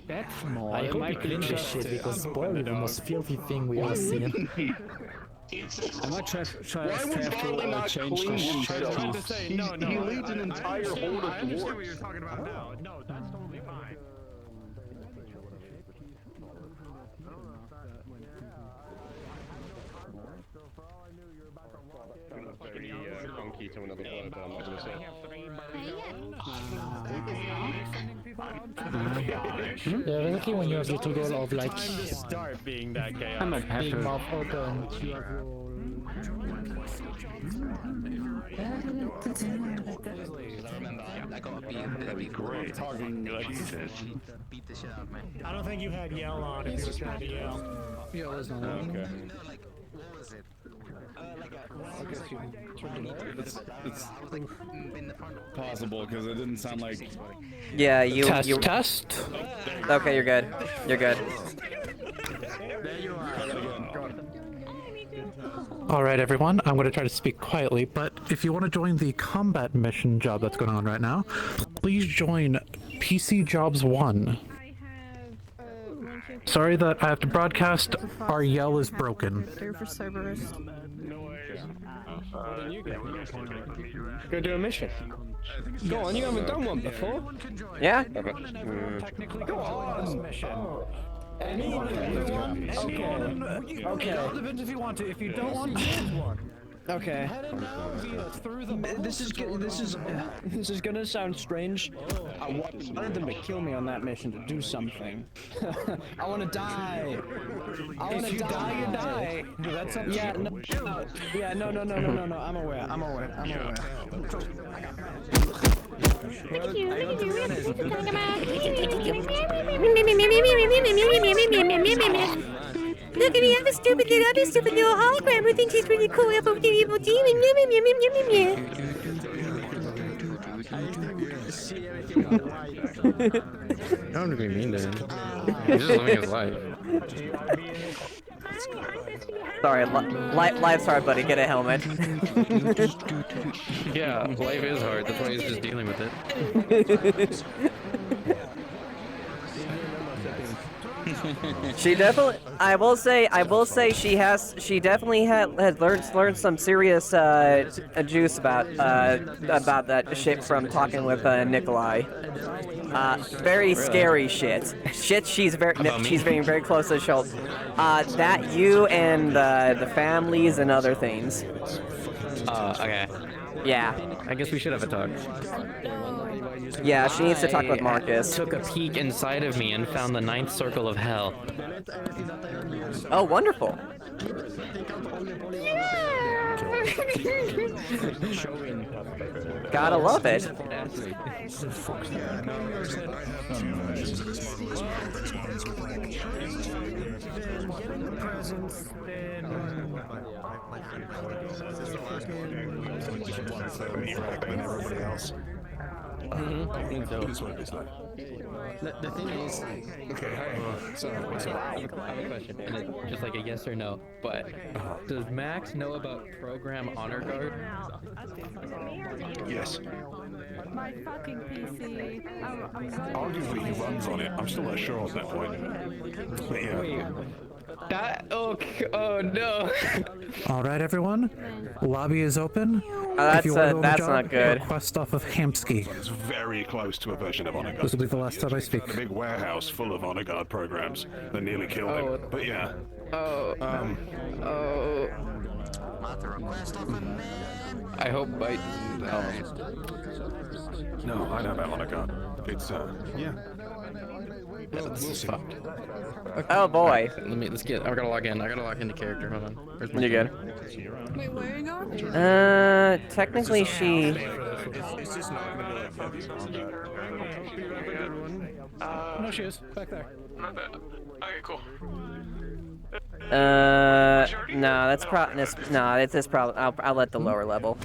That's small. I hope you clean this shit because spoil the most filthy thing we ever seen. I might try Why would Barley not clean himself? He leads an entire horde of I understand what dwarves. you're talking about now. No, that's totally fine. Very funky to another word, but I'm not gonna say. Yeah, basically when you have little goal of like Time to start being that chaos. I might have being to. mouth open, you have your... That'd be great. Talking like he says. Beat the shit out of me. I don't think you had yell on if you were trying to yell. Yeah, that's not Okay. No, like, what was it? It's I was like in the front. possible because it didn't sound like. Yeah, you. Test. Okay, you're good. You're good. Alright everyone, I'm going to try to speak quietly, but if you want to join the combat mission job that's going on right now, please join PC Jobs 1. Sorry that I have to broadcast, our yell is broken. For Cerberus. Go do a mission. Go on, you haven't done one before. Yeah? Go on. Mission. Okay. Okay. It all depends if you want to. If you don't want to, choose one. Okay. This is gonna sound strange. I wanted them to kill me on that mission to do something. I want to die. If you die, you die. That's up to you. No. I'm aware. Look at you, look at me, I'm a stupid little hologram who thinks he's really cool. Don't be mean to him. He's just living his life. Sorry, life's hard, buddy. Get a helmet. Yeah, life is hard. That's why he's just dealing with it. She definitely. I will say. She definitely had learned some serious juice about that shit from talking with Nikolai. Very scary shit. She's being very close to the shoulder. That you and the families and other things. Okay. Yeah. I guess we should have a talk. Yeah, she needs to talk with Marcus. Took a peek inside of me and found the 9th circle of hell. Oh, wonderful. Gotta love it. I think so. It is what it is, though. The thing is, Okay, hey. So, what's up? I have a question, and it's just like a yes or no, but does Max know about Program Honor Guard? Yes. My fucking PC. Arguably, he runs on it. I'm still not sure on that point. But yeah. Wait, that? Oh no. Alright everyone, lobby is open. That's not good. Request off of Hamsky. It's very close to a version of Honor Guard. This will be the last time I speak. A big warehouse full of Honor Guard programs that nearly killed him. But yeah. I hope I. No, I know about Honor Guard. It's yeah. That's fucked. Oh boy. Let's get. I gotta log in. I gotta log into character. Hold on. Where's my You're good. Wait, where are you going? Technically she. It's just not gonna be like that. No, she is back there. Not bad. Okay, cool. No, that's probably. I'll let the lower level.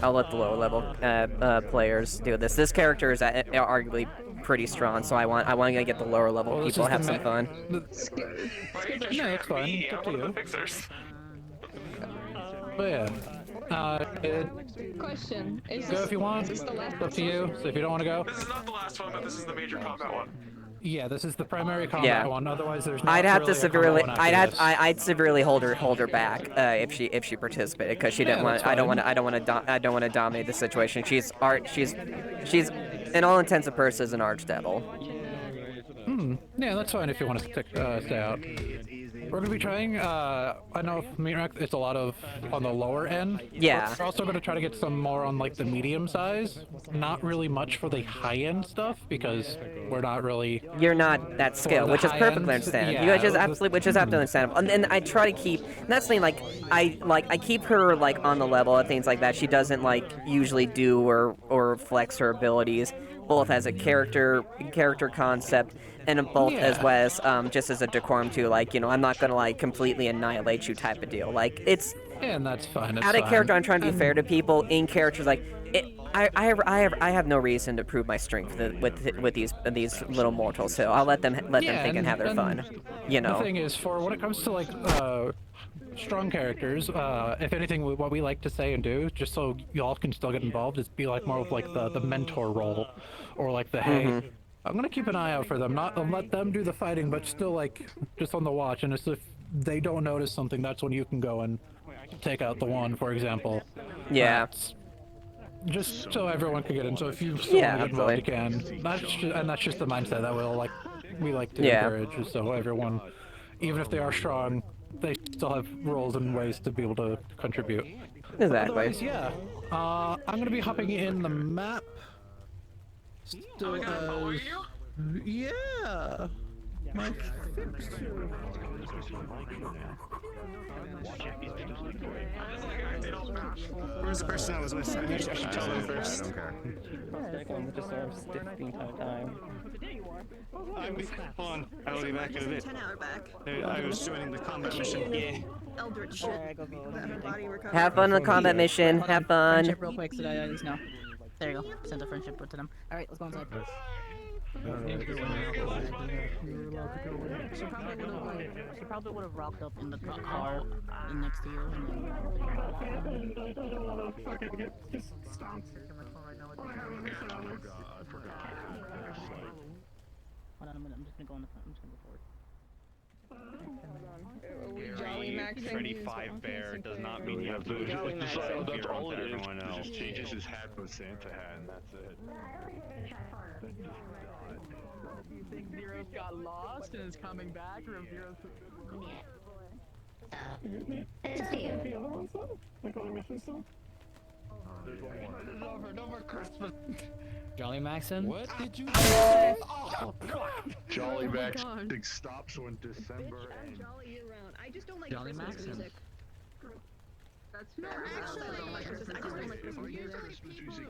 Players do this. This character is arguably pretty strong, so I want to get the lower level people have some fun. No, it's fine. It's up to you. But yeah. Question. Is Go if you want. Is this the last It's up to you. So if you don't want to go, This is not the last one, but this is the major combat one. yeah, this is the primary combat Yeah. one. Otherwise, there's not I'd have to really a combat severely, one after this. I'd severely hold her back if she participated because she didn't Yeah, want. that's I don't fine. want to dominate the situation. She's in all intents and purposes an archdevil. Yeah, that's fine if you want to stay out. We're gonna be trying. I know Meatrack it's a lot of on the lower end. Yeah. We're also gonna try to get some more on like the medium size. Not really much for the high end stuff because we're not really. You're not that skilled, the which is high perfectly end, understandable. yeah, You guys just the- absolutely, which is absolutely understandable. And I try to keep. And that's the thing. Like I keep her like on the level of things like that. She doesn't like usually do or flex her abilities, both as a character concept. And both as well as just as a decorum too, like, you know, I'm not gonna like completely annihilate you type of deal. Like it's And that's fine. It's out of fine. character. I'm trying to be fair to people. In characters, like I have no reason to prove my strength with these little mortals. So I'll let them think and have their fun. You know. The thing is, for when it comes to like strong characters, if anything, what we like to say and do, just so y'all can still get involved, is be like more of like the mentor role, or like the hey. I'm gonna keep an eye out for them, not let them do the fighting, but still like just on the watch. And it's if they don't notice something, that's when you can go and take out the one, for example. Yeah. Just so everyone can get in. So if you still want to get involved, you can. And that's just the mindset that we like to encourage, just so everyone, even if they are strong, they still have roles and ways to be able to contribute. Exactly. Otherwise, yeah. I'm gonna be hopping in the map. Still as... Yeah! My Where's the person I was with? I should tell them first. Hold on, I will be back in a bit. 10-hour back. I was joining the combat mission. Yeah. Eldritch shit. Let her body recover. Have fun on the combat mission. Have fun. Friendship real quick so that I just know. There you go. Send a friendship to them. Alright, let's go inside. She probably would have rocked up in the car in next to you. Hold on a minute, I'm just gonna go in the front. I'm just gonna go forward. Freddy 5 Bear does not mean you have to That's all it is. everyone else. Just changes his hat to a Santa hat, and that's it. You think Zero's got lost and is coming back, or if Zero's... Jolly Maxon? What did you say? Oh, God. Jolly Oh my Max God. stops when December I'm jolly year round. I just don't like Jolly Christmas Maxim. music. That's fair. I actually like Christmas. I just don't like Christmas music.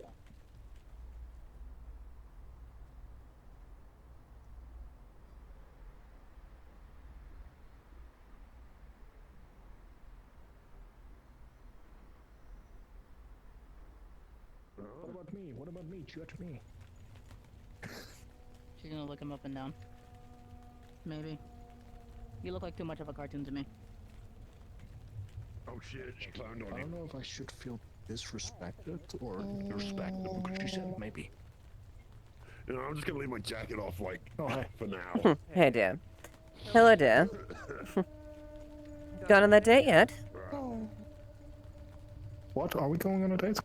What about me? What about me? Judge me. She's gonna look him up and down. Maybe. You look like too much of a cartoon to me. Oh shit, she climbed on I don't know if I should feel disrespected or respected because she said maybe. You know, I'm just gonna leave my jacket off, like, for now. Hey, dear. Hello, dear. Gone on that date yet? What? Are we going on a date?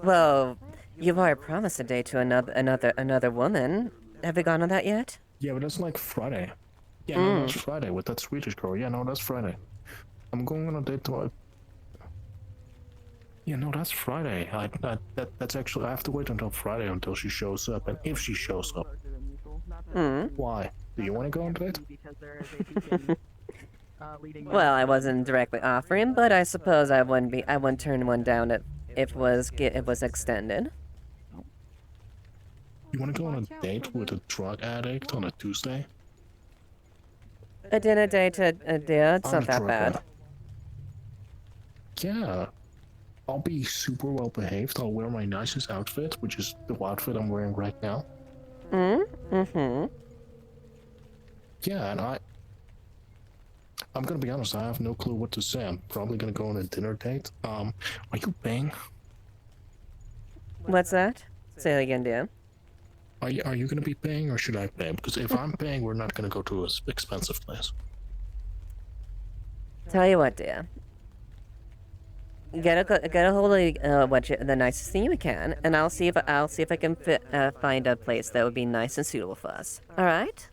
Well, you've already promised a date to another woman. Have we gone on that yet? Yeah, but that's like Friday. Yeah, no, that's Friday with that Swedish girl. Yeah, no, that's Friday. I'm going on a date to Yeah, no, that's Friday. That's actually, I have to wait until Friday until she shows up, and if she shows up. Why? Do you want to go on a date? Well, I wasn't directly offering, but I suppose I wouldn't turn one down if it was extended. You want to go on a date with a drug addict on a Tuesday? A dinner date a day, it's not that bad. Yeah. I'll be super well behaved. I'll wear my nicest outfit, which is the outfit I'm wearing right now. Yeah, and I'm gonna be honest, I have no clue what to say. I'm probably gonna go on a dinner date. Are you paying? What's that? Say it again, Dan. Are you gonna be paying or should I pay? Because if I'm paying, we're not gonna go to an expensive place. Tell you what, dear. Get a hold of the nicest thing you can, and I'll see if I can find a place that would be nice and suitable for us. All right?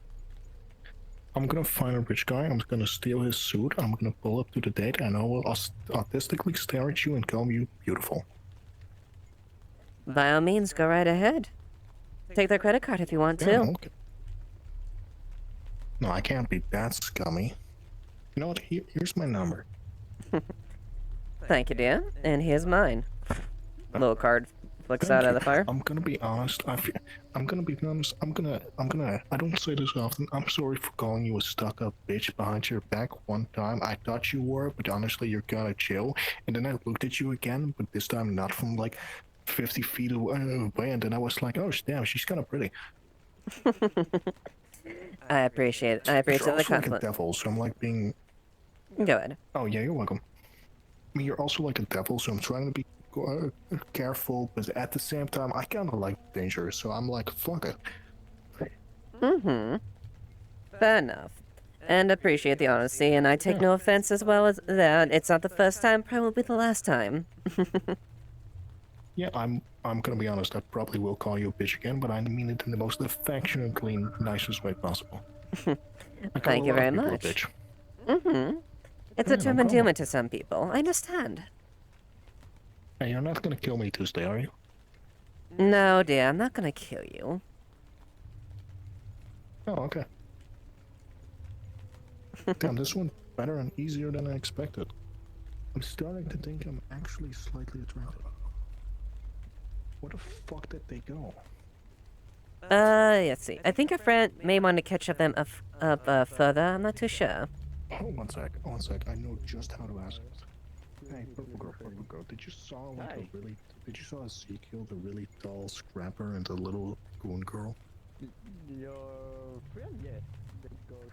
I'm gonna find a rich guy. I'm gonna steal his suit. I'm gonna pull up to the date, and I will artistically stare at you and call you beautiful. By all means, go right ahead. Take their credit card if you want to. Yeah, okay. No, I can't be that scummy. You know what? Here's my number. Thank you, dear. And here's mine. Little card flicks out of the fire. I'm gonna be honest. I'm gonna be honest. I don't say this often. I'm sorry for calling you a stuck-up bitch behind your back one time. I thought you were, but honestly, you're kinda chill. And then I looked at you again, but this time not from like 50 feet away, and then I was like, oh damn, she's kinda pretty. I appreciate the compliment. Like a devil, so I'm like being. Go ahead. Oh yeah, you're welcome. I mean, you're also like a devil, so I'm trying to be careful, but at the same time, I kind of like danger, so I'm like, fuck it. Mm-hmm. Fair enough. And appreciate the honesty, and I take no offense as well as that. It's not the first time, probably the last time. Yeah, I'm gonna be honest, I probably will call you a bitch again, but I mean it in the most affectionately nicest way possible. Thank you very much. Mm-hmm. It's a term endearment to some people. I understand. Hey, you're not gonna kill me Tuesday, are you? No, dear, I'm not gonna kill you. Oh, okay. Damn, this went better and easier than I expected. I'm starting to think I'm actually slightly attractive. Where the fuck did they go? Let's see. I think your friend may want to catch up them further. I'm not too sure. Oh, one sec. I know just how to ask it. Hey, purple girl, did you saw Ezekiel, the really tall scrapper, and the little goon girl? Your friend, yes. They go to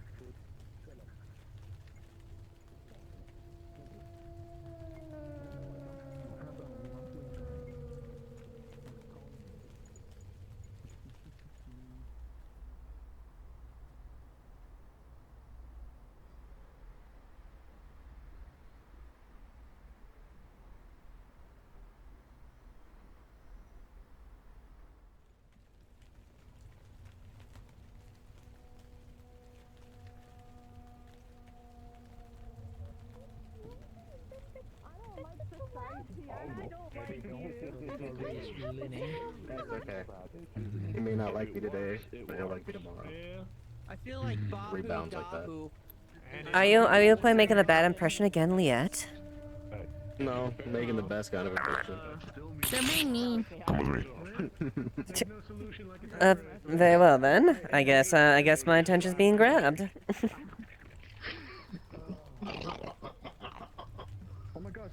It's okay. You may not like me today, but you'll like me tomorrow. I feel like Rebounds like that. Are you planning making a bad impression again, Liette? No, making the best kind of impression. They're being mean. Come with me. Very well then. I guess my attention's being grabbed. Oh my god,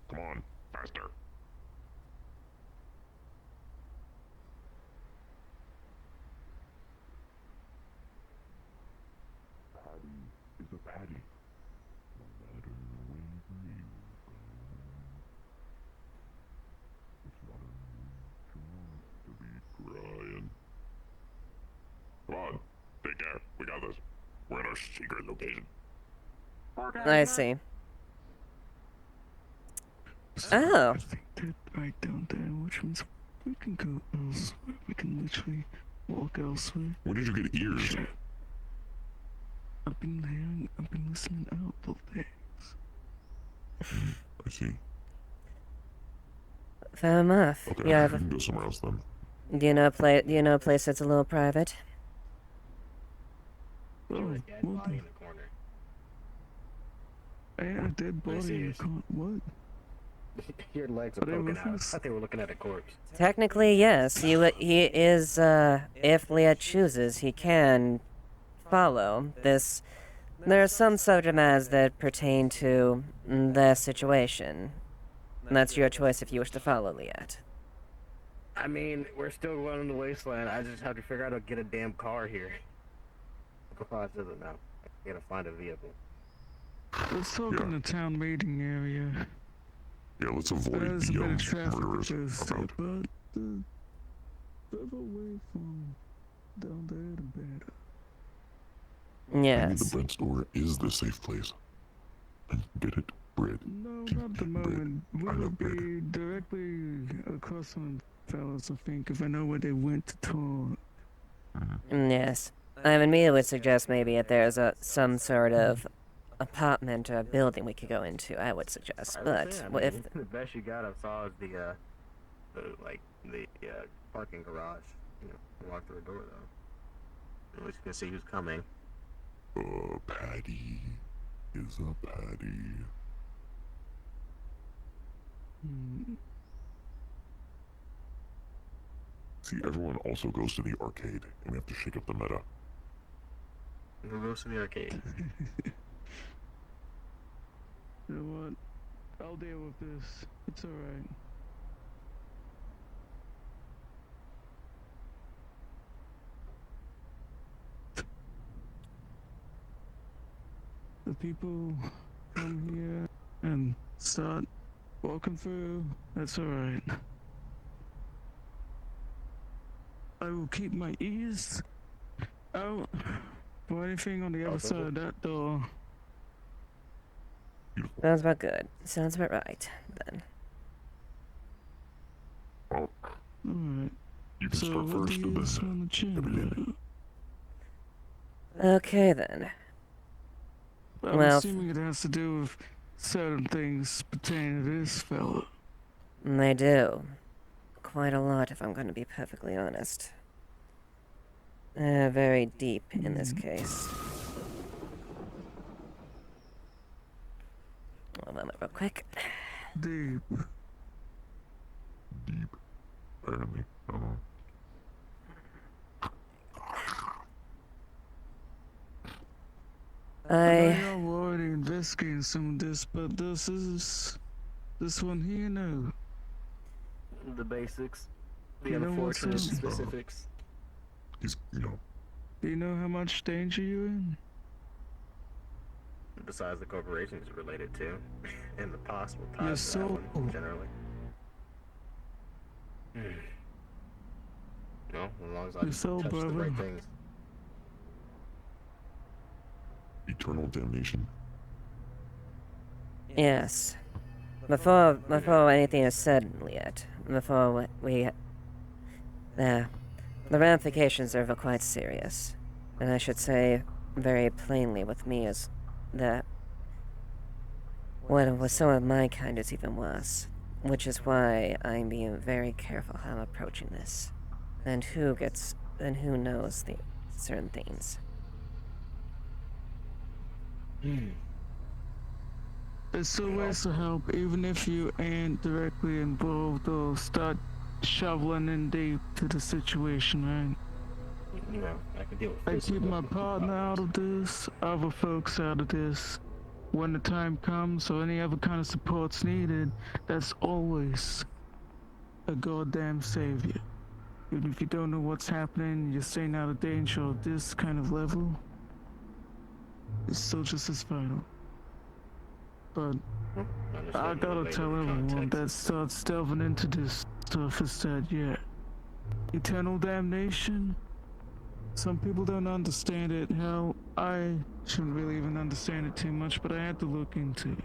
come on, faster. Patty is a patty. No matter where you go, it's not a to be crying. Come on, take care. We got this. We're in our secret location. I see. Oh. I think that right down there, which means we can go elsewhere. We can literally walk elsewhere. Where did you get ears? I've been listening out all day. I see. Fair enough. Okay, Yeah. we can go somewhere else then. Do you know a place that's a little private? Oh, well then. Hey, a dead body, you can't, what? Your legs are poking out. I thought they were looking at a corpse. Technically, yes. He is, if Liette chooses, he can follow this. There are some subject matters that pertain to their situation. And that's your choice if you wish to follow Liette. I mean, we're still going in the wasteland. I just have to figure out how to get a damn car here. The garage doesn't know. I gotta find a vehicle. Let's talk in the town meeting area. Yeah, let's avoid There's a bit of the traffic murderers because about. but the further away from down there, the better. Maybe Yes. the bread store is the safe place. Get it? Bread. No, not at the moment. We would be directly across from the fellas, I think, if I know where they went to talk. Yes. I mean, Mia would suggest maybe if there's some sort of apartment or building we could go into, I would suggest. But if the best you got I saw is the parking garage. You know, walk through the door though. At least you can see who's coming. Patty is a patty. See, everyone also goes to the arcade, and we have to shake up the meta. Who goes to the arcade? You know what? I'll deal with this. It's alright. The people come here and start walking through. That's alright. I will keep my ears out for anything on the other side of that door. sounds about good. Sounds about right, then. Alright. You can So start what first, do you and just then want to check Evalynn. Okay, then. I'm Well, assuming it has to do with certain things pertaining to this fella. they do. Quite a lot, if I'm going to be perfectly honest. Very deep in this case. One moment, real quick. Deep. Apparently. I know you're already investigating some of this, but this one here, no. The basics. The You know what's unfortunate up? specifics. He's, Do you know how much danger you're in? Besides the corporations related to, and the possible Your ties to that soul. one, generally. No, as long as I Your soul, touch the brother. right things. eternal damnation. Yes. Before anything is said yet, before we... the ramifications are quite serious. And I should say very plainly with me is that what with some of my kind is even worse. Which is why I'm being very careful how I'm approaching this. And who knows the certain things. There's still ways to help, even if you ain't directly involved or start shoveling in deep to the situation, right? You know, I can deal with I physical keep my partner out of this, other folks out of this. When the time comes or any other kind of support's needed, that's always a goddamn savior. Even if you don't know what's happening, you're staying out of danger of this kind of level, it's still just as vital. But I gotta tell everyone that starts delving into this stuff is that, yeah, eternal damnation, some people don't understand it. Hell, I shouldn't really even understand it too much, but I had to look into it.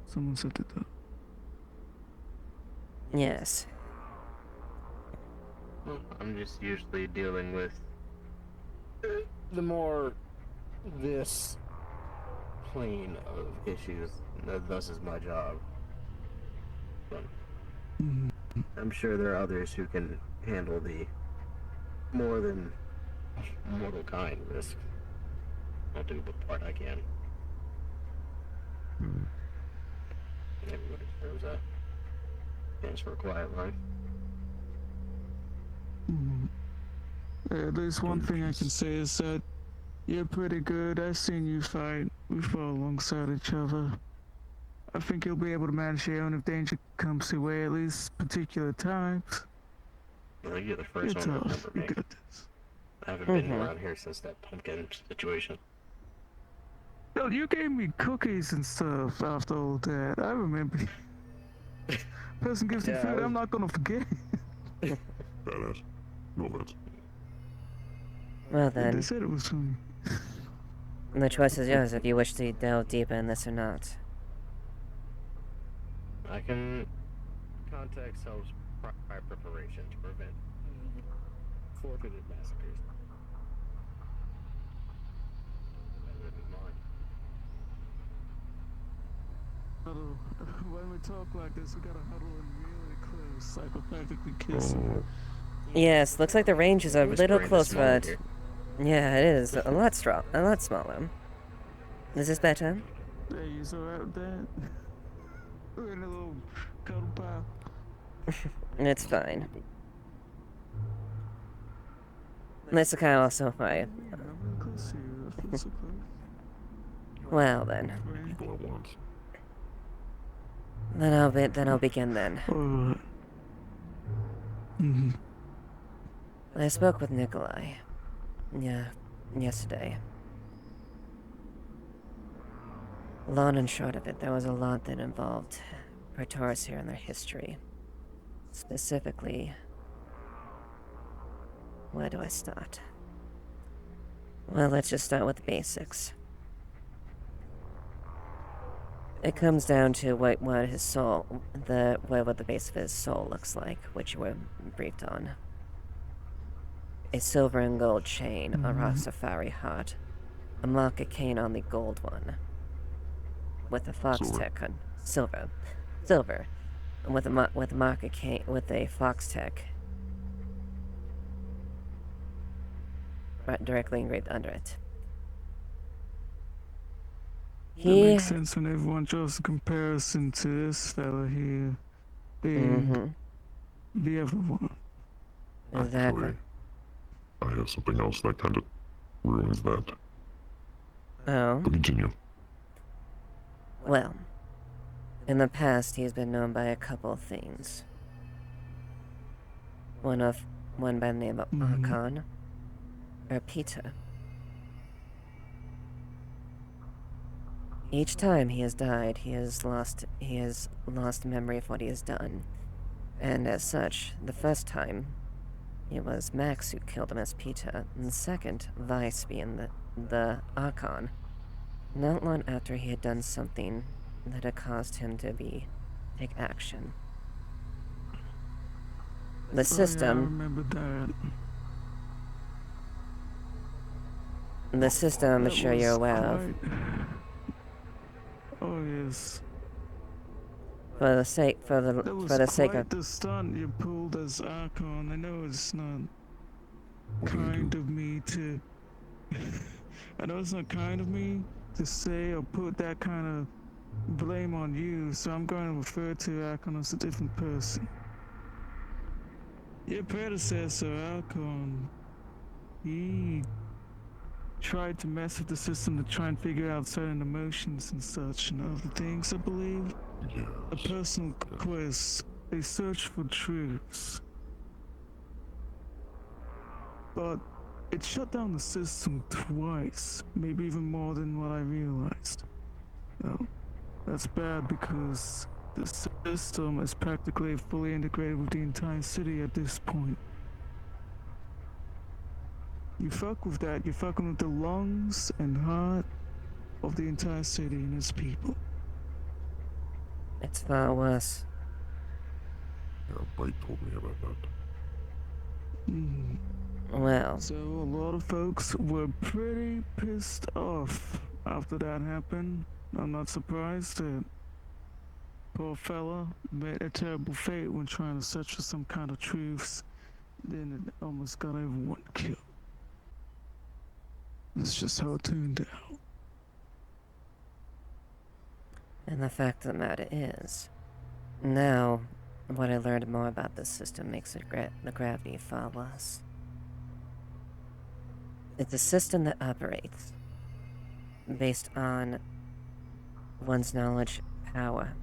Someone said it though. Yes. I'm just usually dealing with the more this plane of issues. Thus is my job. But I'm sure there are others who can handle the more than mortal kind risk. I'll do what part I can. Everybody deserves a chance for a quiet life. At least one thing I can say is that you're pretty good. I've seen you fight. We fought alongside each other. I think you'll be able to manage your own if danger comes your way, at least particular times. Well, you're the first It's one to off. remember You me. got this. I haven't been around here since that pumpkin situation. Yo, you gave me cookies and stuff after all that. I remember. Person gives me food, I'm not gonna forget. Badass. No offense. Well They then, said it was for me. the choice is yours if you wish to delve deeper in this or not. I can contact Sel's prior preparation to prevent forfeited massacres. When we talk like this, we gotta huddle in really close, psychopathically kissing. Yes, looks like the range is a little close, but here. yeah, it is a lot smaller. Is this better? Hey, you alright with that? We're in a little cuddle pile. It's fine. This can also fine. Well then. People at once. Then I'll begin then. I spoke with Nikolai. Yeah, yesterday. Long and short of it, there was a lot that involved Praetors here and their history. Specifically, where do I start? Well, let's just start with the basics. It comes down to what his soul, what the base of his soul looks like, which you were briefed on. A silver and gold chain, a raw safari heart, a market cane on the gold one, with a fox tech on silver, with a market cane with a fox tech right directly engraved under it. That makes sense when everyone draws a comparison to this fella here being the other one. Exactly. Actually, I have something else that kind of ruins that. Oh? But continue. Well, in the past he has been known by a couple of things. One by the name of Archon, or Peter. Each time he has died, he has lost memory of what he has done. And as such, the first time, it was Max who killed him as Peter, and the second, Vice being the Archon, not long after he had done something that had caused him to take action. The system... Oh, yeah, I remember that. The system, I'm sure you're aware of. Oh yes. For the sake of the stunt you pulled as Archon. I know it's not kind of me to. I know it's not kind of me to say or put that kind of blame on you. So I'm going to refer to Archon as a different person. Your predecessor, Archon, he tried to mess with the system to try and figure out certain emotions and such and other things, I believe. Yes. A personal quest, a search for truths. But it shut down the system twice, maybe even more than what I realized. No, that's bad because the system is practically fully integrated with the entire city at this point. You fuck with that, you're fucking with the lungs and heart of the entire city and its people. It's far worse. Yeah, Bite told me about that. Well. So a lot of folks were pretty pissed off after that happened. I'm not surprised that poor fella met a terrible fate when trying to search for some kind of truths. Then it almost got everyone killed. That's just how it turned out. And the fact of the matter is, now, what I learned more about this system makes the gravity far worse. It's a system that operates based on one's knowledge power.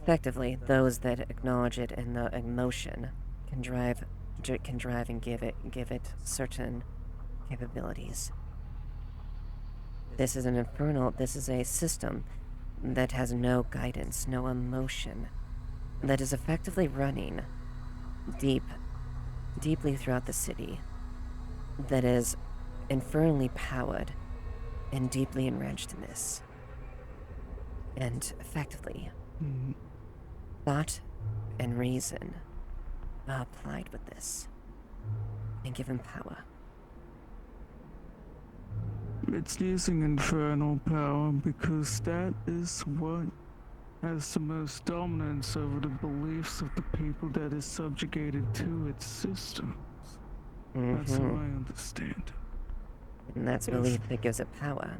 Effectively, those that acknowledge it in the emotion can drive and give it certain capabilities. This is an infernal. This is a system that has no guidance, no emotion, that is effectively running deeply throughout the city, that is infernally powered and deeply enraged in this. And effectively, thought and reason are applied with this and given power. It's using infernal power because that is what has the most dominance over the beliefs of the people that is subjugated to its systems. That's how I understand it. And that's belief that gives it power.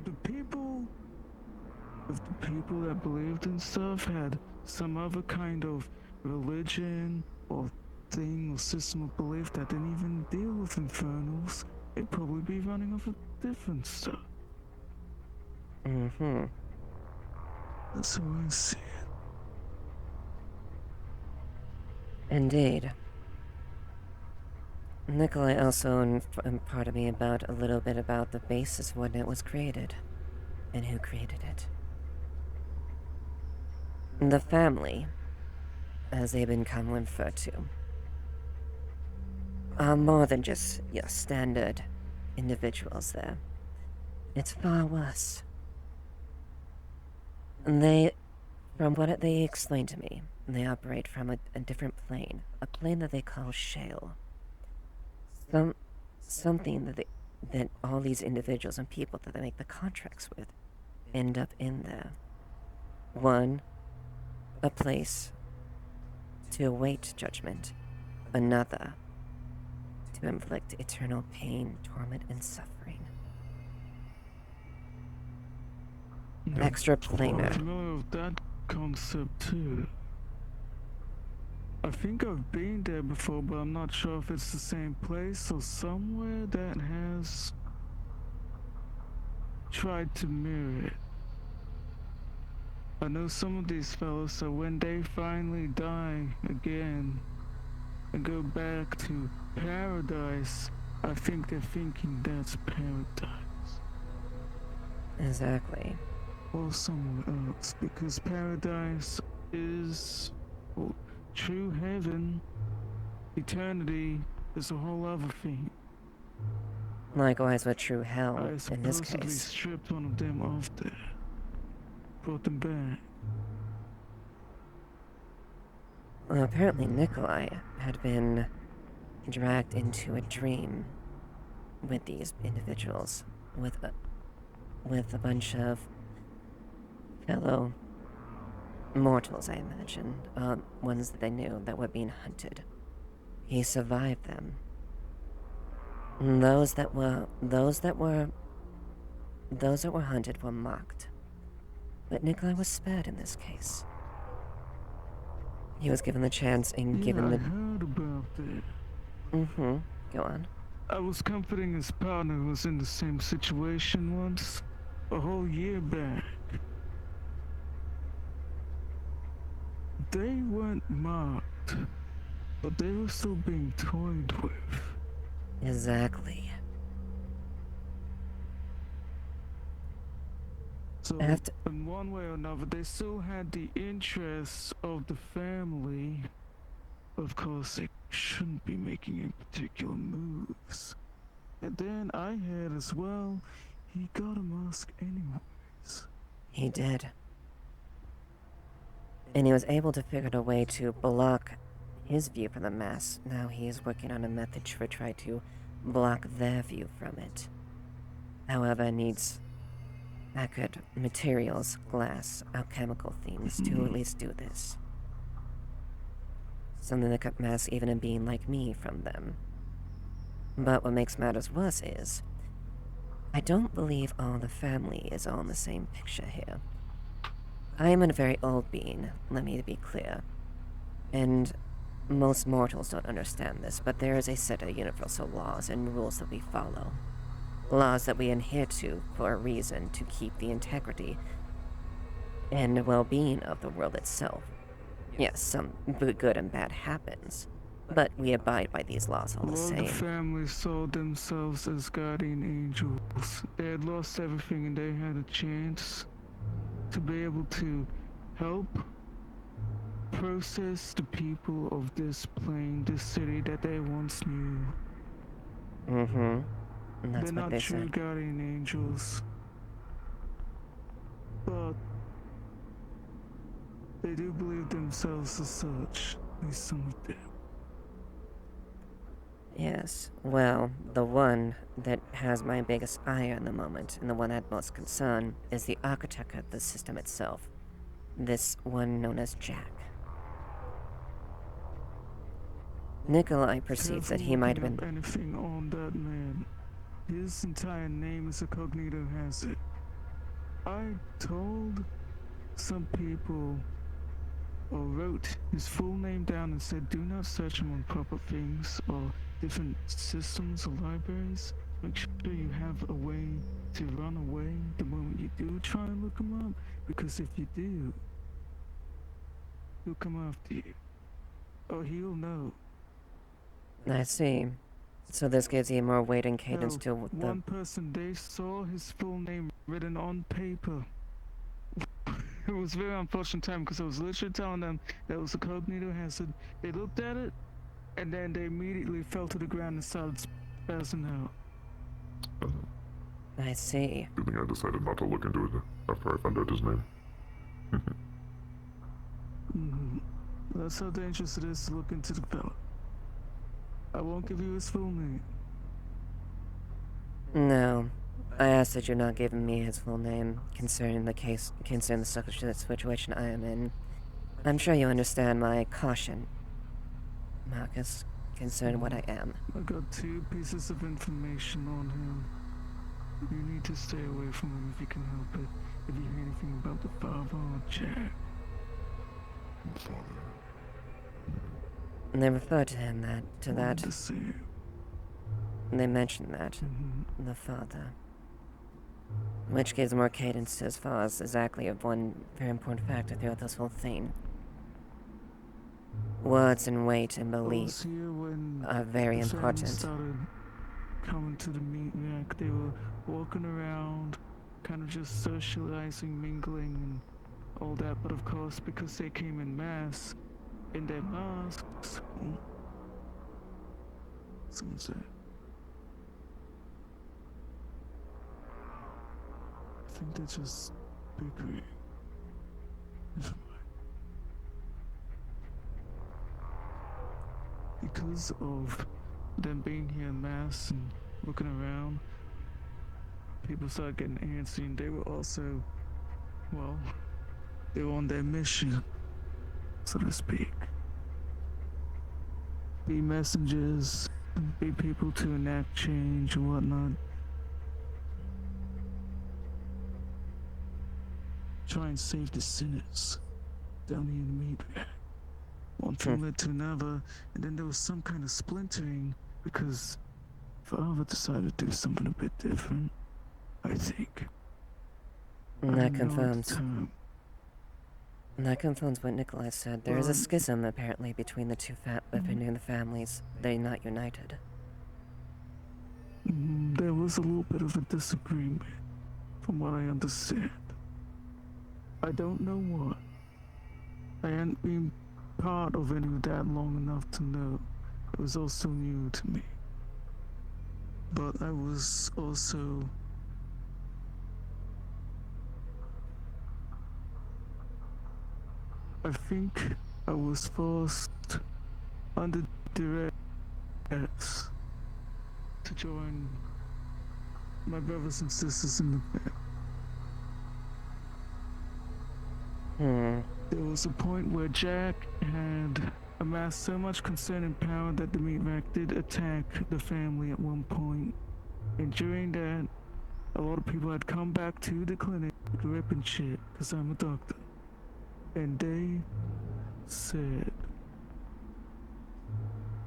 If the people that believed in stuff had some other kind of religion or thing or system of belief that didn't even deal with infernals, it'd probably be running off of different stuff. That's how I see it. Indeed. Nikolai also imparted me about a little bit about the basis of when it was created and who created it. The family, as they've been commonly referred to, are more than just your standard individuals there. It's far worse. And from what they explained to me, they operate from a different plane, a plane that they call Shale. Something that all these individuals and people that they make the contracts with end up in there. One, a place to await judgment. Another, to inflict eternal pain, torment, and suffering. Extra planar. I'm familiar with that concept too. I think I've been there before, but I'm not sure if it's the same place or somewhere that has tried to mirror it. I know some of these fellas, so when they finally die again and go back to paradise, I think they're thinking that's paradise. Exactly. Or somewhere else, because paradise is true heaven. Eternity is a whole other thing. Likewise with true hell, I in this supposedly case. stripped one of them off there. Brought them back. Well, apparently Nikolai had been dragged into a dream with these individuals, with a bunch of fellow mortals, I imagine, ones that they knew that were being hunted. He survived them. And those that were hunted were mocked. But Nikolai was spared in this case. He was given the chance and given the... I heard about that. Go on. I was comforting his partner who was in the same situation once, a whole year back. They weren't mocked, but they were still being toyed with. Exactly. So, in one way or another, they still had the interests of the family. Of course, they shouldn't be making any particular moves. And then I had as well, he got a mask anyways. He did. And he was able to figure out a way to block his view from the mask. Now he is working on a method to try to block their view from it. However, needs accurate materials, glass, alchemical things to at least do this. Something that could mask even a being like me from them. But what makes matters worse is, I don't believe all the family is all in the same picture here. I am a very old being, let me be clear. And most mortals don't understand this, but there is a set of universal laws and rules that we follow. Laws that we adhere to for a reason, to keep the integrity and well-being of the world itself. Yes, some good and bad happens, but we abide by these laws all the Well, the same. family saw themselves as guardian angels. They had lost everything and they had a chance to be able to help process the people of this plane, this city that they once knew. Mm-hmm. And that's They're what not they true said. guardian angels, but they do believe themselves as such, at least some of them. Yes, well, the one that has my biggest ire at the moment, and the one I'm most concerned, is the architect of the system itself. This one known as Jack. Nikolai perceives that he might have Careful been... looking up anything on that man. His entire name is a cognito hazard. I told some people, or wrote his full name down and said, do not search him on proper things or different systems or libraries. Make sure you have a way to run away the moment you do try and look him up, because if you do, he'll come after you. Or he'll know. I see. So this gives you more weight and cadence to the... One person, they saw his full name written on paper. It was very unfortunate time because I was literally telling them that it was a cognito hazard. They looked at it, and then they immediately fell to the ground and started spazzing out. I see. Good thing I decided not to look into it after I found out his name. That's how dangerous it is to look into the fella. I won't give you his full name. No. I asked that you not give me his full name concerning the situation I am in. I'm sure you understand my caution, Marcus, concerning what I am. I got 2 pieces of information on him. You need to stay away from him if you can help it. If you hear anything about the father or Jack. And they refer to him that. They mention that. The father. Which gives more cadence as far as exactly of one very important factor throughout this whole thing. Words and weight and belief are very important. Started coming to the meet rack. They were walking around, kind of just socializing, mingling, and all that. But of course, because they came in mass, in their masks. Someone said. I think they're just bickering. Because of them being here in mass and looking around, people started getting antsy, and they were also, well, they were on their mission, so to speak. Be messengers, be people to enact change and whatnot. Try and save the sinners down here in the meat rack. One thing led to another, and then there was some kind of splintering because Father decided to do something a bit different, I think. And that confirms. And that confirms what Nikolai said. There is a schism apparently between the between the families. They're not united. There was a little bit of a disagreement, from what I understand. I don't know what. I hadn't been part of any of that long enough to know. It was also new to me. But I was also... I think I was forced under duress to join my brothers and sisters in the family. There was a point where Jack had amassed so much concern and power that the meat rack did attack the family at one point. And during that, a lot of people had come back to the clinic ripping shit, because I'm a doctor. And they said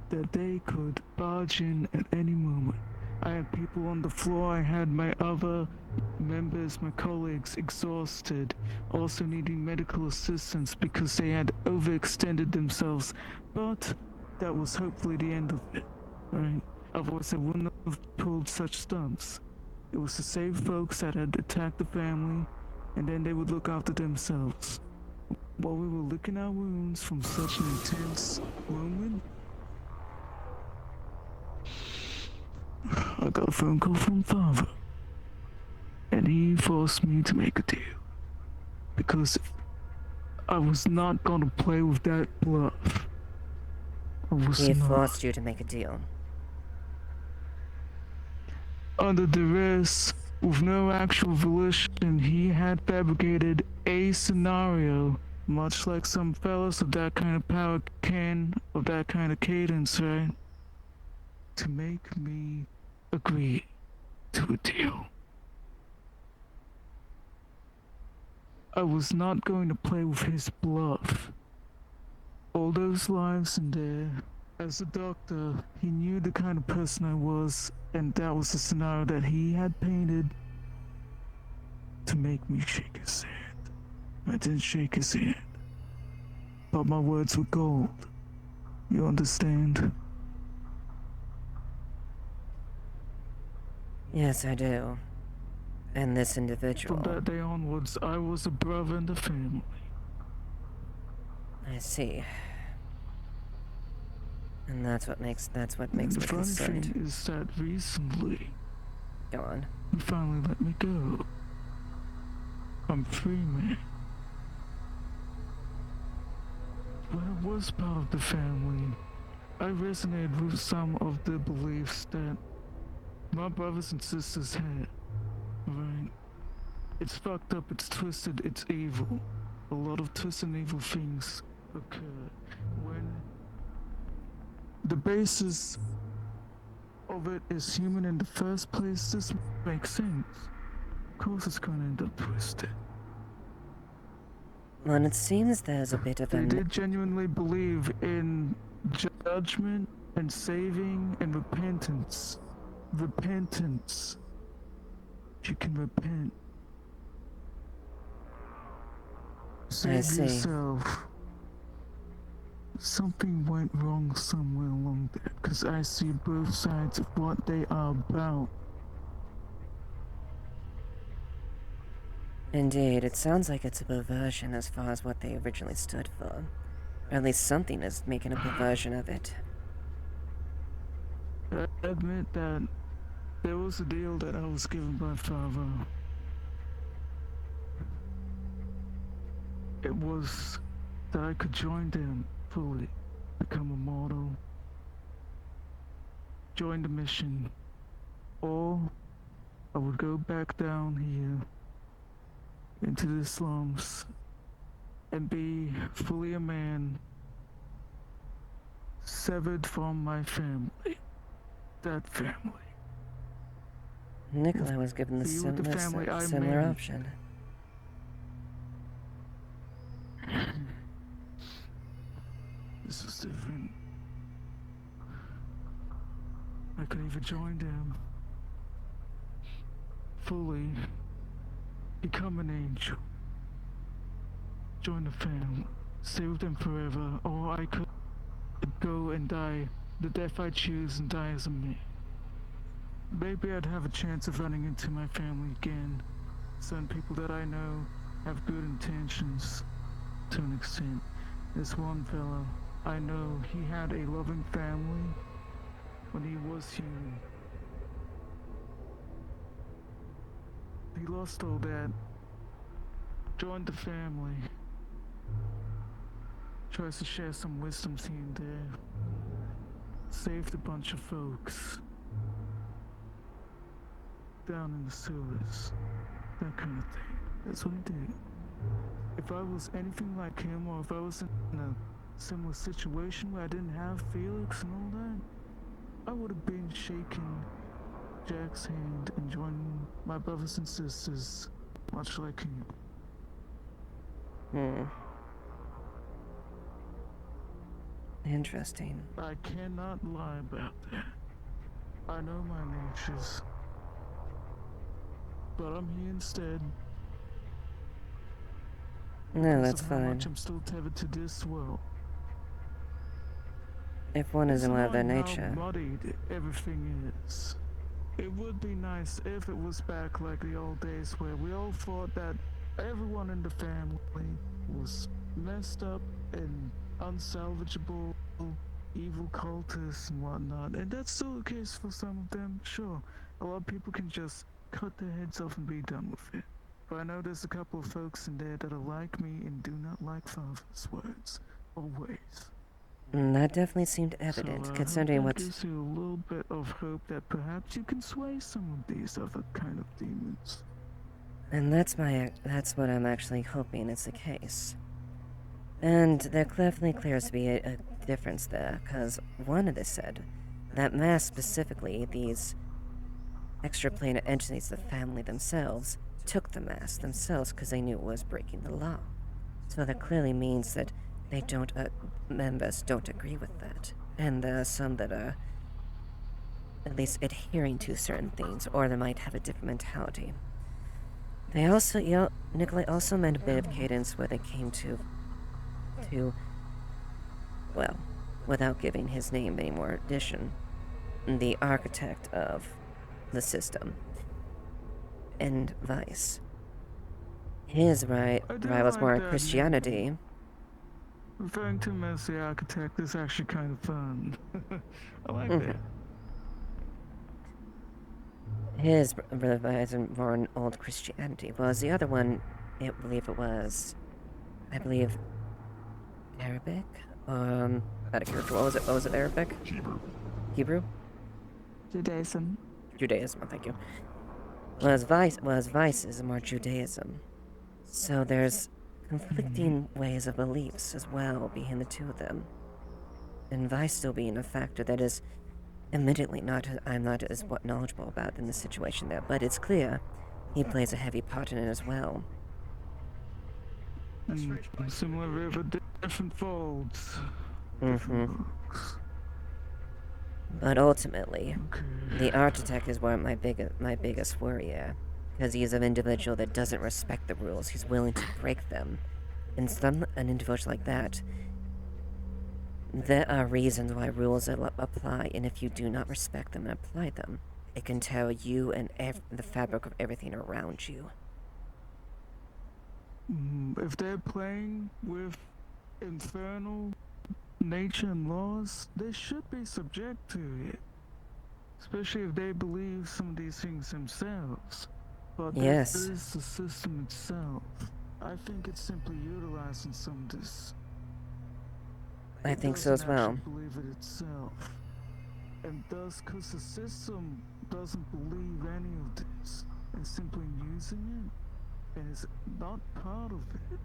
that they could barge in at any moment. I had people on the floor. I had my other members, my colleagues, exhausted, also needing medical assistance because they had overextended themselves. But that was hopefully the end of it, right? Otherwise, I wouldn't have pulled such stunts. It was to save folks that had attacked the family, and then they would look after themselves. While we were licking our wounds from such an intense moment, I got a phone call from Father, and he forced me to make a deal. Because I was not gonna play with that bluff. I was He not. forced you to make a deal. Under duress, with no actual volition, he had fabricated a scenario, much like some fellas of that kind of power can, of that kind of cadence, right? To make me agree to a deal. I was not going to play with his bluff. All those lives in there, as a doctor, he knew the kind of person I was, and that was the scenario that he had painted to make me shake his hand. I didn't shake his hand, but my words were gold. You understand? Yes, I do. And this individual. From that day onwards, I was a brother in the family. I see. And that's what makes The me funny concerned. thing is that recently, Go on. he finally let me go. I'm free, man. When I was part of the family, I resonated with some of the beliefs that my brothers and sisters had. Right? It's fucked up, it's twisted, it's evil. A lot of twisted and evil things occur when the basis of it is human in the first place. This makes sense. Of course it's gonna end up twisted. Well, and it seems there's a bit of They an... did genuinely believe in judgment and saving and repentance. Repentance. You can repent. Save see. yourself. Something went wrong somewhere along there, because I see both sides of what they are about. Indeed, it sounds like it's a perversion as far as what they originally stood for. Or at least something is making a perversion of it. I admit that there was a deal that I was given by Father. It was that I could join them fully, become immortal, join the mission, or I would go back down here into the slums and be fully a man, severed from my family, that family. Nikolai was given the Be with the family I similar made. option. This was different. I could even join them fully, become an angel, join the family, stay with them forever, or I could go and die the death I choose and die as a man. Maybe I'd have a chance of running into my family again. Some people that I know have good intentions to an extent. This one fellow, I know he had a loving family when he was human. He lost all that, joined the family, tries to share some wisdoms here and there, saved a bunch of folks down in the sewers, that kind of thing. That's what he did. If I was anything like him, or if I was in a similar situation where I didn't have Felix and all that, I would have been shaking Jack's hand and joining my brothers and sisters, much like him. Interesting. I cannot lie about that. I know my natures. But I'm here instead. No, because that's of how much fine. I'm still tethered to this world. If one It's isn't aware of their annoying how nature. muddied everything is. It would be nice if it was back like the old days where we all thought that everyone in the family was messed up and unsalvageable, evil cultists and whatnot. And that's still the case for some of them, sure. A lot of people can just cut their heads off and be done with it. But I know there's a couple of folks in there that are like me and do not like father's words or ways. That definitely seemed evident, considering that what. gives you a little bit of hope that perhaps you can sway some of these other kind of demons. And that's what I'm actually hoping is the case. And there definitely clears to be a difference there, because one of this said that mass specifically, these extraplanar entities, the family themselves, took the mask themselves because they knew it was breaking the law. So that clearly means that they don't, members don't agree with that. And there are some that are at least adhering to certain things, or they might have a different mentality. They also, Nikolai also meant a bit of cadence where they came to, well, without giving his name any more addition, the architect of the system, and Vice. His rivals more in Christianity. Referring to him as the architect is actually kind of fun. I like that. His rivals are more in old Christianity, whereas the other one, I believe, Arabic? Out of character, what was it, Arabic? Hebrew? Judaism. Judaism, thank you. Whereas Vice is more Judaism. So there's conflicting ways of beliefs as well behind the two of them. And Vice still being a factor that is admittedly I'm not as knowledgeable about in the situation there, but it's clear he plays a heavy part in it as well. Similar river, different folds. But ultimately, the architect is where my biggest worry is, because he is an individual that doesn't respect the rules. He's willing to break them. And an individual like that, there are reasons why rules apply, and if you do not respect them and apply them, it can tear you and the fabric of everything around you. If they're playing with infernal nature and laws, they should be subject to it. Especially if they believe some of these things themselves. But yes, this is the system itself. I think it's simply utilizing some of this. I think so as well. Believe it itself. And thus, because the system doesn't believe any of this, and simply using it, and is not part of it,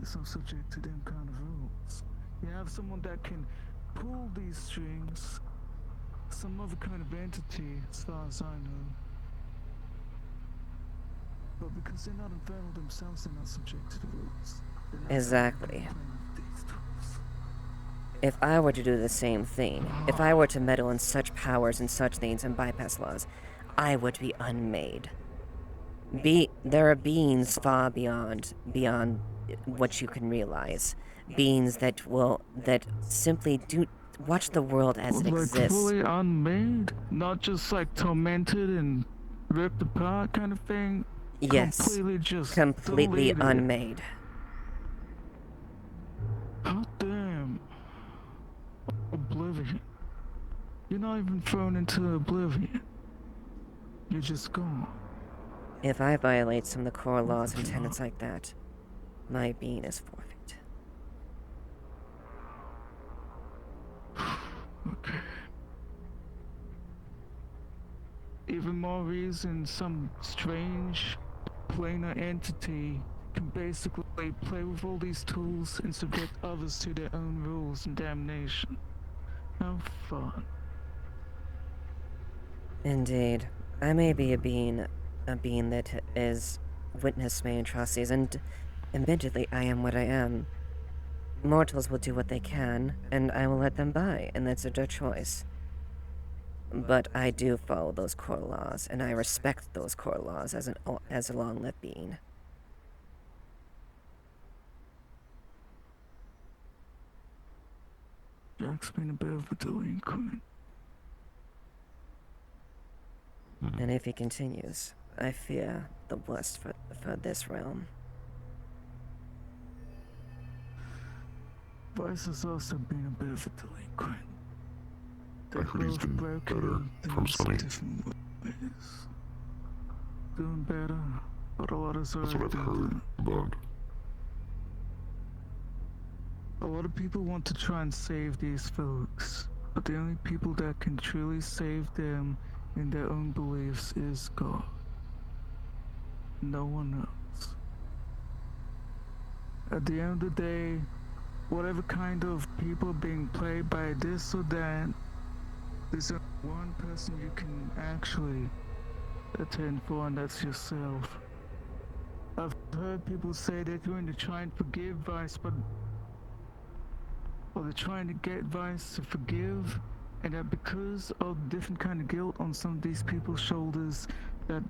it's not subject to them kind of rules. You have someone that can pull these strings, some other kind of entity, as far as I know. But because they're not infernal themselves, they're not subject to the rules. Exactly. If I were to do the same thing, if I were to meddle in such powers and such things and bypass laws, I would be unmade. There are beings far beyond what you can realize. Beings that simply watch the world as it exists. Fully unmade? Not just like tormented and ripped apart kind of thing? Yes. Completely unmade. Oh, damn. Oblivion. You're not even thrown into oblivion. You're just gone. If I violate some of the core laws and tenets like that, my being is forfeit. Okay. Even more reason some strange planar entity can basically play with all these tools and subject others to their own rules and damnation. How fun. Indeed. I may be a being that is witnessed my atrocities, and admittedly I am what I am. Mortals will do what they can, and I will let them by, and that's their choice. But I do follow those core laws, and I respect those core laws as a long-lived being. Jack's been a bit of a delinquent. And if he continues, I fear the worst for this realm. Vice has also been a bit of a delinquent. I heard he's been better from Sunny. Different ways. Doing better, but a lot of That's what I've heard about. A lot of people want to try and save these folks, but the only people that can truly save them in their own beliefs is God. No one else. At the end of the day, whatever kind of people being played by this or that, there's only one person you can actually attend for, and that's yourself. I've heard people say they're going to try and forgive Vice, or they're trying to get Vice to forgive, and that because of different kind of guilt on some of these people's shoulders, that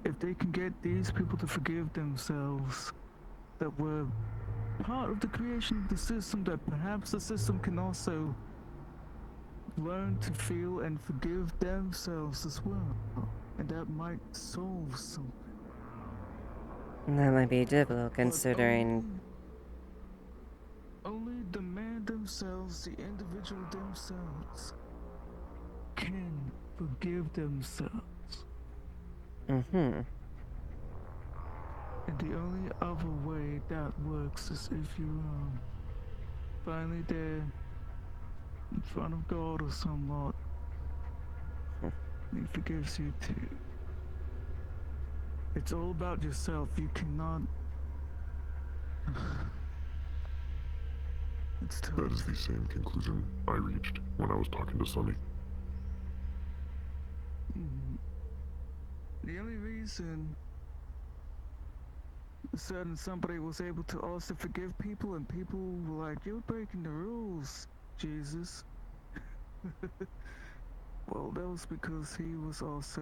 if they can get these people to forgive themselves, that were part of the creation of the system, that perhaps the system can also learn to feel and forgive themselves as well, and that might solve something. That might be difficult considering... Only the man themselves, the individual themselves, can forgive themselves. Mm-hmm. And the only other way that works is if you're finally there in front of God or somewhat. He forgives you too. It's all about yourself. You cannot... It's tough. That is the same conclusion I reached when I was talking to Sunny. The only reason certain somebody was able to also forgive people, and people were like, "You're breaking the rules, Jesus." Well, that was because he was also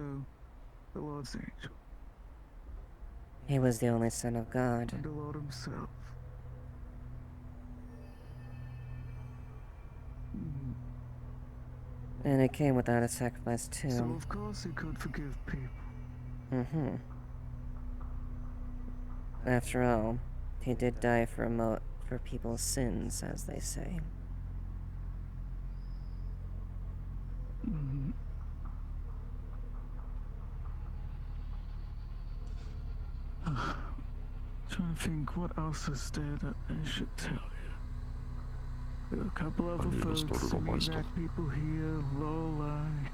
the Lord's angel. He was the only son of God. And the Lord himself. And it came without a sacrifice too. So of course he could forgive people. Mm-hmm. After all, he did die for people's sins, as they say. Trying to think what else is there that I should tell you. There are a couple other folks, black people here, Lorelei,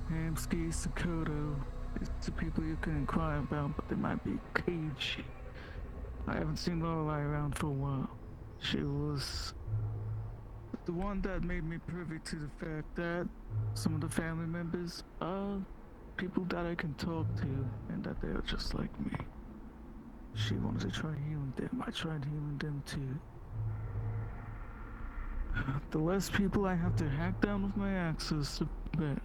Hamsky, Sakoto. These are people you can inquire about, but they might be cagey. I haven't seen Lorelei around for a while. She was the one that made me privy to the fact that some of the family members are people that I can talk to, and that they're just like me. She wanted to try healing them. I tried healing them too. The less people I have to hack down with my axes, the better.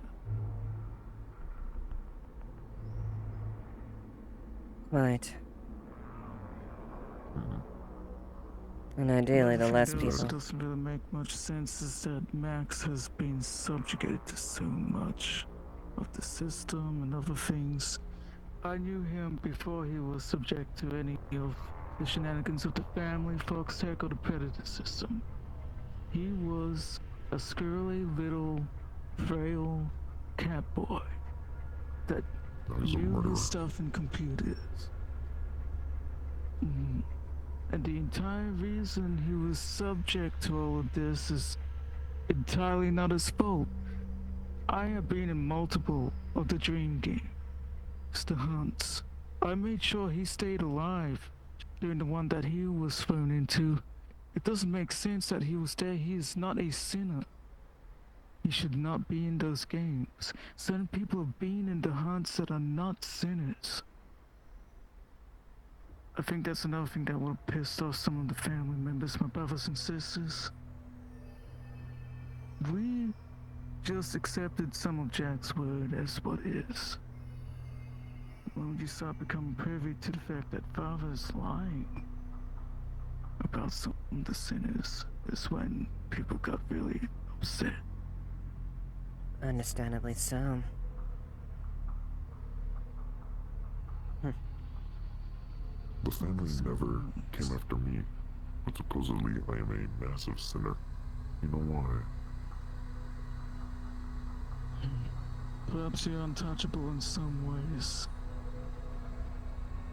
Right. And ideally, the less people. What doesn't really make much sense is that Max has been subjugated to so much of the system and other things. I knew him before he was subject to any of the shenanigans of the family, Fox Tech, or the Predator system. He was a squirrely little, frail cat boy that knew his stuff in computers. And the entire reason he was subject to all of this is entirely not his fault. I have been in multiple of the dream games, the hunts. I made sure he stayed alive during the one that he was thrown into. It doesn't make sense that he was there. He is not a sinner. He should not be in those games. Certain people have been in the hunts that are not sinners. I think that's another thing that would have pissed off some of the family members, my brothers and sisters. We just accepted some of Jack's word as what is. When you start becoming privy to the fact that Father's lying about some of the sinners, is when people got really upset. Understandably so. The family never came after me, but supposedly I am a massive sinner. You know why? Perhaps you're untouchable in some ways.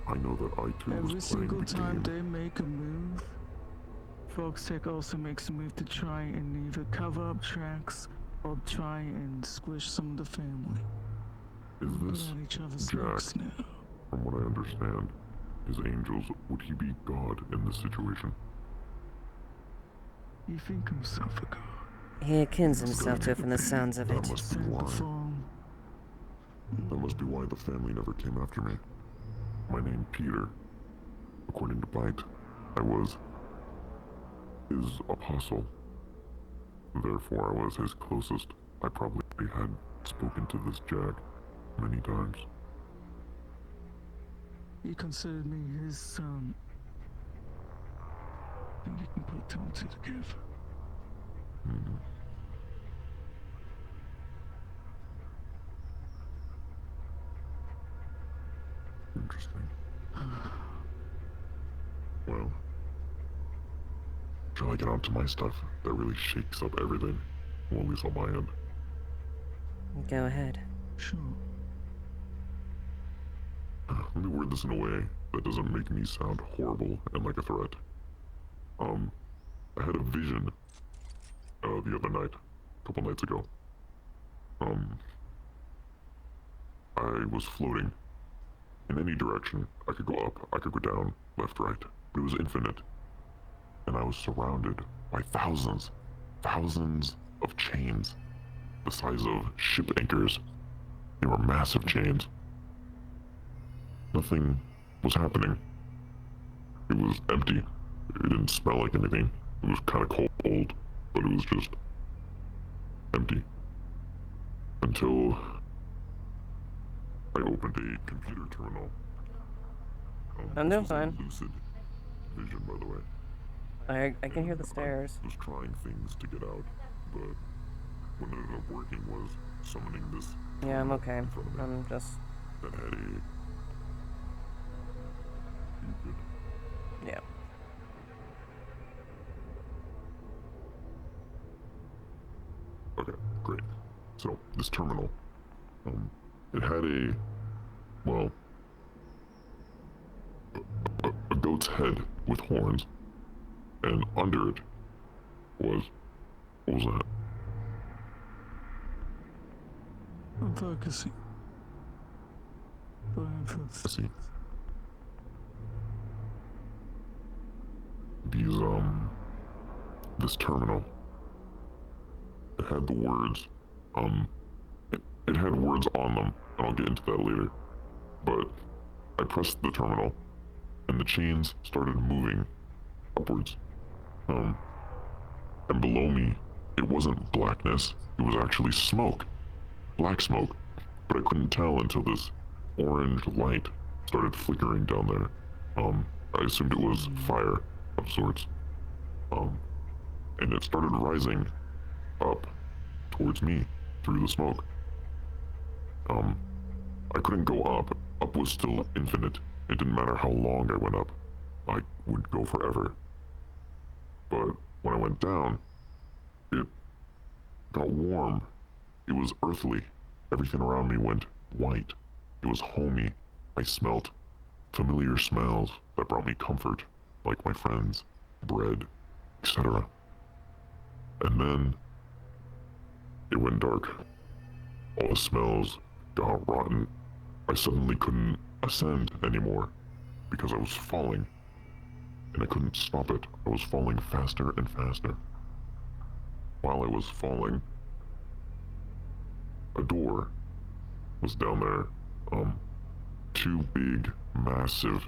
I know that I too Every was playing single the time game. they make a move, Foxtech also makes a move to try and either cover up tracks or try and squish some of the family. Is this At each other's Jack? necks now. From what I understand, his angels, would he be God in this situation? You think himself a god? He akins himself to it from the sounds of That it. must be why. That must be why the family never came after me. My name, Peter. According to Bite, I was his apostle. Therefore, I was his closest. I probably had spoken to this Jack many times. He considered me his son. I think you can put two and two together. Interesting. Well, shall I get on to my stuff that really shakes up everything? Well, at least on my end. Go ahead. Sure. Let me word this in a way that doesn't make me sound horrible and like a threat. I had a vision the other night, a couple nights ago. I was floating in any direction. I could go up, I could go down, left, right, but it was infinite. And I was surrounded by thousands of chains, the size of ship anchors. They were massive chains. Nothing was happening. It was empty. It didn't smell like anything. It was kind of cold, but it was just empty. Until I opened a computer terminal. I'm doing fine. Lucid vision, by the way. I can hear the stairs. I was trying things to get out, but what ended up working was summoning this. Yeah, I'm okay. in front of me I'm just... that had a. You good? Yeah. Okay, great. So, this terminal, it had a, well, a goat's head with horns, and under it was, what was that? I'm focusing. I see. These, this terminal, it had the words, it had words on them, and I'll get into that later. But I pressed the terminal, and the chains started moving upwards. And below me, it wasn't blackness, it was actually smoke. Black smoke. But I couldn't tell until this orange light started flickering down there. I assumed it was fire of sorts. And it started rising up towards me through the smoke. I couldn't go up. Up was still infinite. It didn't matter how long I went up. I would go forever. But when I went down, it got warm. It was earthly. Everything around me went white. It was homey. I smelt familiar smells that brought me comfort, like my friends, bread, etc. And then it went dark. All the smells got rotten. I suddenly couldn't ascend anymore because I was falling, and I couldn't stop it. I was falling faster and faster. While I was falling, a door was down there. Two big, massive,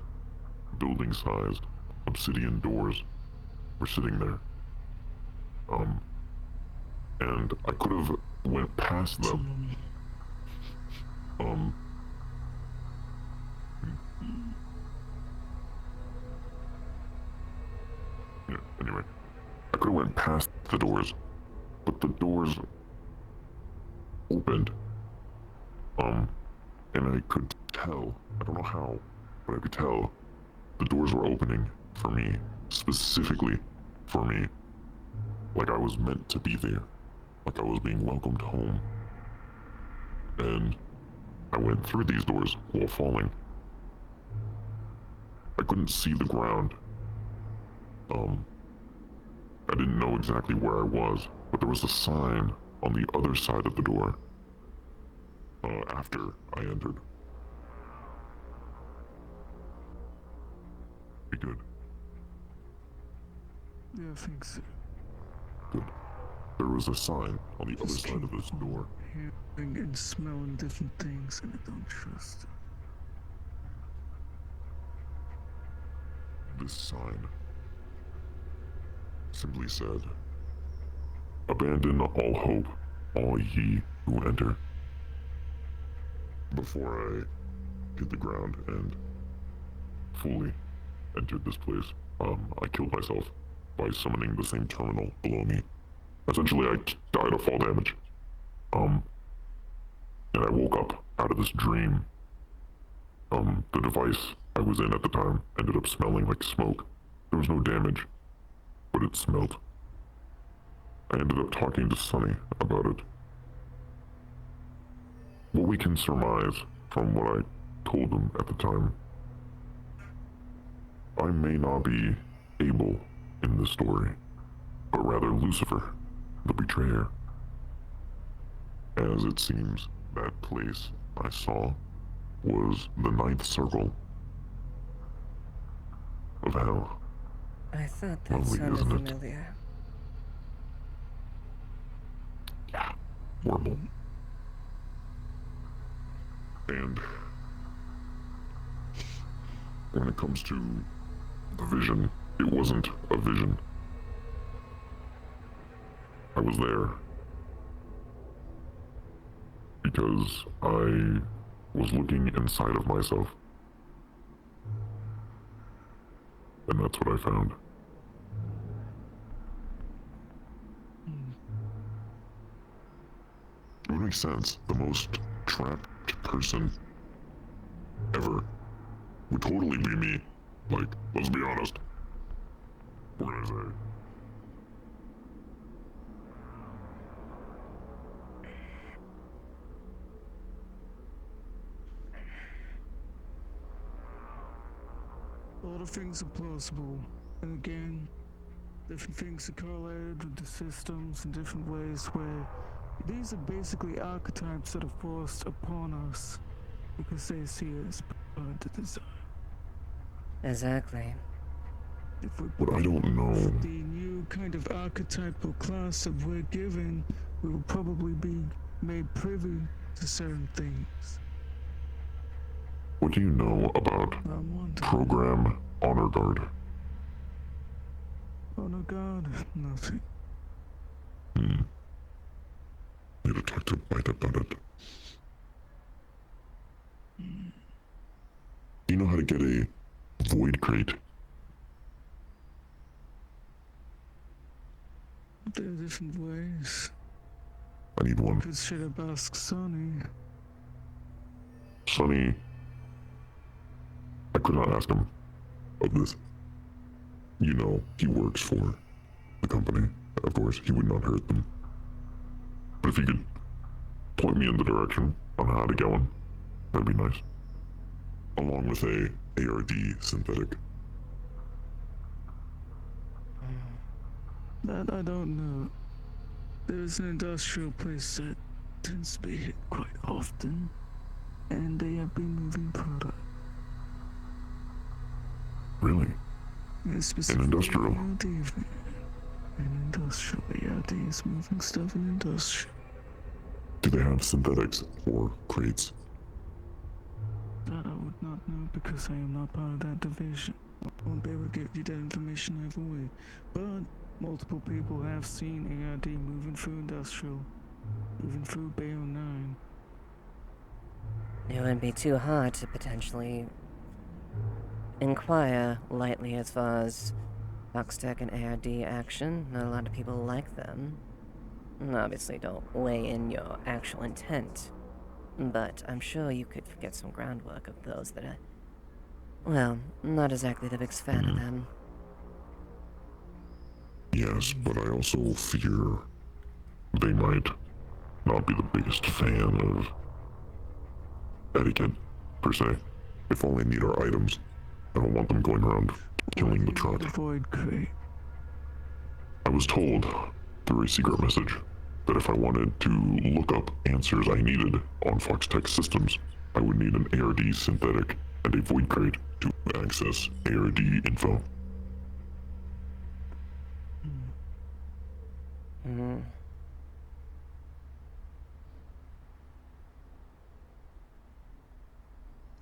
building-sized obsidian doors were sitting there. And I could have went past them. Yeah, anyway, I could have went past the doors, but the doors opened. And I could tell, I don't know how, but I could tell the doors were opening for me, specifically for me. Like I was meant to be there, like I was being welcomed home. And I went through these doors while falling. I couldn't see the ground. I didn't know exactly where I was, but there was a sign on the other side of the door after I entered. Be good. Yeah, I think so. Good. There was a sign on the other side of this door. Hearing and smelling different things, and I don't trust it. This sign simply said, "Abandon all hope, all ye who enter." Before I hit the ground and fully entered this place, I killed myself by summoning the same terminal below me. Essentially, I died of fall damage. And I woke up out of this dream. The device I was in at the time ended up smelling like smoke. There was no damage, but it smelled. I ended up talking to Sonny about it. What we can surmise from what I told him at the time, I may not be Abel in this story, but rather Lucifer, the betrayer. As it seems, that place I saw was the ninth circle of hell. I thought that Lovely, sounded isn't it? familiar. Yeah, horrible. And when it comes to the vision, it wasn't a vision. I was there because I was looking inside of myself. And that's what I found. It would make sense. The most trapped person ever would totally be me. Like, let's be honest. What can I say? A lot of things are plausible, and again, different things are correlated with the systems in different ways where these are basically archetypes that are forced upon us because they see us part of the design. Exactly. If we But I don't know. the new kind of archetypal class that we're given, we will probably be made privy to certain things. What do you know about Program Honor Guard? Oh no, God, nothing. Need to talk to Mike about it. Do you know how to get a void crate? There are different ways. I need one. Could straight up ask Sonny. Sonny, I could not ask him of this. You know, he works for the company. Of course, he would not hurt them. But if he could point me in the direction on how to get one, that'd be nice. Along with a ARD synthetic. That I don't know. There's an industrial place that tends to be hit quite often, and they have been moving product. Really? Yeah, An industrial? An industrial ARD is moving stuff in industrial. Do they have synthetics or crates? That I would not know because I am not part of that division. I won't be able to give you that information either way. But multiple people have seen ARD moving through industrial moving through Bay 09. It wouldn't be too hard to potentially inquire lightly as far as Foxtech and ARD action. Not a lot of people like them. And obviously don't weigh in your actual intent. But I'm sure you could get some groundwork of those that are, well, not exactly the biggest fan of them. Yes, but I also fear they might not be the biggest fan of etiquette, per se. If all they need are items, I don't want them going around killing the truck. Void crate. I was told through a secret message that if I wanted to look up answers I needed on Foxtech systems, I would need an ARD synthetic and a void crate to access ARD info.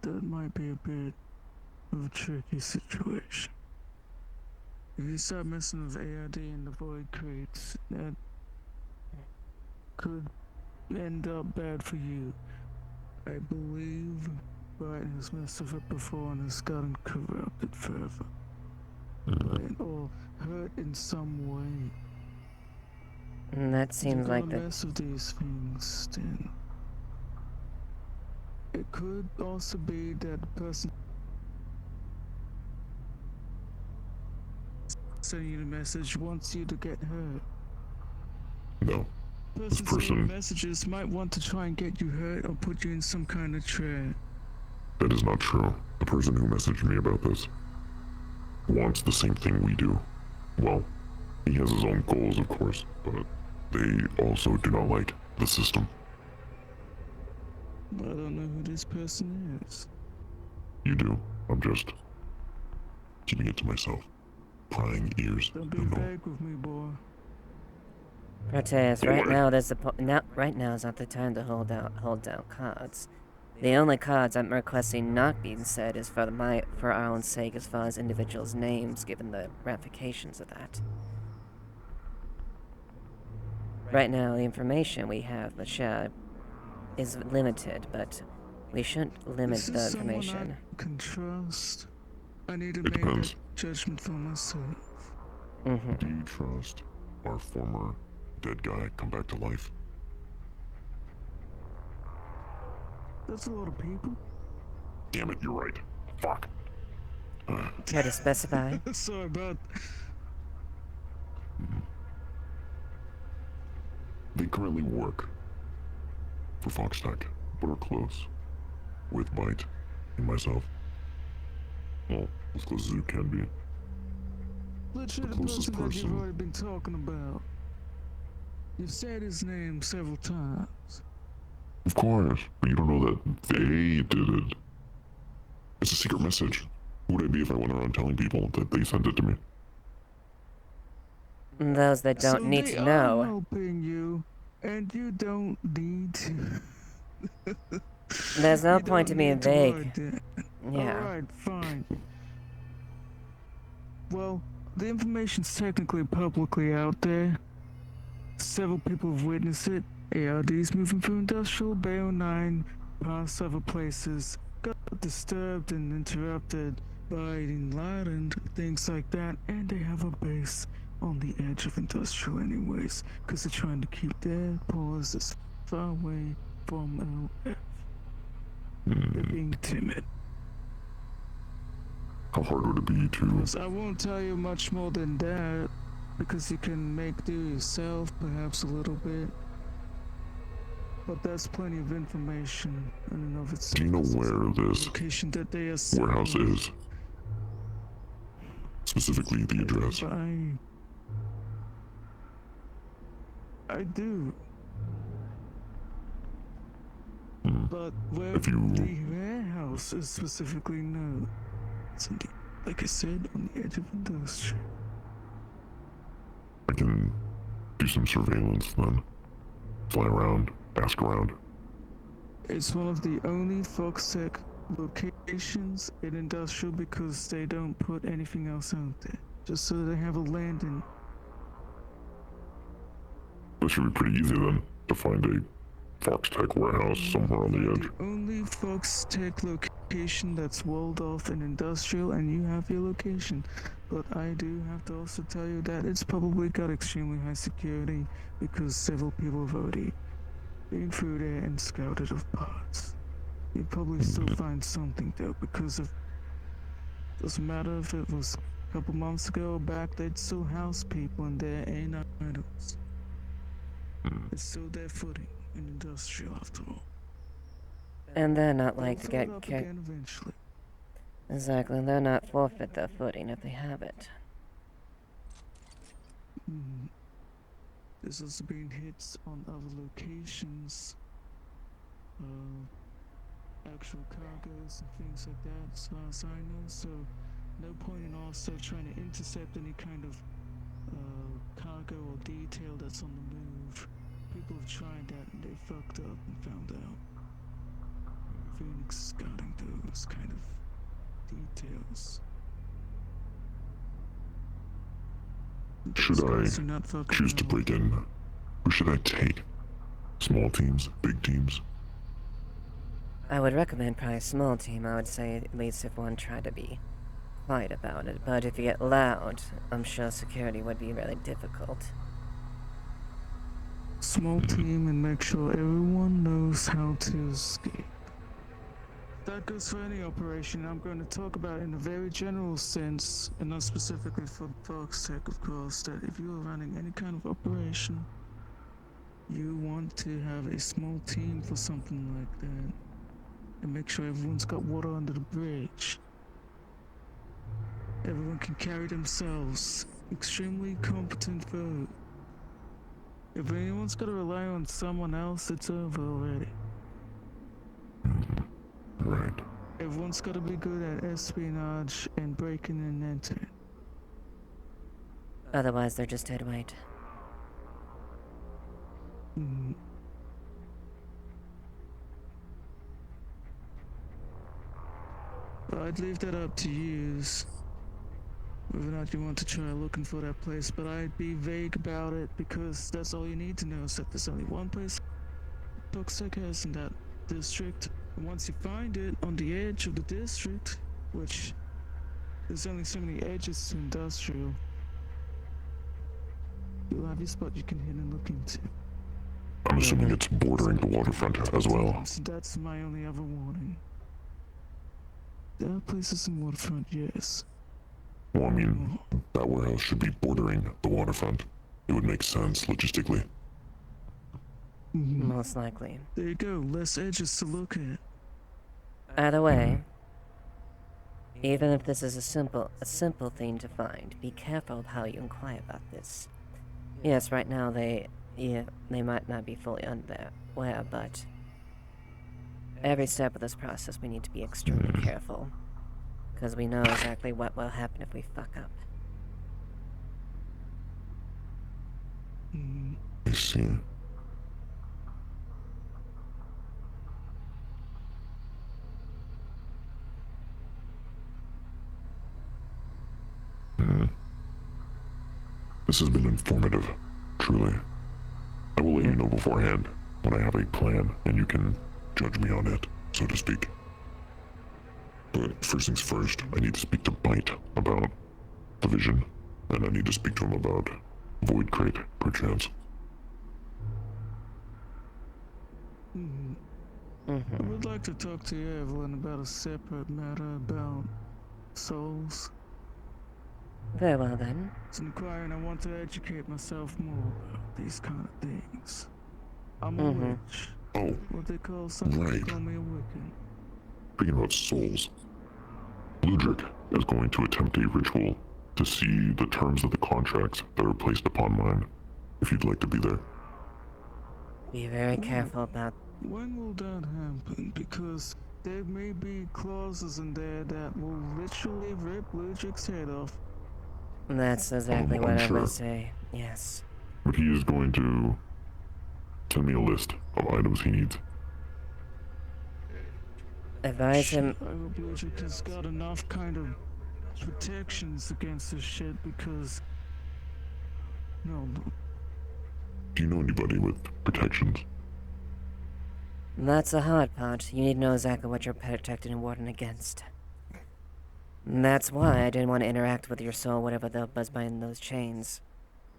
That might be a bit of a tricky situation. If you start messing with ARD and the void crates, that could end up bad for you. I believe Brighton has messed with it before and has gotten corrupted further. Or hurt in some way. And that seems like the mess with these things, then it could also be that the person sending you the message wants you to get hurt. No. This person messages might want to try and get you hurt or put you in some kind of trap. That is not true. The person who messaged me about this wants the same thing we do. Well, he has his own goals, of course, but they also do not like the system. I don't know who this person is. You do. I'm just keeping it to myself. Prying ears. Don't be vague with me, boy. Proteus, right now right now is not the time to hold down cards. The only cards I'm requesting not being said is for our own sake as far as individuals' names, given the ramifications of that. Right now, the information we have to share is limited, but we shouldn't limit the information. I can trust. I need to make that judgment for myself. Do you trust our former dead guy come back to life? That's a lot of people. Damn it, you're right. Fuck. Care to specify? Sorry about. They currently work for Foxtech, but are close with Bite and myself. Well, as close as you can be. Literally the person that you've already been talking about. You've said his name several times. Of course, but you don't know that they did it. It's a secret message. Who would I be if I went around telling people that they sent it to me? Those that don't need to know. I'm helping you, and you don't need to. There's no point in being vague. Yeah. Alright, fine. Well, the information's technically publicly out there. Several people have witnessed it. ARDs moving through Industrial Bay 09 past several places got disturbed and interrupted by enlightened, things like that, and they have a base on the edge of Industrial anyways, because they're trying to keep their paws as far away from LF. They're being timid. How hard would it be to... I won't tell you much more than that, because you can make do yourself, perhaps a little bit. But that's plenty of information in and of itself. Do you know where this that they are warehouse is? Specifically the address. I do. But where the warehouse is specifically no. It's indeed, like I said, on the edge of industry. I can do some surveillance then. Fly around, ask around. It's one of the only Foxtech locations in Industrial because they don't put anything else out there. Just so they have a landing. That should be pretty easy then. to find a Fox Tech warehouse somewhere on the edge. The only Fox Tech location that's walled off and industrial, and you have your location. But I do have to also tell you that it's probably got extremely high security because several people have already been through there and scouted of parts. You'd probably still find something though, because of doesn't matter if it was a couple months ago or back, they'd still house people in there and items. It's still their footing in industrial after all. And they're not like to They'll get fill it up kicked. again eventually. Exactly, they're not forfeit their footing if they have it. There's also been hits on other locations. Actual cargoes and things like that, as far as I know, so no point in also trying to intercept any kind of cargo or detail that's on the move. People have tried that and they fucked up and found out. Phoenix is guarding those kind of details. Should I choose to break in, who should I take? Small teams, big teams? I would recommend probably a small team. I would say at least if one tried to be quiet about it. But if you get loud, I'm sure security would be really difficult. Small team and make sure everyone knows how to escape. That goes for any operation. I'm going to talk about in a very general sense, and not specifically for Fox Tech, of course, that if you are running any kind of operation, you want to have a small team for something like that. And make sure everyone's got water under the bridge. Everyone can carry themselves. Extremely competent vote. If anyone's got to rely on someone else, it's over already. Right. Everyone's got to be good at espionage and breaking and entering. Otherwise, they're just dead weight. I'd leave that up to you, whether or not you want to try looking for that place, but I'd be vague about it because that's all you need to know is that there's only one place Fox Tech has in that district, and once you find it on the edge of the district, which there's only so many edges to industrial, you'll have your spot you can hit and look into. I'm assuming it's bordering the waterfront as well. That's my only other warning. There are places in waterfront, yes. Well, I mean, that warehouse should be bordering the waterfront. It would make sense logistically. Most likely. There you go, less edges to look at. Either way, even if this is a simple thing to find, be careful of how you inquire about this. Yes, right now they might not be fully unaware, but every step of this process we need to be extremely careful. Because we know exactly what will happen if we fuck up. I see. This has been informative, truly. I will let you know beforehand when I have a plan and you can judge me on it, so to speak. But first things first, I need to speak to Bite about the vision, and I need to speak to him about Void Crate, perchance. I would like to talk to you, Evalynn, about a separate matter about souls. Very well then. It's an inquiry and I want to educate myself more about these kind of things. I'm a witch. Oh, what they call something, right. they call me a Wiccan. Speaking about souls, Ludric is going to attempt a ritual to see the terms of the contracts that are placed upon mine, if you'd like to be there. Be very careful about... When will that happen? Because there may be clauses in there that will literally rip Ludric's head off. That's exactly what I sure. would say, yes. But he is going to send me a list of items he needs. Advise him... I hope Ludric has got enough kind of protections against this shit because... No, Do you know anybody with protections? That's the hard part. You need to know exactly what you're protected and warding against. And that's why I didn't want to interact with your soul, whatever the buzz behind those chains.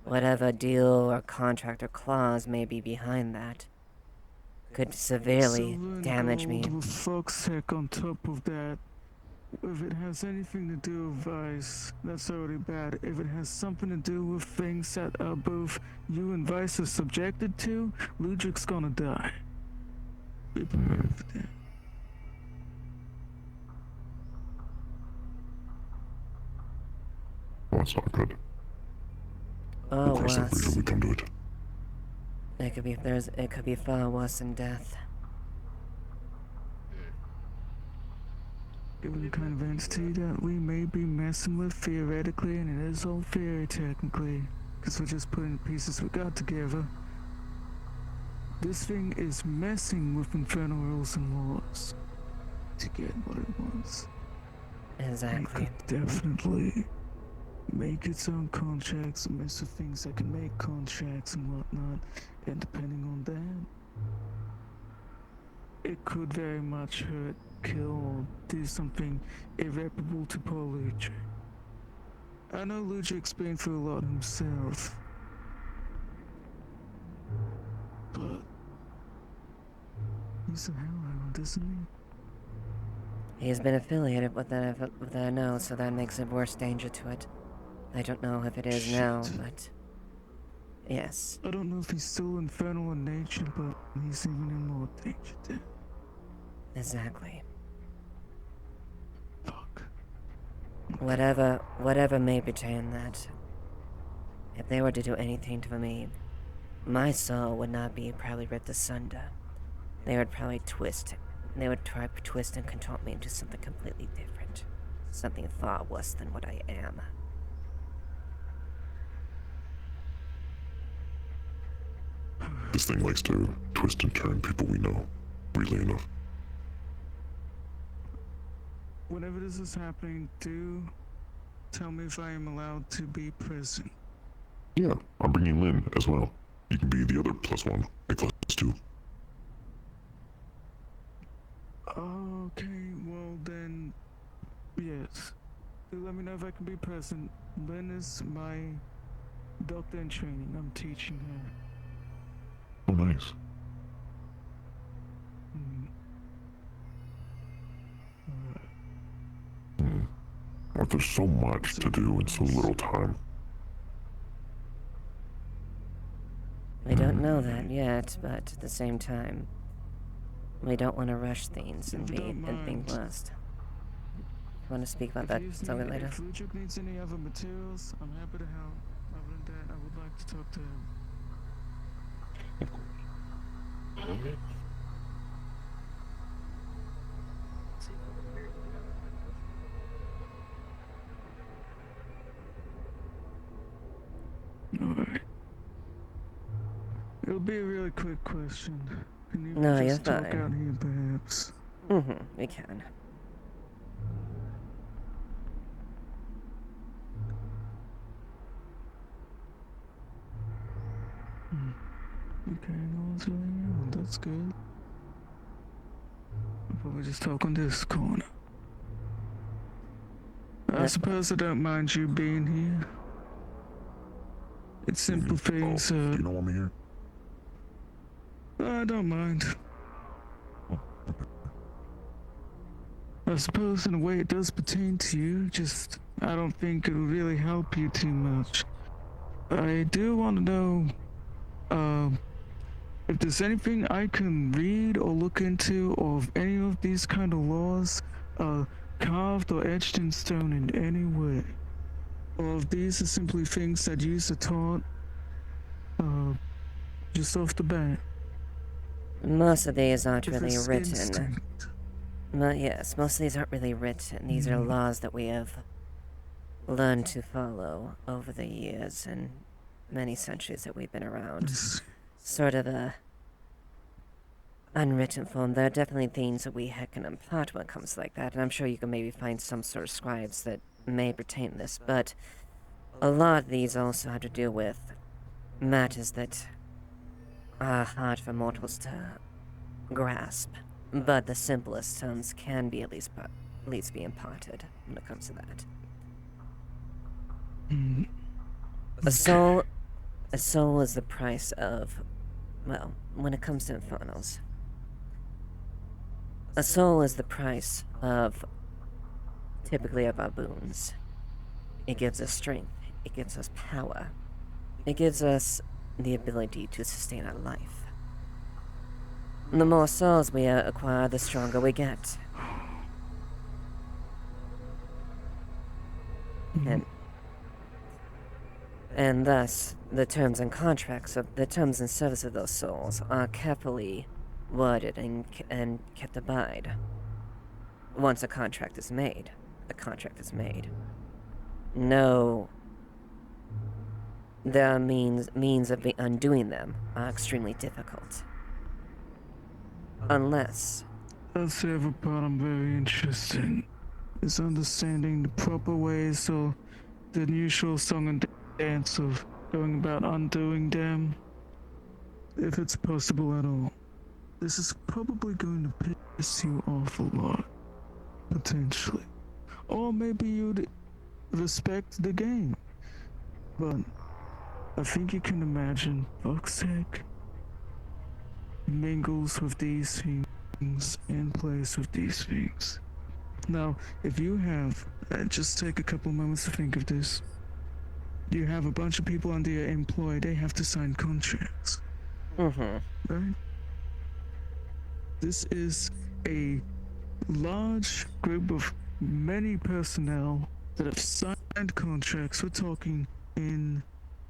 Whatever deal or contract or clause may be behind that could severely damage me. With Fox Tech on top of that. If it has anything to do with Vice, that's already bad. If it has something to do with things that both you and Vice are subjected to, Ludwig's gonna die. Be prepared for that. Well, that's not good. Oh, We'll cross that bridge when we worse. come to it. It could be far worse than death. Given the kind of entity that we may be messing with theoretically, and it is all theory technically, because we're just putting the pieces we got together. This thing is messing with infernal rules and laws to get what it wants. Exactly. It could definitely make its own contracts and mess with things that can make contracts and whatnot, and depending on that, it could very much hurt, kill, or do something irreparable to poor Ludwig. I know Ludwig's been through a lot himself, but he's a hellhound, isn't he? He's been affiliated with that I know, so that makes it worse danger to it. I don't know if it is now, but yes. I don't know if he's still infernal in nature, but he's even in more danger there. Exactly. Fuck. Whatever may pertain that. If they were to do anything to me, my soul would not be probably ripped asunder. They would probably twist it. They would try to twist and contort me into something completely different. Something far worse than what I am. This thing likes to twist and turn people we know, weirdly enough. Whenever this is happening, do tell me if I am allowed to be present. Yeah, I'm bringing Lynn as well. You can be the other +1, like +2. Okay, well then, yes. Do let me know if I can be present. Lynn is my doctor in training. I'm teaching her. Oh, nice. Well, there's so much to do in so little time. We don't know that yet, but at the same time, we don't want to rush things and think lost. Want to speak about that something later? If Ludwig needs any other materials, I'm happy to help. Other than that, I would like to talk to him. Okay. Alright. It'll be a really quick question. Can you No, you're just talk fine. out here, perhaps? We can. Okay, no one's really around. That's good. I'll probably just talk on this corner. I suppose I don't mind you being here. It's simple things, Do you not want me here? I don't mind. I suppose in a way it does pertain to you, just I don't think it'll really help you too much. I do want to know, if there's anything I can read or look into of any of these kind of laws, carved or etched in stone in any way. Or if these are simply things that you are taught, just off the bat. Most of these aren't If really it's written. instinct. Well, yes, most of these aren't really written. These are laws that we have learned to follow over the years and many centuries that we've been around. Sort of a unwritten form. There are definitely things that we can impart when it comes like that, and I'm sure you can maybe find some sort of scribes that may pertain to this, but a lot of these also have to do with matters that are hard for mortals to grasp, but the simplest terms can be at least be imparted when it comes to that. A soul is the price of, well, when it comes to Infernals, a soul is the price of, typically, of our boons. It gives us strength, it gives us power, it gives us the ability to sustain our life. The more souls we acquire, the stronger we get. And thus, the terms and service of those souls are carefully worded and kept abide. Once a contract is made, the contract is made. No, their means of undoing them are extremely difficult. Unless... That's the other part I'm very interested in, is understanding the proper ways or the usual song and dance of going about undoing them, if it's possible at all. This is probably going to piss you off a lot, potentially. Or maybe you'd respect the game. But I think you can imagine, fuck's sake, mingles with these things and plays with these things. Now, if you have, just take a couple moments to think of this. You have a bunch of people under your employ, they have to sign contracts. Right? This is a large group of many personnel that have signed contracts. We're talking in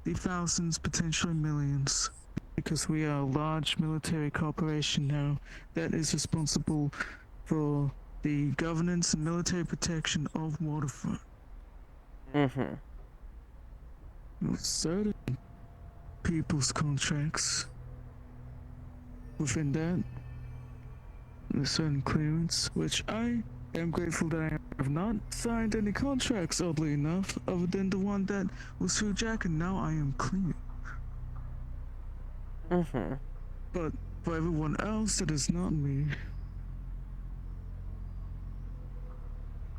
the thousands, potentially millions, because we are a large military corporation now that is responsible for the governance and military protection of Waterfront. Certain people's contracts within that, a certain clearance, which I am grateful that I have not signed any contracts, oddly enough, other than the one that was through Jack, and now I am clear. But for everyone else that is not me,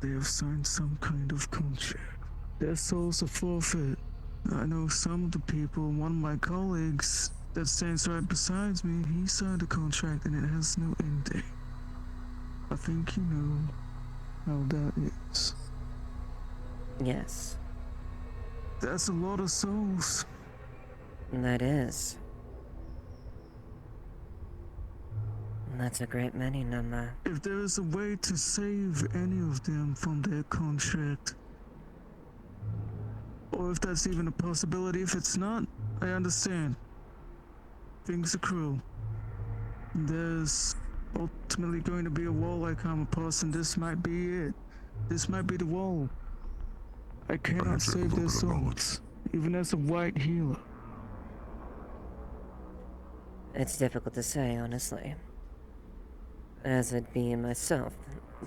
they have signed some kind of contract. Their souls are forfeit. I know some of the people, one of my colleagues that stands right beside me, he signed a contract and it has no end date. I think you know how that is. Yes. That's a lot of souls. That is. That's a great many number. If there is a way to save any of them from their contract, or if that's even a possibility, if it's not, I understand. Things are cruel. There's ultimately going to be a wall I come across, and this might be it. This might be the wall. I cannot save their souls, even as a white healer. It's difficult to say, honestly. As it being myself,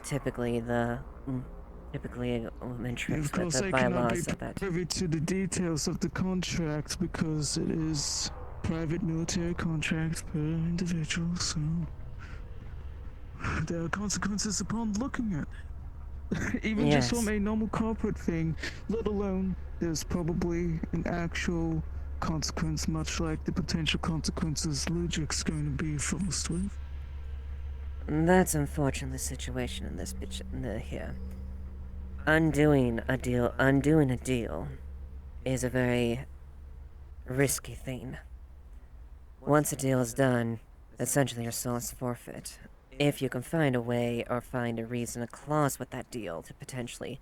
typically I'm interested Of course, the I cannot bylaws be of that. privy to the details of the contract because it is private military contract per individual, so there are consequences upon looking at it. Even just from a normal corporate thing, let alone there's probably an actual consequence, much like the potential consequences Ludwig's going to be forced with. That's unfortunately the situation in this here. Undoing a deal is a very risky thing. Once a deal is done, essentially your soul is forfeit. If you can find a way or find a reason, a clause with that deal to potentially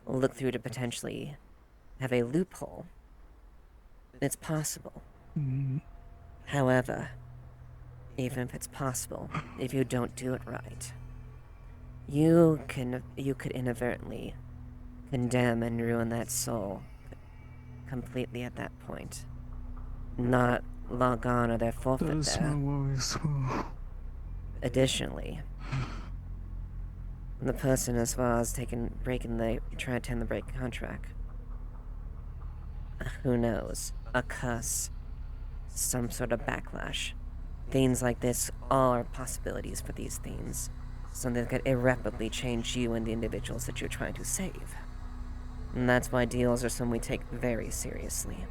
look through to potentially have a loophole, it's possible. However, even if it's possible, if you don't do it right, you could inadvertently condemn and ruin that soul completely at that point. Not log on or their forfeit there. That is my worry as well. Additionally, the person as far as trying to attend the break contract, who knows, a cuss, some sort of backlash things like this are possibilities for these things. Something that could irreparably change you and the individuals that you're trying to save. And that's why deals are something we take very seriously.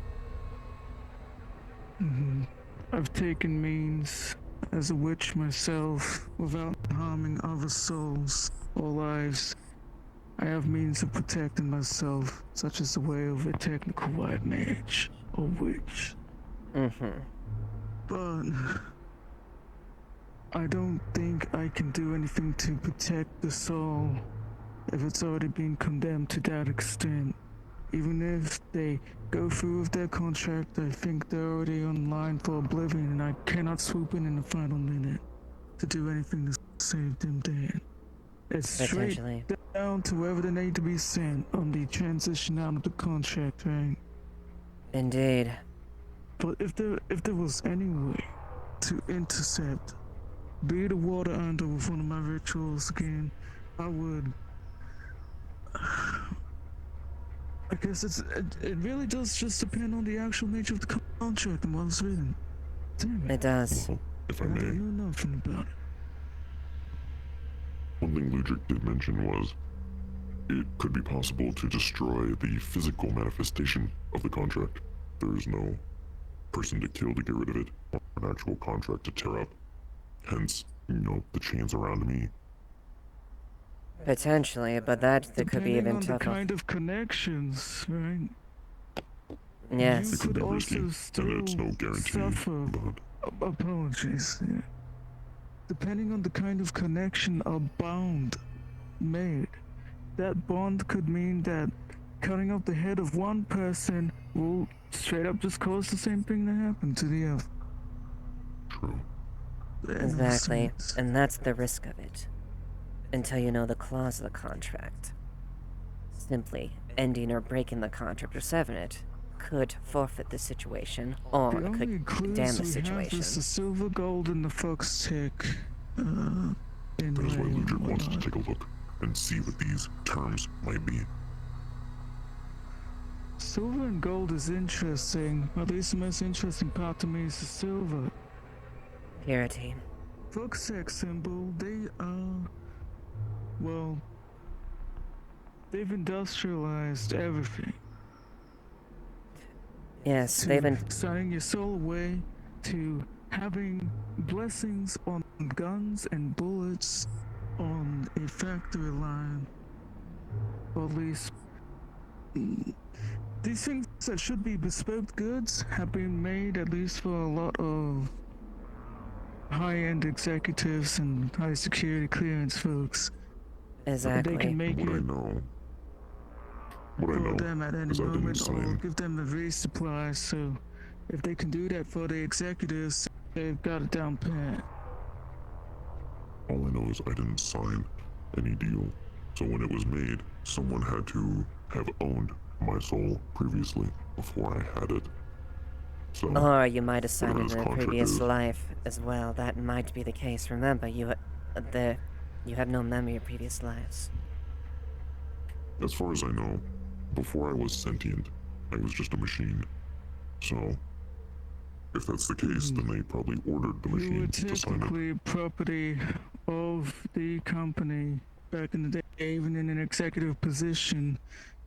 I've taken means as a witch myself without harming other souls or lives. I have means of protecting myself, such as the way of a technical white mage or witch. But I don't think I can do anything to protect the soul if it's already been condemned to that extent. Even if they go through with their contract, I think they're already online for oblivion, and I cannot swoop in the final minute to do anything to save them then. It's straight down to wherever they need to be sent on the transition out of the contract, right? Indeed. But if there was any way to intercept, be the water under with one of my rituals again, I would. I guess it really does just depend on the actual nature of the contract and what it's written. Damn it. It does. If I may. I know nothing about it. One thing Ludwig did mention was it could be possible to destroy the physical manifestation of the contract. There is no person to kill to get rid of it, or an actual contract to tear up. Hence, the chains around me. Potentially, but that could be even tougher. Depending on the kind of connections, right? Yes. You could also still suffer. Apologies. Yeah. Depending on the kind of connection a bond made, that bond could mean that cutting off the head of one person will straight up just cause the same thing that happened to the other. True. Exactly, and that's the risk of it. Until you know the clause of the contract. Simply ending or breaking the contract or severing it could forfeit the situation, or it could damn the situation. Is the silver, gold, and the fox tick. That is why Ludwig wants to take a look and see what these terms might be. Silver and gold is interesting. At least the most interesting part to me is the silver. Purity. Fox sex symbol, they are. Well, they've industrialized everything. Yes, they've been signing your soul away to having blessings on guns and bullets on a factory line. Or at least these things that should be bespoke goods have been made at least for a lot of high-end executives and high security clearance folks. Exactly. They can make What I know them at any is I didn't moment or sign. give them the resupply, so if they can do that for the executives, they've got it down pat. All I know is I didn't sign any deal. So when it was made, someone had to have owned my soul previously before I had it. So, or you might have signed it in a previous is. life as well. That might be the case. Remember, you have no memory of previous lives. As far as I know, before I was sentient, I was just a machine. So, if that's the case, then they probably ordered the You were machine to sign it. technically property of the company back in the day, even in an executive position.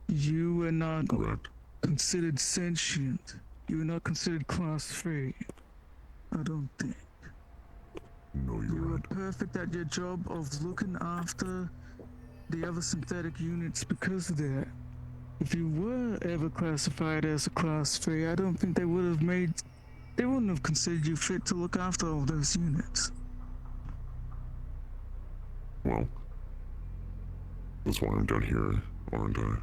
You were not considered sentient. You were not considered class 3. I don't think. No, you were perfect at your job of looking after the other synthetic units because of that. If you were ever classified as a class 3, I don't think they wouldn't have considered you fit to look after all those units. Well, that's why I'm down here, aren't I?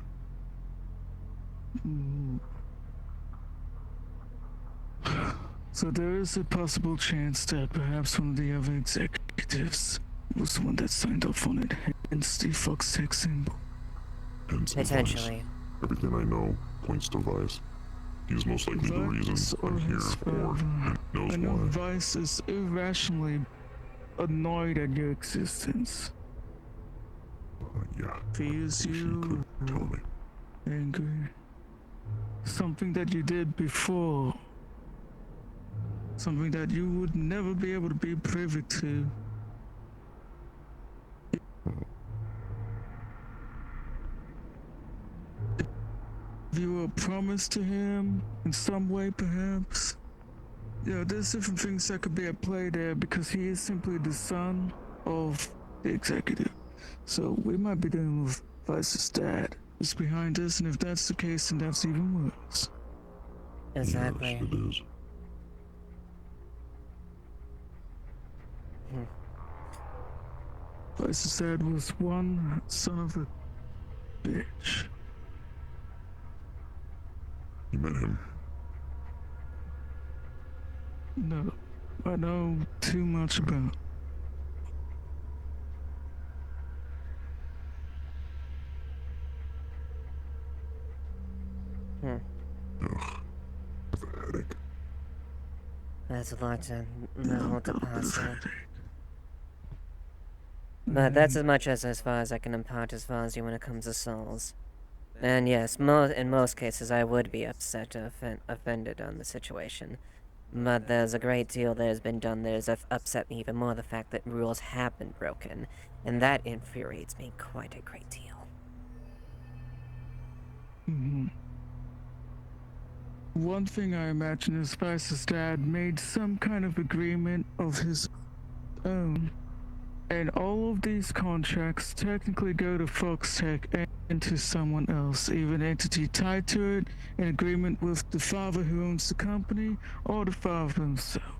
So there is a possible chance that perhaps one of the other executives was the one that signed off on it, hence the Fox Tech symbol. Hence Potentially. Vice. Everything I know points to Vice. He's most likely the reason I'm here, or he knows I know why. Vice is irrationally annoyed at your existence. Yeah. Fears you Tell me. angry. Something that you did before something that you would never be able to be privy to. If you were promised to him in some way, perhaps. Yeah, there's different things that could be at play there because he is simply the son of the executive. So we might be dealing with Vice's dad is behind us, and if that's the case, then that's even worse. Exactly. Yes, it is. Vice's dad was one son of a bitch. You met him. No, I know too much about. Hmm. Ugh. With a headache. That's a lot to know to pass through. But that's as much as far as I can impart as far as you when it comes to souls. And yes, in most cases I would be upset or offended on the situation. But there's a great deal that has been done that has upset me even more, the fact that rules have been broken. And that infuriates me quite a great deal. Mm-hmm. One thing I imagine is Vice's dad made some kind of agreement of his own. And all of these contracts technically go to Foxtech and to someone else, either an entity tied to it, in agreement with the father who owns the company, or the father himself.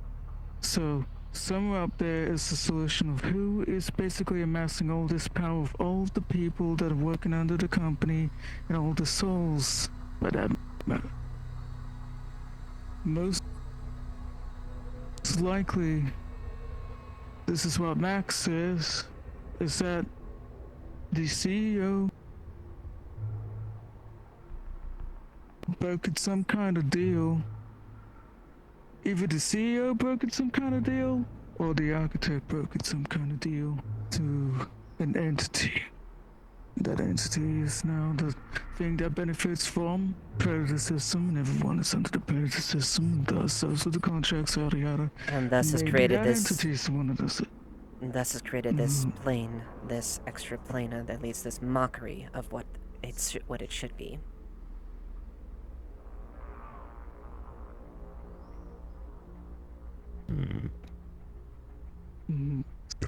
So, somewhere up there is the solution of who is basically amassing all this power of all of the people that are working under the company and all the souls, by that matter. Most likely, this is what Max says, is that the CEO brokered some kind of deal. Either the CEO brokered some kind of deal, or the architect brokered some kind of deal to an entity. That entity is now the thing that benefits from Predator system, and everyone is under the Predator system, and thus those are the contracts, yada yada. And thus has Maybe created that this... entity is the one that does it. Thus has created this plane, this extra planar that leads this mockery of what it should be.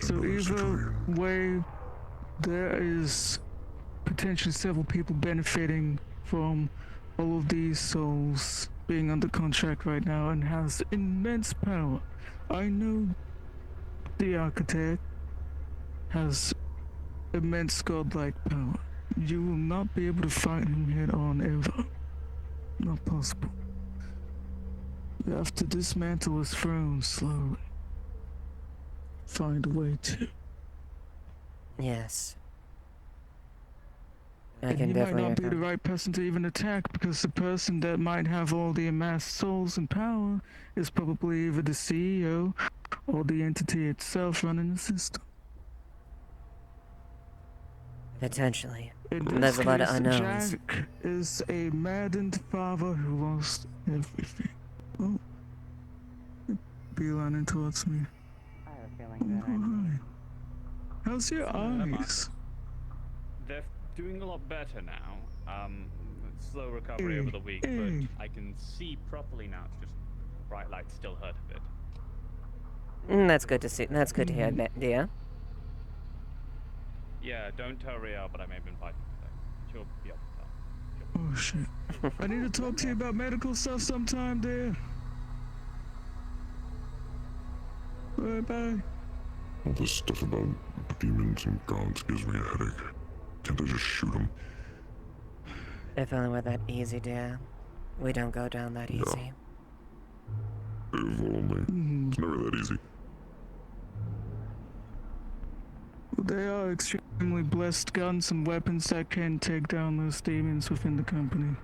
So either way, there is potentially several people benefiting from all of these souls being under contract right now and has immense power. I know the architect has immense godlike power. You will not be able to fight him head on ever. Not possible. You have to dismantle his throne slowly. Find a way to. Yes. And he might not be the right person to even attack, because the person that might have all the amassed souls and power is probably either the CEO or the entity itself running the system. Potentially. In There's this a lot of case, unknowns. Jack is a maddened father who lost everything. Oh. Beelining towards me. I have a feeling that Hi. How's your eyes? They're doing a lot better now. Slow recovery over the week, but I can see properly now. It's just bright lights still hurt a bit. That's good to see. That's good to hear, dear. Yeah, don't tell Riel, but I may have been fighting today. She'll be able to tell. Oh shit. I need to talk to you about medical stuff sometime, dear. Bye. All this stuff about demons and gods gives me a headache. Can't I just shoot them? If only we're that easy, dear. We don't go down that easy. If only. It's never that easy. They are extremely blessed guns and weapons that can take down those demons within the company.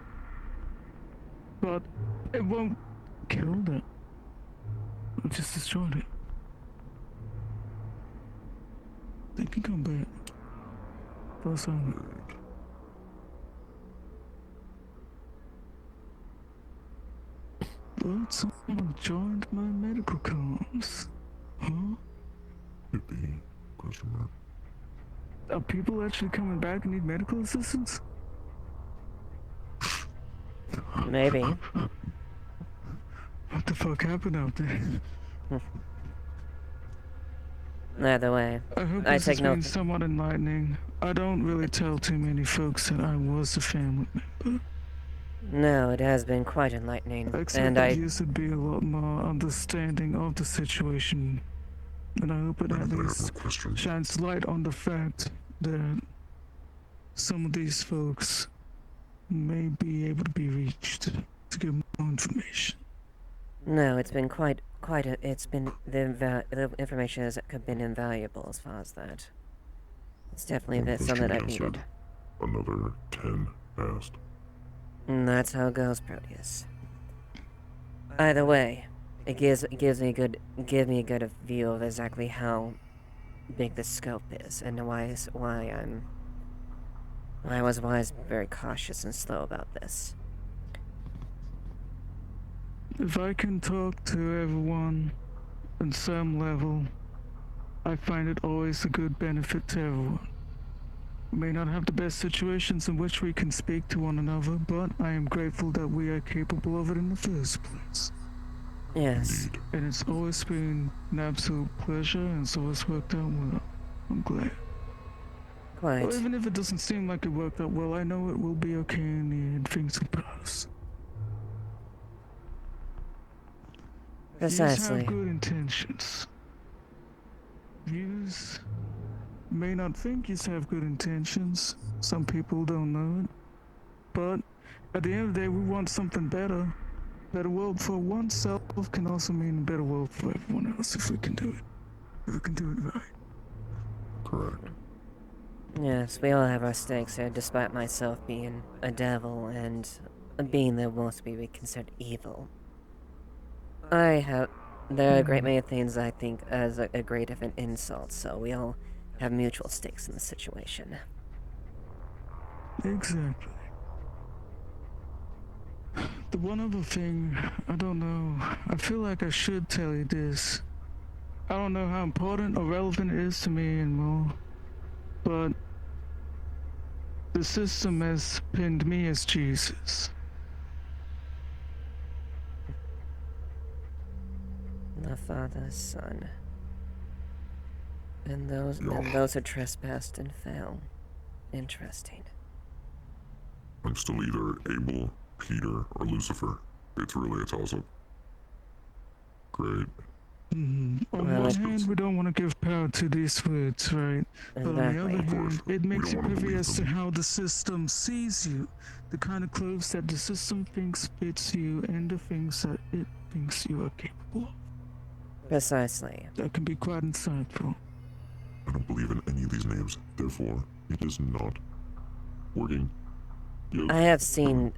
But it won't kill them. It'll just destroy it. They can come back. Plus, But someone joined my medical comms. Huh? Could be. Question mark. Are people actually coming back and need medical assistance? Maybe. What the fuck happened out there? Either way, I hope I this take has no. been somewhat enlightening. I don't really tell too many folks that I was a family member. No, it has been quite enlightening, Except and that I. you should be a lot more understanding of the situation. And I hope it at least shines light on the fact that some of these folks may be able to be reached to get more information. No, it's been it's been, the information has been invaluable as far as that. It's definitely been something that I needed. Another 10 passed. And that's how it goes, Proteus. Either way, it gives me a good view of exactly how big the scope is, and why I was very cautious and slow about this. If I can talk to everyone on some level, I find it always a good benefit to everyone. We may not have the best situations in which we can speak to one another, but I am grateful that we are capable of it in the first place. Yes. And it's always been an absolute pleasure, and it's always worked out well. I'm glad. Quite. Well, even if it doesn't seem like it worked out well, I know it will be okay in the end. Things will pass. Precisely. Views have good intentions. Views may not think you have good intentions. Some people don't know it. But at the end of the day, we want something better. Better world for oneself can also mean a better world for everyone else if we can do it. If we can do it right. Correct. Yes, we all have our stakes here, despite myself being a devil and being the most we would consider evil. There are a great many things I think as a great of an insult, so we all have mutual stakes in the situation. Exactly. The one other thing, I don't know, I feel like I should tell you this. I don't know how important or relevant it is to me anymore, but the system has pinned me as Jesus. The Father, Son, and those who trespassed and fell. Interesting. I'm still either Abel, Peter, or Lucifer. It's really a toss-up. Great. On one hand, we don't want to give power to these words, right? But on the other hand, it makes you privy as to how the system sees you, the kind of clothes that the system thinks fits you, and the things that it thinks you are capable of. Precisely. That can be quite insightful. I don't believe in any of these names, therefore, it is not working. Yes. I have seen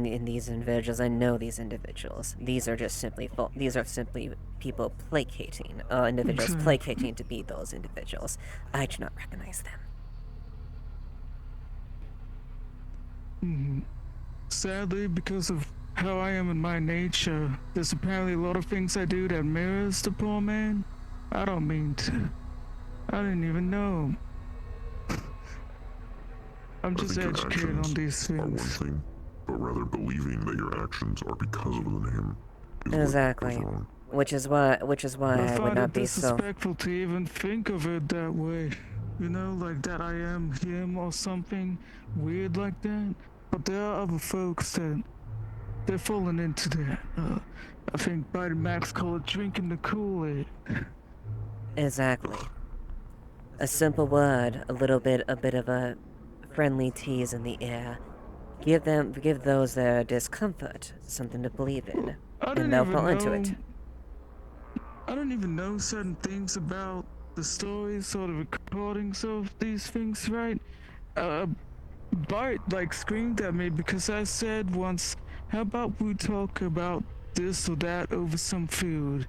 in these individuals, I know these individuals. These are simply people placating, individuals placating to be those individuals. I do not recognize them. Sadly, because of how I am in my nature, there's apparently a lot of things I do that mirrors the poor man. I don't mean to. I didn't even know. I'm just educated on these things. Are one thing, but rather believing that your actions are because of the name is exactly. what goes wrong. Which is why I would not be so. I find it disrespectful to even think of it that way. You know, like that I am him or something weird like that. But there are other folks that they're falling into that. I think Biden Max call it drinking the Kool-Aid. Exactly. A simple word, a bit of a friendly tease in the air. Give those their discomfort something to believe in, and they'll fall into it. I don't even know certain things about the stories or the recordings of these things, right? Bart screamed at me because I said once, how about we talk about this or that over some food?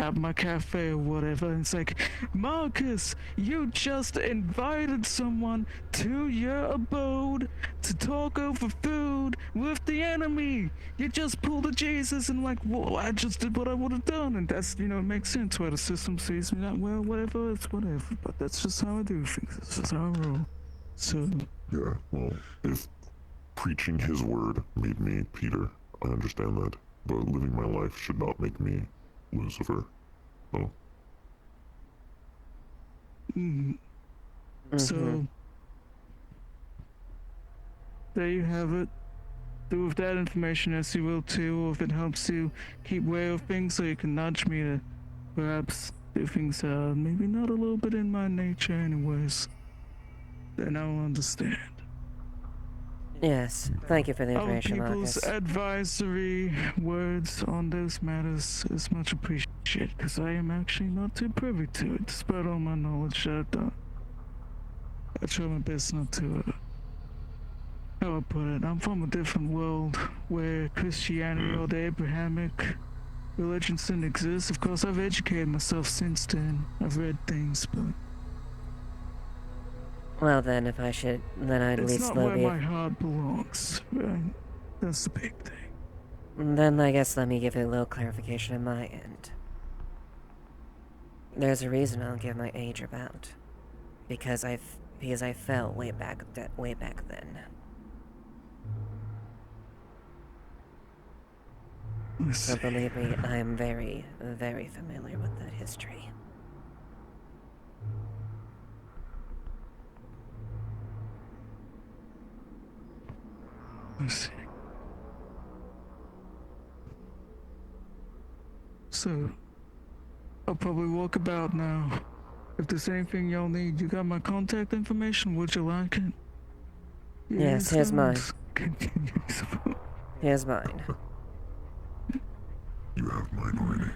at my cafe or whatever, and it's like, Marcus, you just invited someone to your abode to talk over food with the enemy. You just pulled a Jesus and like, well, I just did what I would have done, and that's, you know, it makes sense why the system sees me that well, whatever, it's whatever, but that's just how I do things, that's just how I roll. So... Yeah, well, if preaching his word made me Peter, I understand that, but living my life should not make me Lucifer. No. So, there you have it. Do with that information as you will too, or if it helps you keep way of things so you can nudge me to perhaps do things maybe not a little bit in my nature anyways, then I'll understand. Yes, thank you for the Other information, people's Marcus. advisory words on those matters is much appreciated, because I am actually not too privy to it, despite all my knowledge that I've done. I try my best not to, how I put it, I'm from a different world where Christianity or the Abrahamic religions didn't exist. Of course, I've educated myself since then. I've read things, but... Well then, if I should, then I'd at it's least not where be... my heart belongs, right? That's the big thing. Then I guess let me give you a little clarification on my end. There's a reason I'll give my age about. Because I fell way back then. So believe me, I am very, very familiar with that history. Let's see. So, I'll probably walk about now. If there's anything y'all need, you got my contact information? Would you like it? Yes, here's mine. Here's mine. You have mine already.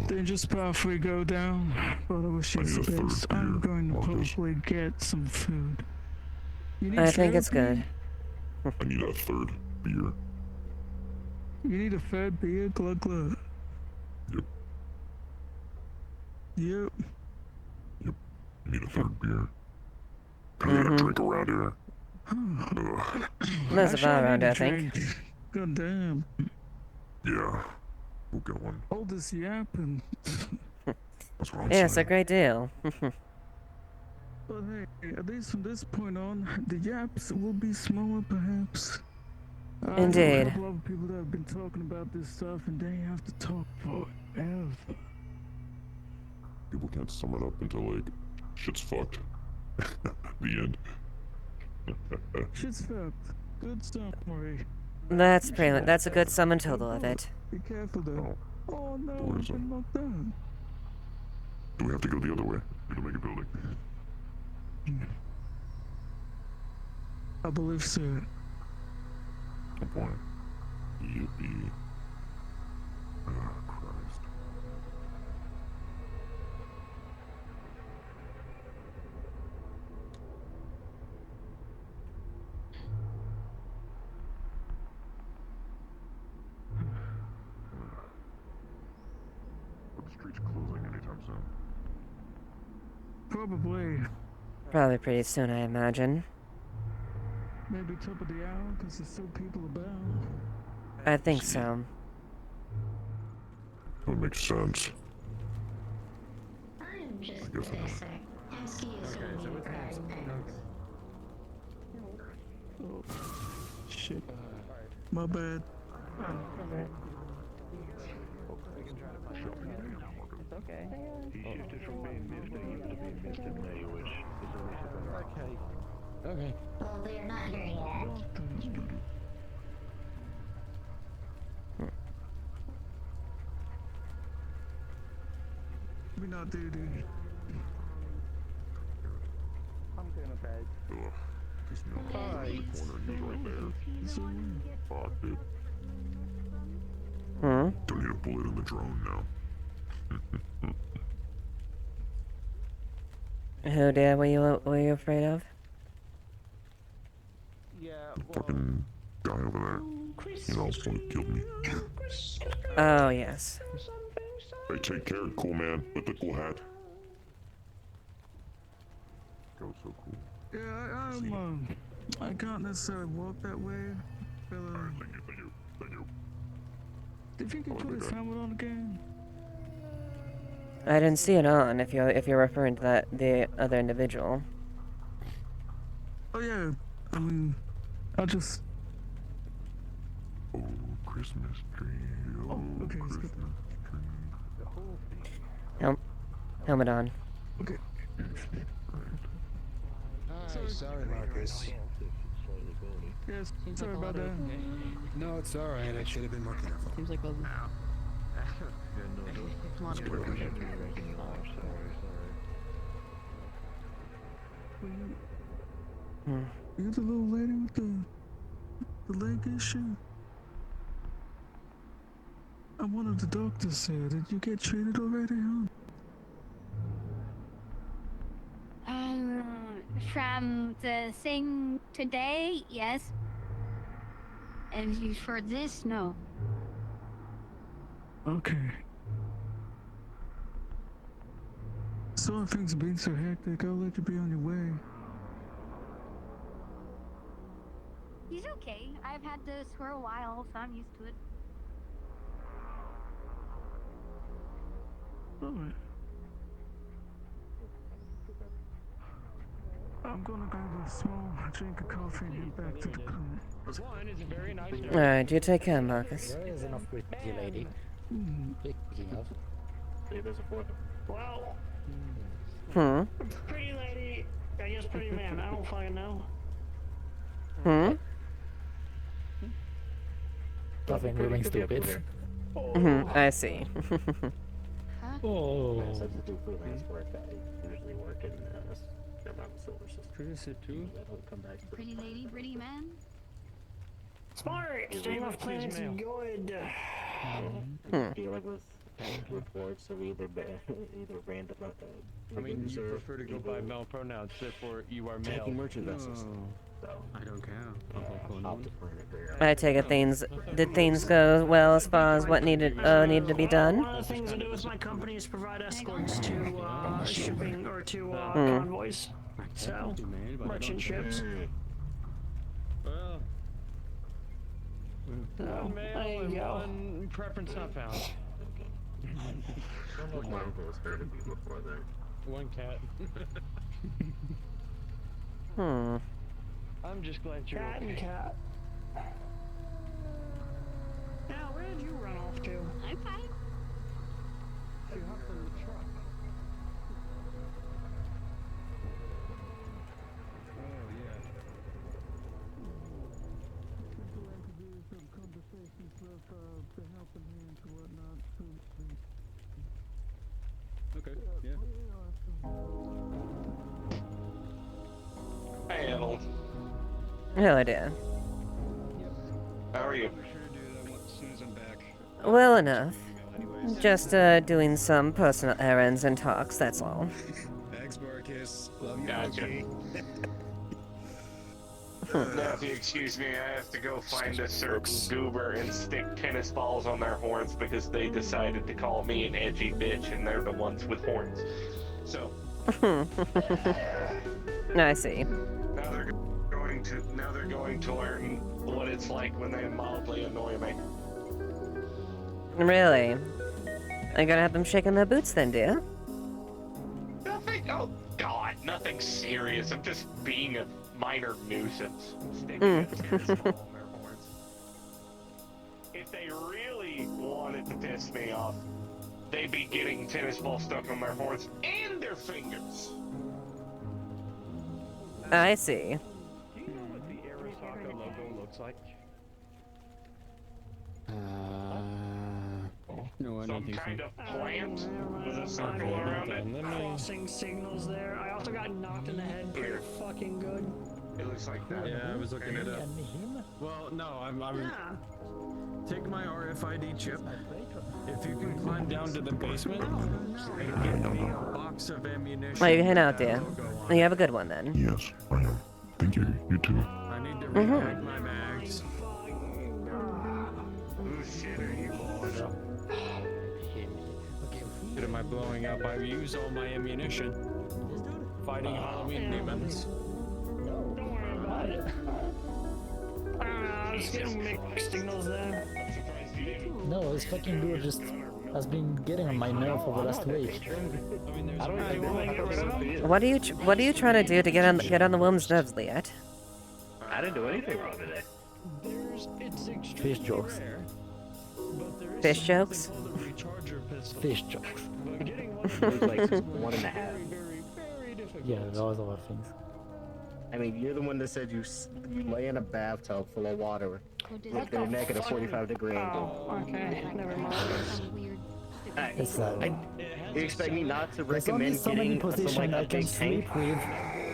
Dangerous path we go down, but I wish you the best. I'm going to probably get some food. You need I think it's therapy? good. I need a third beer. You need a third beer? Glug glug. Yep. Yep. Yep. I need a third beer. Can I get a drink around here? There's a bar around, I think. God damn. Yeah. We'll get one. All this yapping. That's what I'm Yes, saying. a great deal. But hey, at least from this point on, the yaps will be smaller, perhaps. Indeed. There are a couple of people that have been talking about this stuff, and they have to talk forever. People can't sum it up until, like, shit's fucked. The end. Shit's fucked. Good summary. That's a good sum and total of it. Be careful though. Oh no, Where is I've been locked down. Do we have to go the other way? To make a building. I believe so. Good point. Yippee. Oh, Christ. Are the streets closing anytime soon? Probably. Probably pretty soon, I imagine. Maybe top of the hour, because there's still people about. I think so. That makes sense. I'm just I guess gonna say, ask you some regarding things. Oh, shit. My bad. It's okay. He shifted from being Mr. He used to be Mr. May, which is a waste of an Okay. Okay. Well, they're not here yet. We not do. I'm gonna bed. Ugh. Piss me off. Corner knee right there. Fuck, dude. Don't need a bullet in the drone now. Who, Dad, were you afraid of? Fucking guy over there. You know, who killed me. Oh, yes. Hey, take care, cool man, with the cool hat. That was so cool. Yeah, I can't necessarily walk that way. But, Thank you. if you could put his helmet on again. I didn't see it on. If you're referring to the other individual. Oh yeah, I mean, I'll just. Oh, Christmas tree. Oh, okay, Christmas tree. Helmet on. Okay. Sorry, Marcus. Yes, sorry about that. No, it's alright. I should have been more careful. Seems like a lot of You the little lady with the leg issue? I'm one of the doctors here. Did you get treated already, huh? From the thing today, yes. And for this, no. Okay. Sorry things have been so hectic. I'll let you be on your way. He's okay. I've had this for a while, so I'm used to it. Alright. I'm gonna grab a small drink of coffee and get back to the clinic. One is a very nice. Alright, you take care, Marcus. There is enough with you, lady. Speaking of. Hey, there's a fourth. Well, Pretty lady, I guess pretty man, I don't fucking know. Nothing moving stupid. I see. Oh. I do freelance work. I usually work in around the silver system. Chris, it too? I don't come back. Pretty lady, pretty man. Smart, staying off planets is good. I feel like with reports of either random. I mean, you prefer to go by male pronouns, therefore you are male. Taking merchant vessels. So I don't care. I take it did things go well as far as what needed to be done? One of the things I do with my company is provide escorts to shipping or to convoys. So, merchant ships. Well, So, male there you and go. one preference not found. My uncle was heard of you before that. One cat. I'm just glad you're Cat okay. and cat. Now, where did you run off to? I'm fine. You hopped in the truck. Oh, yeah. Okay, yeah. Hey, Evalynn. Hello, dear. How are you? Well enough. Just doing some personal errands and talks, that's all. Thanks, Marcus. Love you. Gotcha. Now, if you excuse me, I have to go find a certain goober and stick tennis balls on their horns because they decided to call me an edgy bitch and they're the ones with horns. So. I see. Now they're going to learn what it's like when they mildly annoy me. Really? Are you gonna have them shaking their boots then, dear? Nothing. Oh God, nothing serious. I'm just being a minor nuisance. Sticking a tennis ball on their horns. If they really wanted to piss me off, they'd be getting tennis balls stuck on their horns and their fingers. I see. Do you know what the Arasaka logo looks like? No, I don't think so. Some kind of plant with a circle around it. Crossing signals there. I also got knocked in the head pretty fucking good. It looks like that. Yeah, I was looking it up. Well, no, I'm take my RFID chip. If you can climb down to the basement and get me a box of ammunition. Well, you head out, dear. You have a good one then. Yes, I am. Thank you. You too. I need to Pack my bags. Whose shit are you blowing up? What am I blowing up? I've used all my ammunition. Fighting Halloween demons. Don't worry about it. I was getting mixed signals there. No, this fucking dude just has been getting on my nerve for the last week. What are you trying to do to get on the woman's nerves, Liat? I didn't do anything wrong today. Fish jokes. Fish jokes? Fish jokes. It was like 1.5. Yeah, that was a lot of things. I mean, you're the one that said you lay in a bathtub full of water with your neck at a 45-degree angle. Oh, okay, never mind. It's You expect me not to there's only recommend so many getting positions some, I like, a can big tank? sleep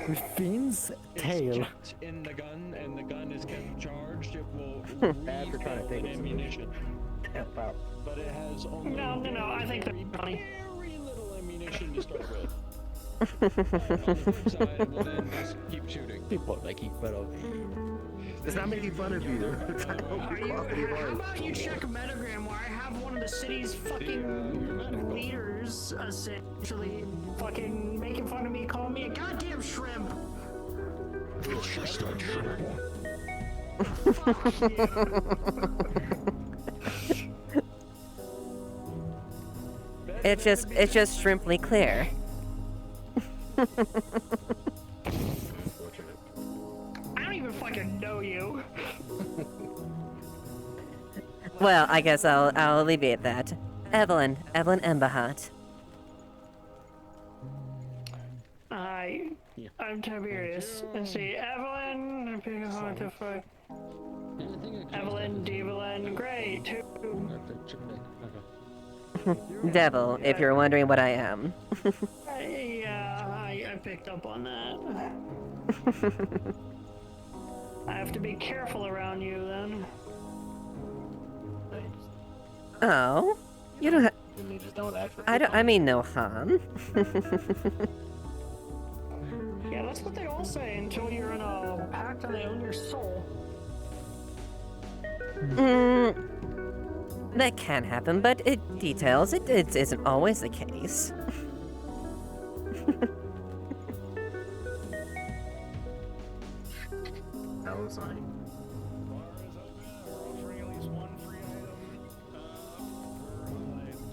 with Finn's tail. In the gun, and the gun is kept charged, it will After trying to take it ammunition. Tap out. But it has only No, I think they're funny. very little ammunition to start with. On the flip side, we'll then just keep shooting. People are making fun of me. It's not making fun of you. How about you check Metagram where I have one of the city's fucking leaders essentially fucking making fun of me, calling me a goddamn shrimp. Just that shrimp. It's just shrimply clear. I don't even fucking know you. Well, I guess I'll alleviate that. Evalynn Emberhart. Hi, I'm Tiberius. Let's see, Evalynn, pick a hard to fuck. Evalynn, Devalynn, great, too. Devil, if you're wondering what I am. I picked up on that. I have to be careful around you then. Oh, you don't have. You just don't actually. I mean no harm. Yeah, that's what they all say until you're in a pact and they own your soul. That can happen, but it isn't always the case. That was like.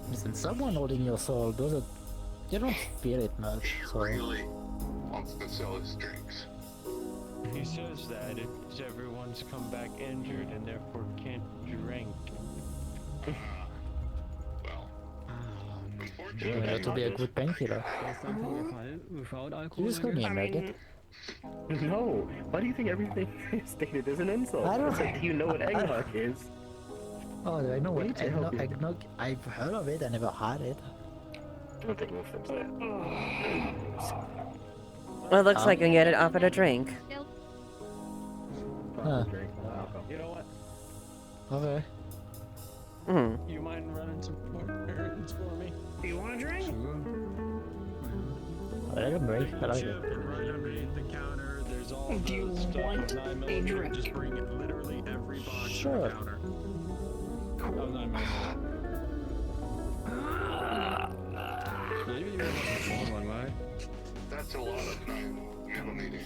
Listen, someone holding your soul doesn't. You don't feel it much, so. Really wants to sell his drinks. He says that it's everyone's come back injured and therefore can't drink. Yeah, to be a good painkiller. You just call me a maggot. No. Why do you think everything is stated as an insult? I don't It's like, do you know what eggnog is? Oh, do I know We what need to help you. eggnog? I've heard of it, I never had it. I don't think we'll fix that. Well, it looks like you can get it off at a drink. Huh. You know what? Okay. You mind running some more errands for me? Do you want a drink? I like a break. I like it. Chip, and right underneath the counter, there's all Do you the stuff want with 9 a millimeter. drink? Just bring it literally every box to Sure. the counter. That was 9 millimeter. Maybe you want a small one, right? That's a lot of 9mm.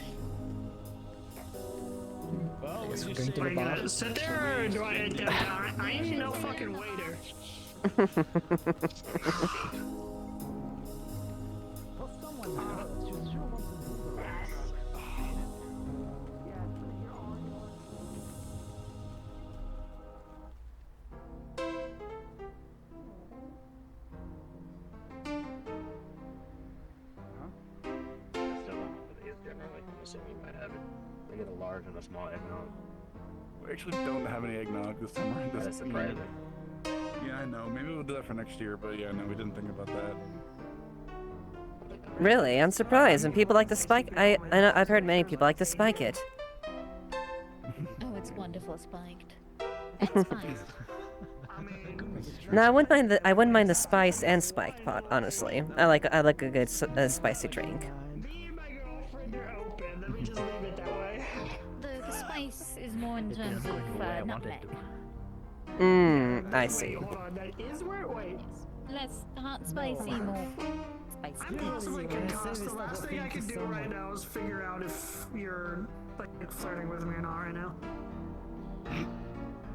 Well, we Guess we're just going to the bar. Sit there or do I ain't no fucking waiter. Still don't know what it is generally. I'm assuming you might have it. They get a large and a small eggnog. We actually don't have any eggnog this time around. That's surprising. Yeah, I know. Maybe we'll do that for next year, but yeah, no, we didn't think about that. Really, I'm surprised. And people like to spike. I know I've heard many people like to spike it. Oh, it's wonderful spiked. That's fine. No, I wouldn't mind the spiced and spiked pot. Honestly, I like a good spicy drink. You're open. Let me just leave it that way. The spice is more in terms of nutmeg. I see. Hold on, that is where. Wait. Less hot, spicy, more spicy. I'm possibly concussed. The last thing I can do right now is figure out if you're like flirting with me or not right now.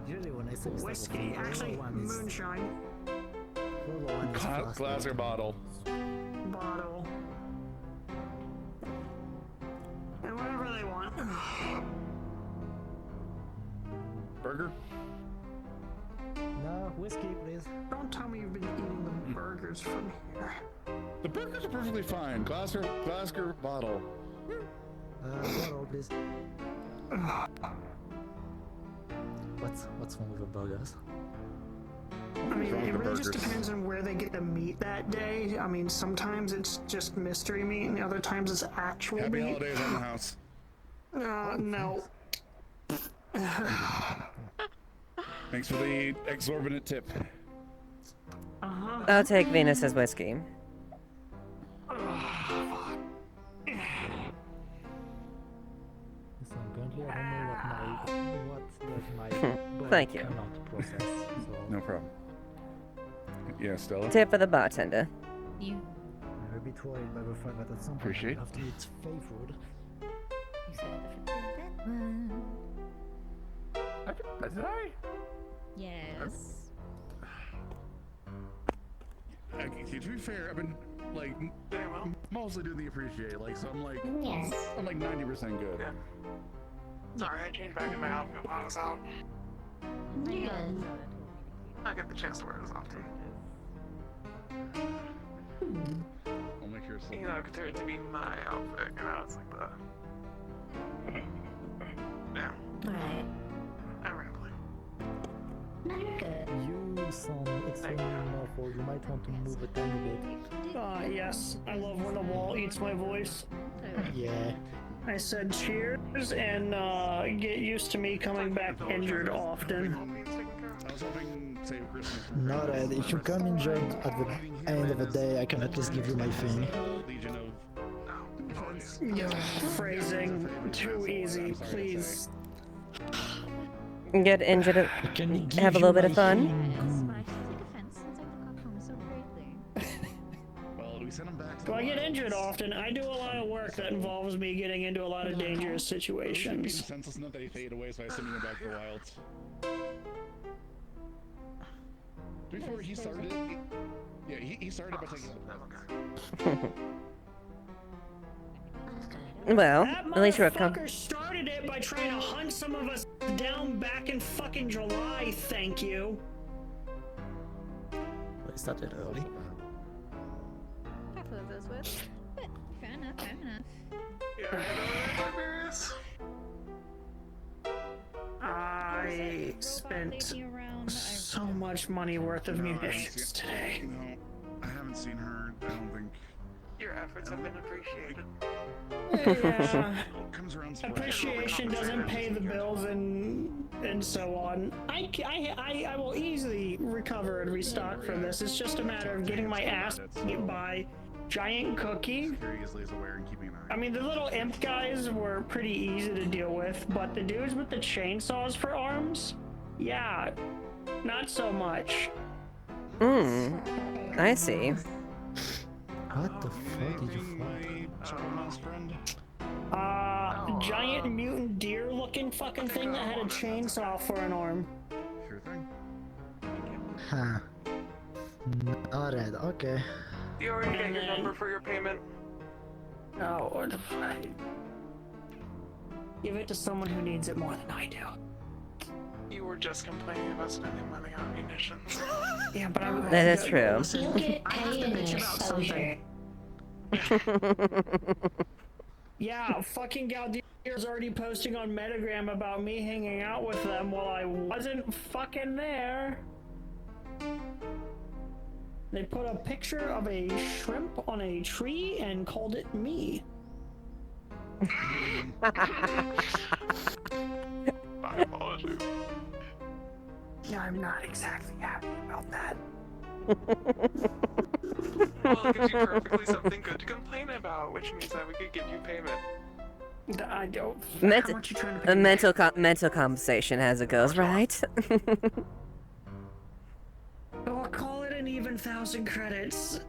Usually when I say Whiskey, actually, moonshine. Glass or bottle? Bottle. And whatever they want. Burger? No, whiskey, please. Don't tell me you've been eating the burgers from here. The burgers are perfectly fine. Glass or bottle? Bottle, please. What's wrong with the burgers? I mean, it really just depends on where they get the meat that day. I mean, sometimes it's just mystery meat, and other times it's actual Happy meat. holidays on the house. No. Thanks for the exorbitant tip. I'll take Venus's whiskey. So currently I don't know what my body Thank you. cannot process. So No problem. Yeah, Stella? Tip for the bartender. You. I'm a bit worried by the fact that at some point Appreciate. I have to eat fake food. You said that one. Did I? Yes. Okay, to be fair, I've been like mostly doing the appreciate, like so I'm like Yes. I'm like 90% good. Sorry, I changed back in my outfit while I was out. Good. I get the chance to wear this often. I'll make sure it's You know, compared to be my outfit, you know, it's like the... Yeah. Alright. I'm rambling. Good. You sound extremely muffled. You might want to move a tiny bit. Yes, I love when the wall eats my voice. Yeah. I said cheers and get used to me coming back injured often. I was hoping save Christmas. No, Red, if you come injured at the end of the day, I can at least give you my thing. Legion of Yeah, phrasing too easy, please. Get injured and have a little bit of fun. Well, we sent him back. Do I get injured often? I do a lot of work that involves me getting into a lot of dangerous situations. Senseless enough that he faded away, so I assume he went back to the wilds. Before he started it, yeah, he started by taking the Well, at least you're That motherfucker started it by trying to hunt some of us down back in fucking July, thank you. I started early. Careful of those words. But fair enough, fair enough. I spent so much money worth of munitions today. No, I haven't seen her. I don't think. Your efforts have been appreciated. Comes around Appreciation doesn't pay the bills and so on. I will easily recover and restock from this. It's just a matter of getting my ass beat by Giant Cookie. I mean, the little imp guys were pretty easy to deal with, but the dudes with the chainsaws for arms, yeah, not so much. I see. What the fuck did you find? Giant mutant deer looking fucking thing that had a chainsaw for an arm. Sure thing. Huh. Alright, okay. You already got your number for your payment? No, or the give it to someone who needs it more than I do. You were just complaining about spending money on munitions. Yeah, but I'm. That is true. Listen, I have to bitch about something. Yeah, fucking Galdeer's already posting on Metagram about me hanging out with them while I wasn't fucking there. They put a picture of a shrimp on a tree and called it me. My apologies. Yeah, I'm not exactly happy about that. Well, it gives you perfectly something good to complain about, which means that we could give you payment. I don't. Mental, How much you trying to pay me? mental compensation as it goes, right? I'll call it an even 1,000 credits,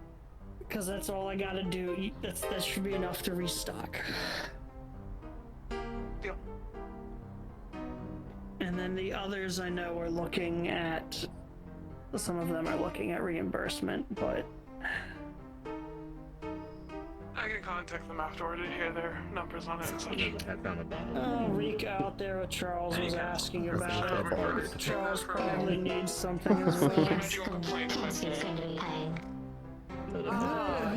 because that's all I gotta do. That should be enough to restock. Deal. And then the others I know are looking at. Some of them are looking at reimbursement, but I can contact them afterward to hear their numbers on it and such. Rika out there with Charles was asking about it. Charles probably needs something as well. Who's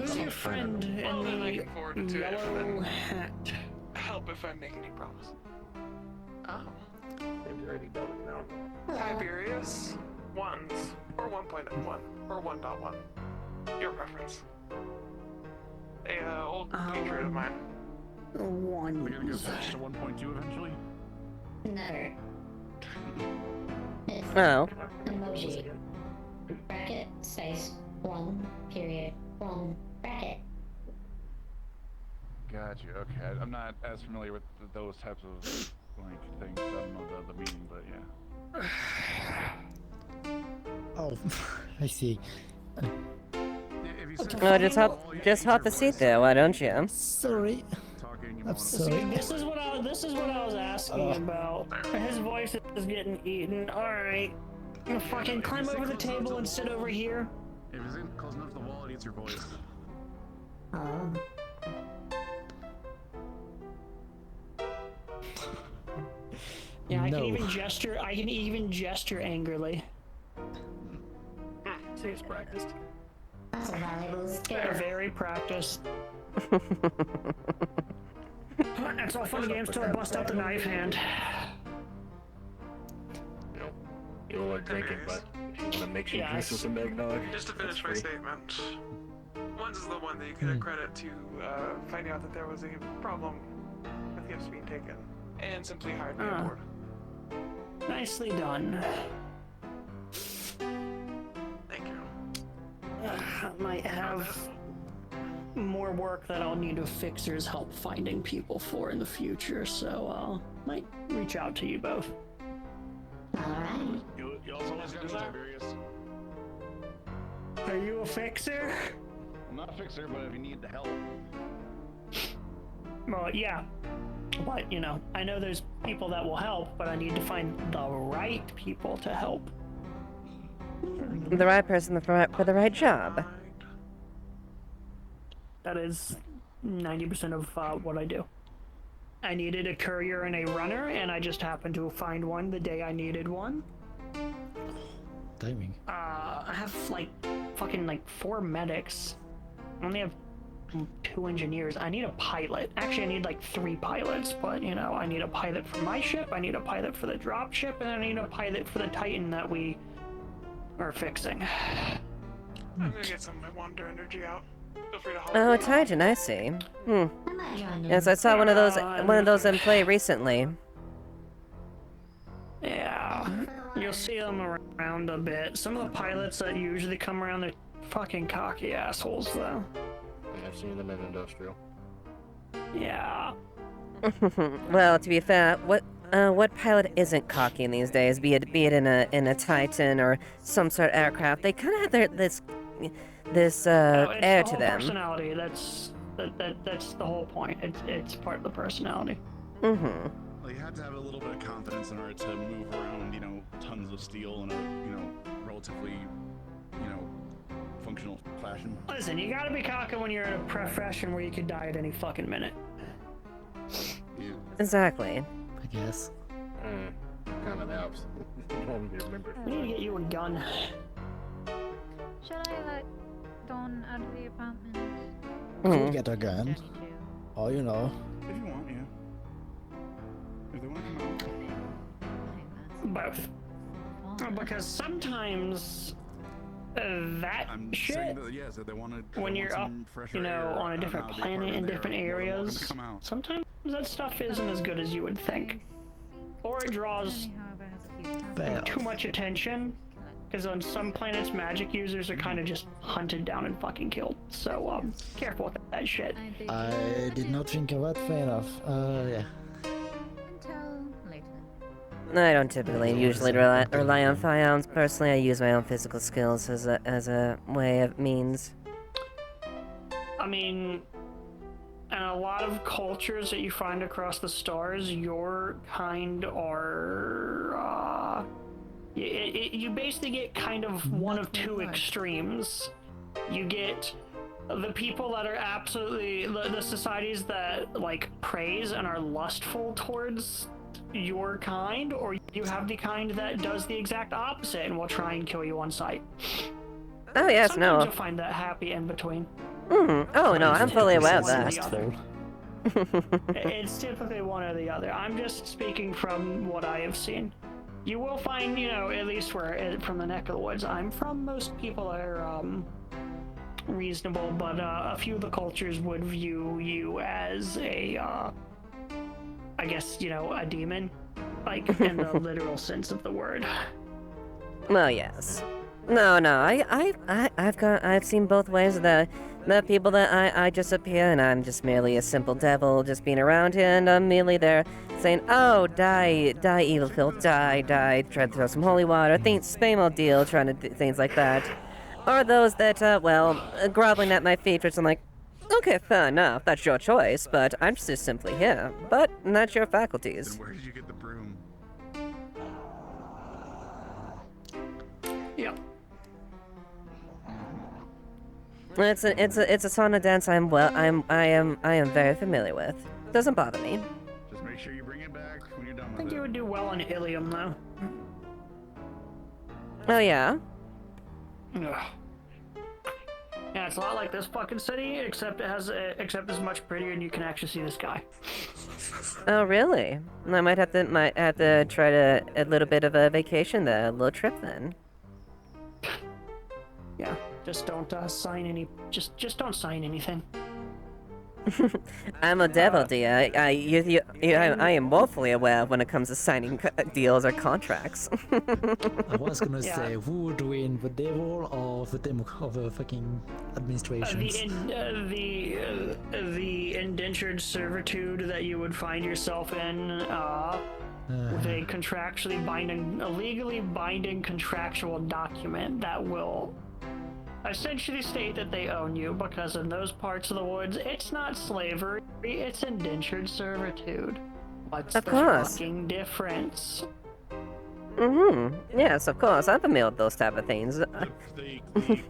Who's your friend in the yellow hat? Help if I make any promise. Tiberius, ones, or 1.1, or 1.1. Your preference. A old patriot of mine. One. We're gonna go switch to 1.2 eventually? No. Oh. Emoji. Bracket space 1 period 1 bracket. Gotcha. Okay, I'm not as familiar with those types of like things. I don't know the meaning, but yeah. Oh, I see. Oh, just hop the seat there, why don't you? Sorry. I'm sorry. See, this is what I was asking about. His voice is getting eaten. All right, you fucking climb over the table and sit over here. If it's close enough to the wall, it eats your voice. Yeah, I No. can even gesture angrily. See, it's practiced. That's a valuable skill. They're very practiced. That's all fun and games till I bust out the knife hand. You don't like drinking, but if you want to make sure you drink some eggnog. Just to finish my statement, ones is the one that you can accredit to finding out that there was a problem with gifts being taken, and simply hired me aboard. Nicely done. Thank you. I might have more work that I'll need fixers help finding people for in the future, so might reach out to you both. Alright. You also want to do Tiberius? Are you a fixer? I'm not a fixer, but if you need the help. Well, yeah. But, you know, I know there's people that will help, but I need to find the right people to help. The right person for the right job. That is 90% of what I do. I needed a courier and a runner, and I just happened to find one the day I needed one. Timing. I have fucking 4 medics. I only have 2 engineers. I need a pilot. Actually, I need 3 pilots, but you know, I need a pilot for my ship, I need a pilot for the drop ship, and I need a pilot for the Titan that we are fixing. I'm gonna get some of my wander energy out. Feel free to hold Oh, Titan, I see. Yes, I saw one of those in play recently. Yeah, you'll see them around a bit. Some of the pilots that usually come around, they're fucking cocky assholes, though. I've seen them in industrial. Yeah. Well, to be fair, what pilot isn't cocky in these days? Be it in a Titan or some sort of aircraft, they kind of have this air to them. Personality. That's the whole point. It's part of the personality. Mm-hmm. Well, you have to have a little bit of confidence in order to move around, tons of steel in a, relatively, functional fashion. Listen, you gotta be cocky when you're in a profession where you could die at any fucking minute. Yeah. Exactly. I guess. Kind of helps. I need to get you a gun. Should I let Dawn out of the apartment? Could get a gun. Oh, If you want, yeah. If they want to come out. Both. Because sometimes that shit, So they want to, when you're up, on a different planet in different areas, sometimes that stuff isn't as good as you would think. Or it draws too much attention, Because on some planets, magic users are kind of just hunted down and fucking killed. So, careful with that shit. I did not think of that. Fair enough. Yeah. Until later. I don't typically usually rely on firearms. Personally, I use my own physical skills as a way of means. I mean, in a lot of cultures that you find across the stars, your kind are, you basically get kind of one of two extremes. You get the people that are absolutely, the societies that, like, praise and are lustful towards your kind, or you have the kind that does the exact opposite and will try and kill you on sight. Oh yes, Sometimes you'll find that happy in between. Oh no, I'm fully aware of that. It's typically one or the other. I'm just speaking from what I have seen. You will find, you know, at least where from the neck of the woods I'm from, most people are reasonable, but a few of the cultures would view you as a, I guess, you know, a demon, like in the literal sense of the word. Well, yes. No, I've seen both ways. The people that I just appear and I'm just merely a simple devil just being around here, and I'm merely there saying, oh, die, evil kill, die, try to throw some holy water, same old deal, trying to do things like that. Or those that, groveling at my feet, which I'm like, okay, fair enough, that's your choice, but I'm just simply here. But not your faculties. Then where did you get the broom? Yep. It's a sauna dance I am very familiar with. Doesn't bother me. Just make sure you bring it back when you're done with I think you would do well in Ilium, though. Oh yeah? Ugh. Yeah, it's a lot like this fucking city, except it's much prettier and you can actually see the sky. Oh really? I might have to try a little bit of a vacation there, a little trip then. Yeah, just don't sign any. Just don't sign anything. I'm a devil, dear. I am woefully aware when it comes to signing deals or contracts. I was gonna say, who would win, the devil or the fucking administrations? The indentured servitude that you would find yourself in, with a legally binding contractual document that will essentially state that they own you, because in those parts of the woods, it's not slavery, it's indentured servitude. What's the fucking difference? Yes, of course. I'm familiar with those type of things. The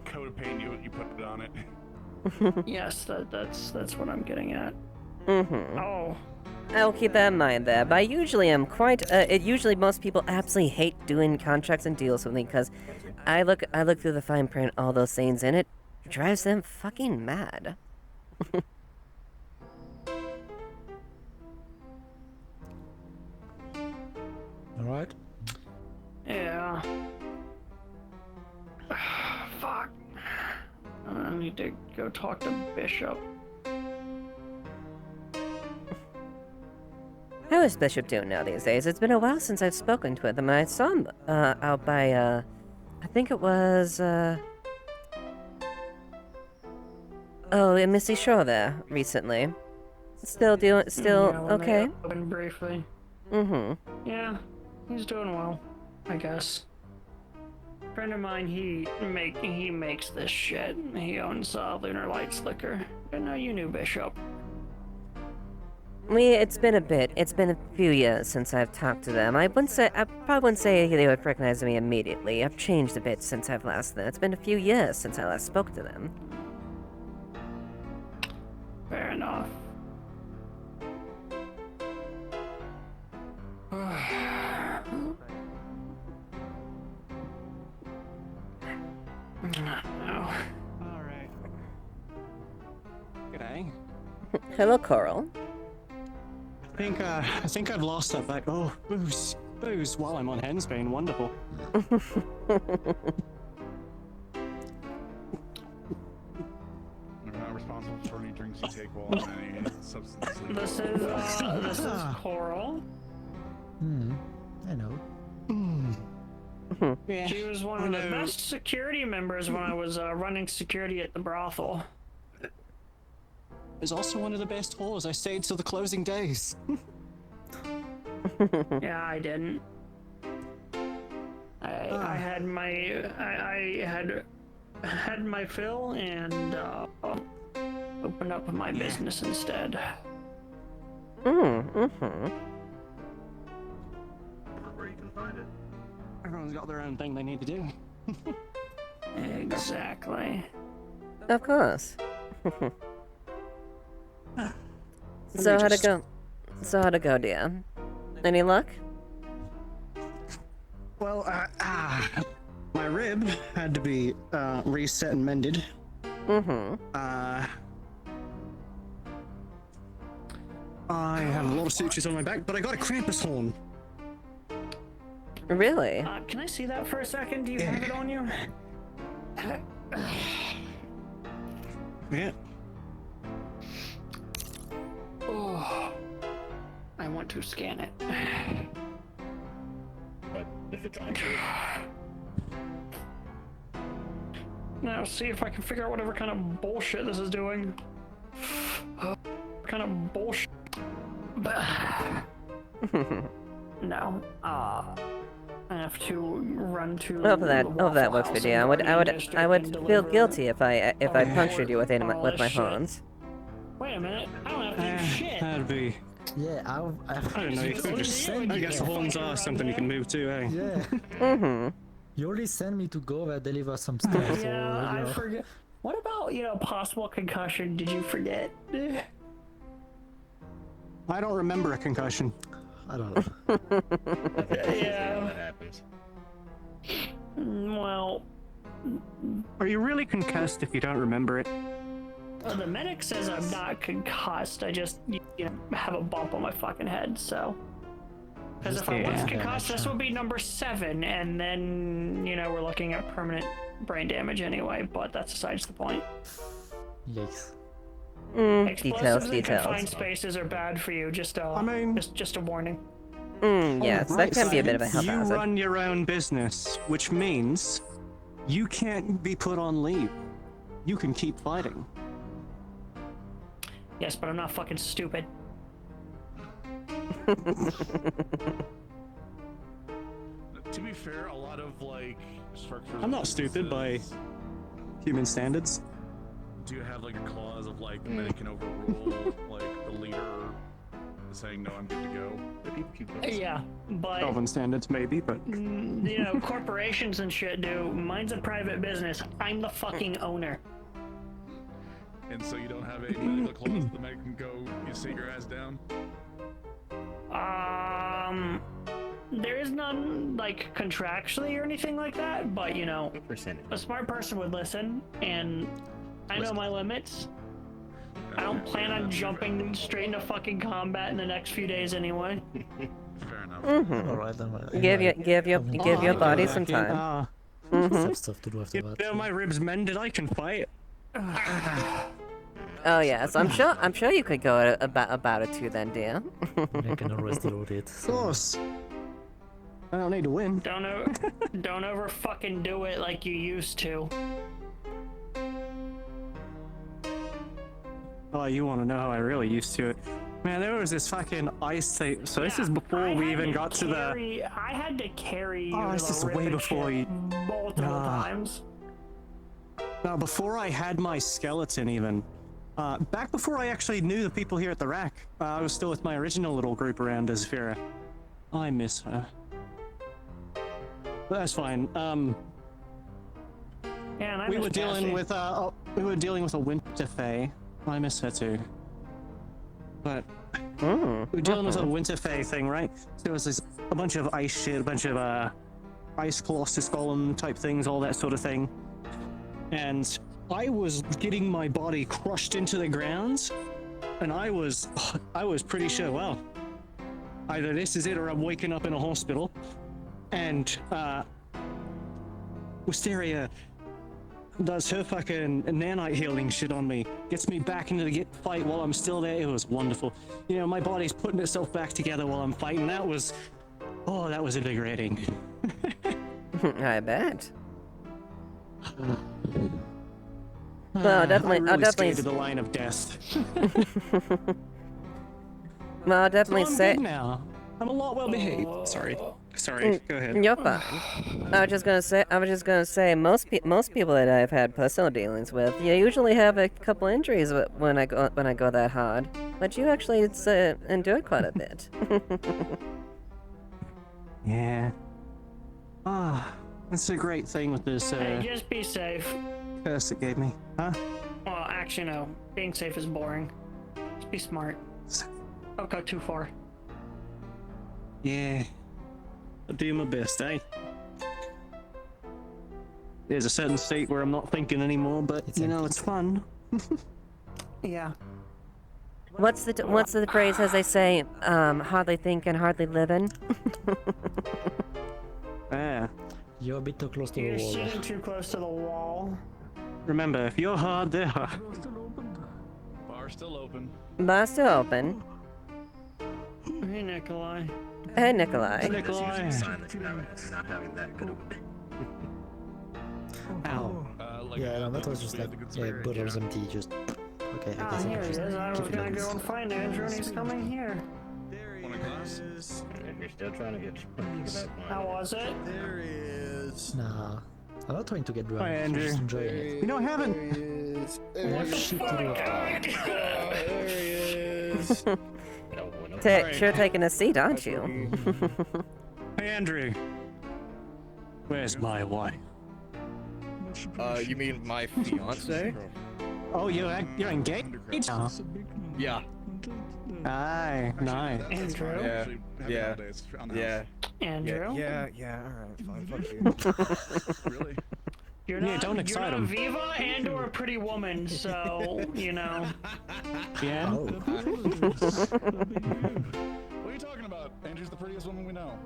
coat of paint you put it on it. Yes, that's what I'm getting at. Oh. I'll keep that in mind there, but I usually am quite, usually most people absolutely hate doing contracts and deals with me, because I look through the fine print, all those things in it, drives them fucking mad. Alright. Yeah. Fuck. I need to go talk to Bishop. How is Bishop doing now these days? It's been a while since I've spoken to him, and I saw him out by, I think it was, in Misty Shore there recently. Still okay? Briefly. Yeah, he's doing well, I guess. Friend of mine, he makes this shit. He owns Lunar Lights Liquor. Didn't know you knew Bishop. It's been a bit. It's been a few years since I've talked to them. I probably wouldn't say they would recognize me immediately. I've changed a bit since I've last. It's been a few years since I last spoke to them. Fair enough. Alright. G'day. Hello, Coral. I think I've lost that back. Oh, booze while I'm on Hensbane, wonderful. I'm not responsible for any drinks you take while on any substance. This is Coral. I know. Yeah. She was one of the best security members when I was running security at the brothel. Was also one of the best whores. I stayed till the closing days. Yeah, I didn't. I had my I had my fill and opened up my business instead. Where you can find it. Everyone's got their own thing they need to do. Exactly. Of course. So how'd it go? Dear? Any luck? Well, my rib had to be reset and mended. I have a lot of sutures on my back, but I got a Krampus horn. Really? Can I see that for a second? Do you have it on you? Yeah. Oh, I want to scan it. But if it's on Now see if I can figure out whatever kind of bullshit this is doing. Kind of bullshit. No. I have to run to. Hope that works for you. I would feel guilty if I punctured you with my horns. Wait a minute. I don't have to do shit. That'd be. Yeah, I don't know. You could just. I guess the horns are something you can move to, eh? Yeah. You already sent me to go deliver some stuff. So, Yeah, I forget. What about possible concussion? Did you forget? I don't remember a concussion. I don't know. Yeah. That happens. Well, Are you really concussed if you don't remember it? the medic says I'm not concussed. I just have a bump on my fucking head. So, because if I was concussed, this would be number 7, and then we're looking at permanent brain damage anyway. But that's besides the point. Yikes. Explosives in confined spaces are bad for you. Just a warning. Yes, that can be a bit of a health You hazard. run your own business, which means you can't be put on leave. You can keep fighting. Yes, but I'm not fucking stupid. To be fair, a lot of structures. I'm not stupid by human standards. Do you have a clause of the medic can overrule the leader saying no, I'm good to go? Yeah, but Elven standards, maybe, but corporations and shit do. Mine's a private business. I'm the fucking owner. And so you don't have a medical clause the medic can go, you sit your ass down? There is none contractually or anything like that, but a smart person would listen, and I know my limits. I don't plan on jumping straight into fucking combat in the next few days anyway. Fair enough. Alright then. Give your body some time. Some stuff to do after that. My ribs mended, I can fight. Oh yes, I'm sure you could go about it too then, dear. I can always load it. Of course. I don't need to win. Don't ever fucking do it like you used to. Oh, you want to know how I really used to it? Man, there was this fucking ice thing. So this is before we even got to the. I had to carry you. Oh, this is way before you. Multiple times. No, before I had my skeleton even. Back before I actually knew the people here at the rack, I was still with my original little group around Azfira. I miss her. But that's fine. Yeah, and I we miss were dealing Cassie. with a winter fae. I miss her too. But we were dealing with a winter fae thing, right? So there was a bunch of ice shit, a bunch of ice colossus golem type things, all that sort of thing. And I was getting my body crushed into the ground, and I was pretty sure, well, either this is it or I'm waking up in a hospital. And Wisteria does her fucking nanite healing shit on me, gets me back into the fight while I'm still there. It was wonderful. My body's putting itself back together while I'm fighting. That was invigorating. I bet. Well, definitely. I'm I'll really definitely. scared of the line of death. Well, I'll definitely So I'm say. good now. I'm a lot well behaved. Sorry. Sorry. Go ahead. You're fine. I was just gonna say. Most people that I've had personal dealings with, you usually have a couple injuries when I go that hard. But you actually endured quite a bit. Yeah. Ah, that's a great thing with this Hey, just be safe. curse it gave me. Huh? Well, actually, no. Being safe is boring. Just be smart. Don't go too far. Yeah. I'll do my best, eh? There's a certain state where I'm not thinking anymore, but you know, it's fun. Yeah. What's the phrase as they say? Hardly thinking, hardly living. Yeah. You're a bit too close to the You're wall. sitting too close to the wall. Remember, if you're hard, they're hard. Bar's still open. Bar's still open. Hey, Nikolai. Hey, Nikolai. Nikolai. Not having that good of a Ow. Yeah, no, that was just like, yeah, bottles empty, just... Okay, I guess I Here can he just is. I was keep it gonna like go this. and find Andrew, and he's coming here. Want a glass? If you're still trying to get How was it? There he is. Nah, I'm not trying to get drunk, Hi, I'm Andrew. just enjoying it. You know, I haven't. Oh, shit to do. There he is. Sure taking a seat, aren't you? Hey, Andrew. Where's my wife? You mean my fiance? Oh, you're engaged? now? Yeah. Aye, nice. Andrew? Yeah. Yeah. Andrew? Yeah. Alright, fine. Fuck you. Really? You're Yeah, not, don't excite you're him. not Viva and or a pretty woman, so, you know. Yeah? Oh. What are you talking about? Andrew's the prettiest woman we know.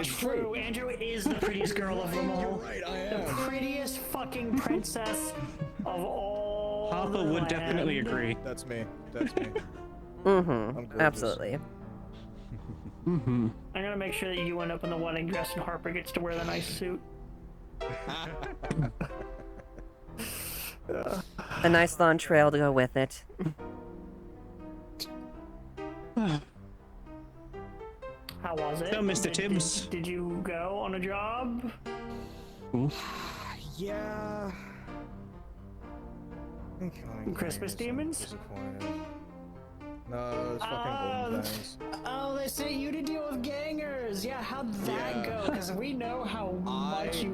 True. Andrew is the prettiest girl of them all. You're right, I am. The prettiest fucking princess of all Papa the would land. definitely agree. That's me. That's me. Mm-hmm. I'm gorgeous. Absolutely. Mm-hmm. I'm gonna make sure that you end up in the wedding dress and Harper gets to wear the nice suit. A nice long trail to go with it. How was it? So, Mr. Tibbs. Did you go on a job? Yeah. Christmas demons? Disappointed. No, it's fucking golden things. Oh, they sent you to deal with gangers. Yeah, how'd that go? Because we know how much you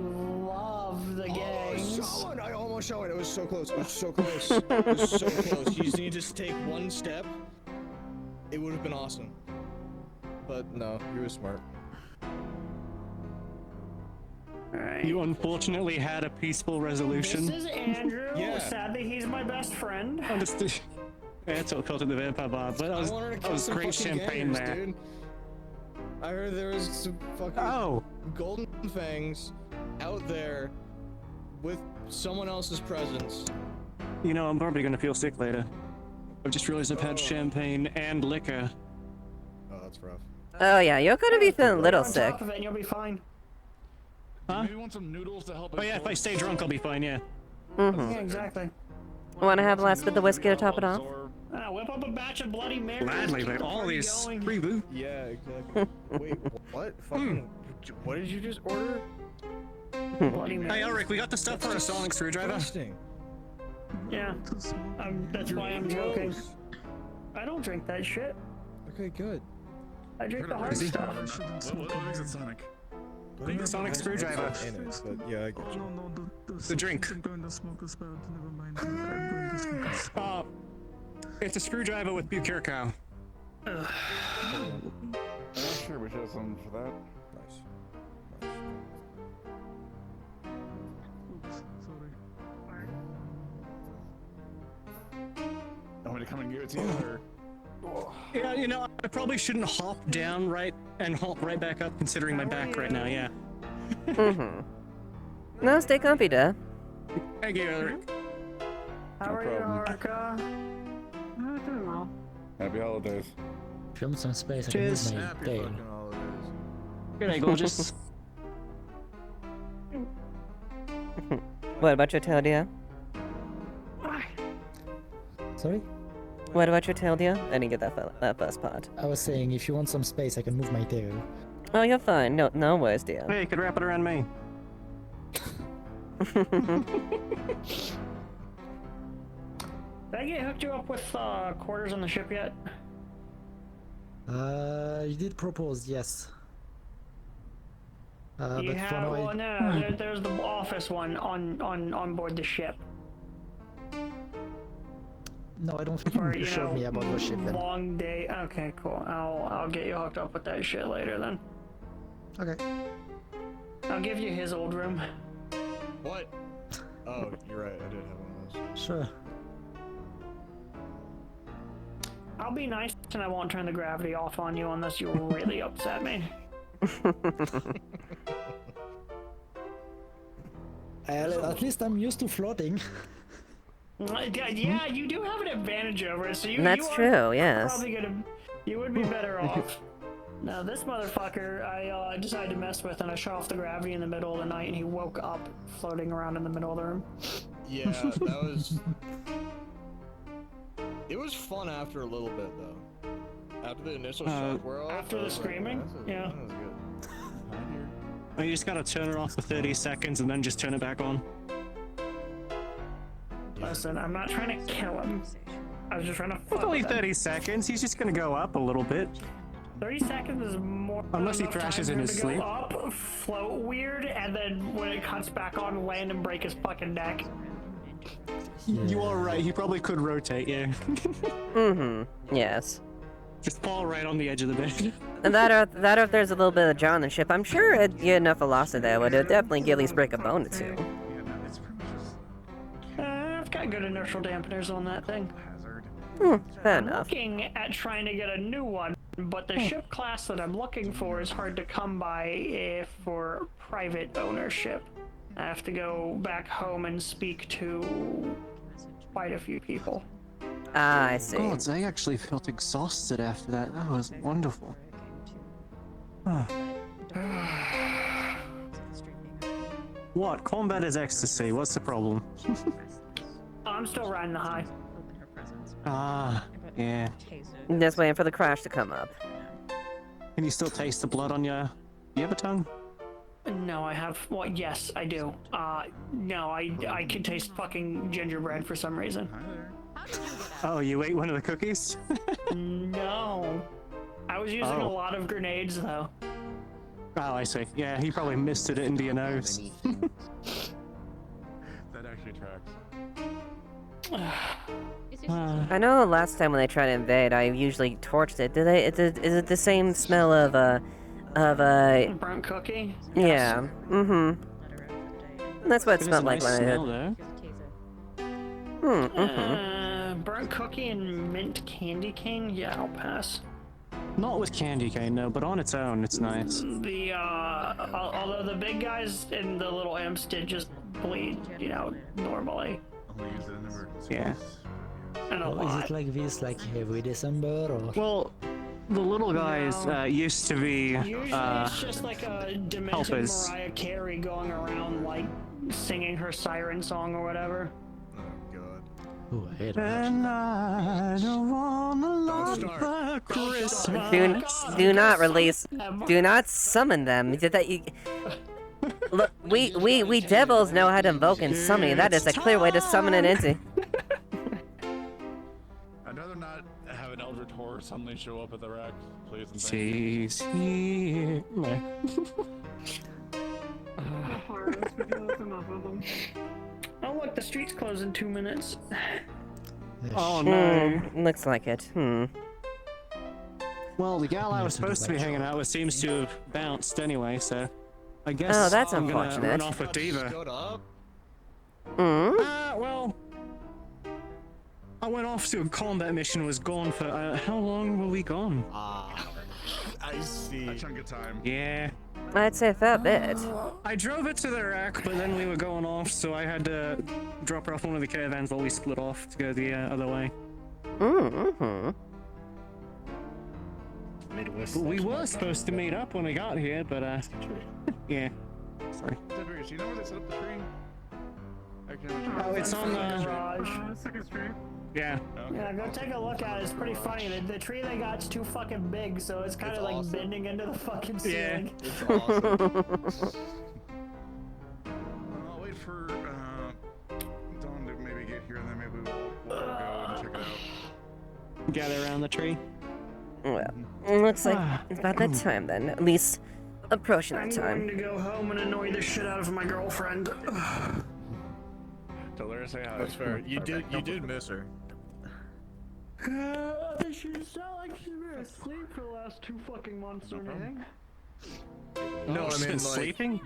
love the gangs. I almost saw it. It was so close. It was so close. It was so close. You just need to take one step. It would have been awesome. But no, you were smart. Alright. You unfortunately had a peaceful resolution. This is Andrew. Yeah. Sadly, he's my best friend. Understood. Yeah, that's what called it the vampire bar, but that wanted to was kill some great fucking champagne gangers, there. dude. I heard there was some fucking golden fangs out there with someone else's presence. You know, I'm probably gonna feel sick later. I've just realized I've had champagne and liquor. Oh, that's rough. Oh yeah, you're gonna be feeling a little On sick. top of it, and you'll be fine. Huh? Maybe want some noodles to help. Oh yeah, if I stay drunk, I'll be fine. Yeah. Mm-hmm. Yeah, exactly. Want to have a last bit of the whiskey to top it off? Whip up a batch of Bloody Marys. Gladly, keep but the all party these going. reboot. Yeah, exactly. Wait, what? Fucking. What did you just order? Bloody Marys. Hey, Ulrich, we got the stuff for a sonic screwdriver. Disgusting. Yeah, that's why I'm joking. I don't drink that shit. Okay, good. I drink the hard Is he? stuff. What makes it Sonic? Sonic screwdriver. In it, but yeah, I get you. The drink. I'm going to smoke a spell. Never mind. I'm going to smoke a It's a screwdriver with Bukirko. Yeah, sure, we should have something for that. Nice. Oops, sorry. Want me to come and give it to you, or? Yeah, you know, I probably shouldn't hop down right and hop right back up considering my back right now, yeah. Mm-hmm. No, stay comfy, duh. Thank you, Ulrich. How are you, Orca? I'm doing well. Happy holidays. Film some space, I Cheers. can move my tail. Good day, gorgeous. What about your tail, dear? Sorry? What about your tail, dear? I didn't get that first part. I was saying, if you want some space, I can move my tail. Oh, you're fine. No worries, dear. Hey, you could wrap it around me. Did I get hooked you up with quarters on the ship yet? You did propose, yes. You but have, for now, well, no, there's the office one on board the ship. No, I don't think you showed me about the ship then. Long day. Okay, cool. I'll get you hooked up with that shit later then. Okay. I'll give you his old room. What? Oh, you're right. I did have one of those. Sure. I'll be nice and I won't turn the gravity off on you unless you really upset me. At least I'm used to floating. Yeah, you do have an advantage over it, so you. That's you are true, yes. Probably gonna. You would be better off. Now this motherfucker, I decided to mess with, and I shut off the gravity in the middle of the night, and he woke up floating around in the middle of the room. Yeah, that was. It was fun after a little bit, though. After the initial shock wore off. After the screaming, yeah. That was good. Well, you just gotta turn it off for 30 seconds and then just turn it back on. Listen, I'm not trying to kill him. I was just trying to fuck It's only with him. 30 seconds. He's just gonna go up a little bit. 30 seconds is more Unless he enough crashes time in for his him to sleep. go up, float weird, and then when it cuts back on, land and break his fucking neck. You are right. He probably could rotate you. Mm-hmm. Yes. Just fall right on the edge of the bed. And that or if there's a little bit of jar on the ship, I'm sure it'd get enough velocity there would definitely at least break a bone or two. I've got good inertial dampeners on that thing. Fair I'm enough. looking at trying to get a new one, but the ship class that I'm looking for is hard to come by for private ownership. I have to go back home and speak to quite a few people. Ah, I see. God, I actually felt exhausted after that. That was wonderful. Ah. What? Combat is ecstasy. What's the problem? I'm still riding the high. Ah, yeah. Just waiting for the crash to come up. Can you still taste the blood on your... You have a tongue? No, I have. Well, yes, I do. No, I can taste fucking gingerbread for some reason. Oh, you ate one of the cookies? No. I was using a lot of grenades, though. Oh, I see. Yeah, he probably misted it into your nose. That actually tracks. I know the last time when they tried to invade, I usually torched it. Is it the same smell of burnt cookie? Yeah. Mm-hmm. That's what it smelled like when I did. Burnt cookie and mint candy cane? Yeah, I'll pass. Not with candy cane, no, but on its own, it's nice. The, although the big guys and the little imps did just bleed, normally. Only use it in emergencies. Yeah. And a Is lot. it like this, like every December, or? Well, the little guys used to be Usually it's just like a demented helpers. Mariah Carey going around, like, singing her siren song or whatever. Ooh, I hate And I don't wanna love for Christmas. Do not release. Do not summon them. Look, we devils know how to invoke and summon. That is a clear way to summon an entity. I'd rather not have an Eldritch Horror suddenly show up at the rack, please. And thank She's here. Oh look, the street's closed in 2 minutes. Oh no. Looks like it. Well, the gal I was supposed to be hanging out with seems to have bounced anyway, so I guess Oh, that's I'm gonna unfortunate. run off with Diva. Well, I went off to a combat mission, was gone for, how long were we gone? I see. A chunk of time. Yeah. I'd say a fair bit. I drove it to the rack, but then we were going off, so I had to drop her off one of the caravans while we split off to go the other way. Mm-hmm. But we were supposed to meet up when we got here, but yeah. Sorry. Do you know where they set up the tree? Oh, it's on the garage. Second street. Yeah. Yeah, go take a look at it. It's pretty funny. The tree they got's too fucking big, so it's kind of like awesome. bending into the fucking Yeah. ceiling. It's awesome. I'll wait for Dawn to maybe get here, and then maybe we'll go and check it out. Gather around the tree. Well, looks like it's about that time then. At least approaching that I'm time. going to go home and annoy the shit out of my girlfriend. Tell her to say hi. That's fair. You did miss her. She's not like she's been asleep for the last 2 fucking months or anything. No, I she's mean been like sleeping?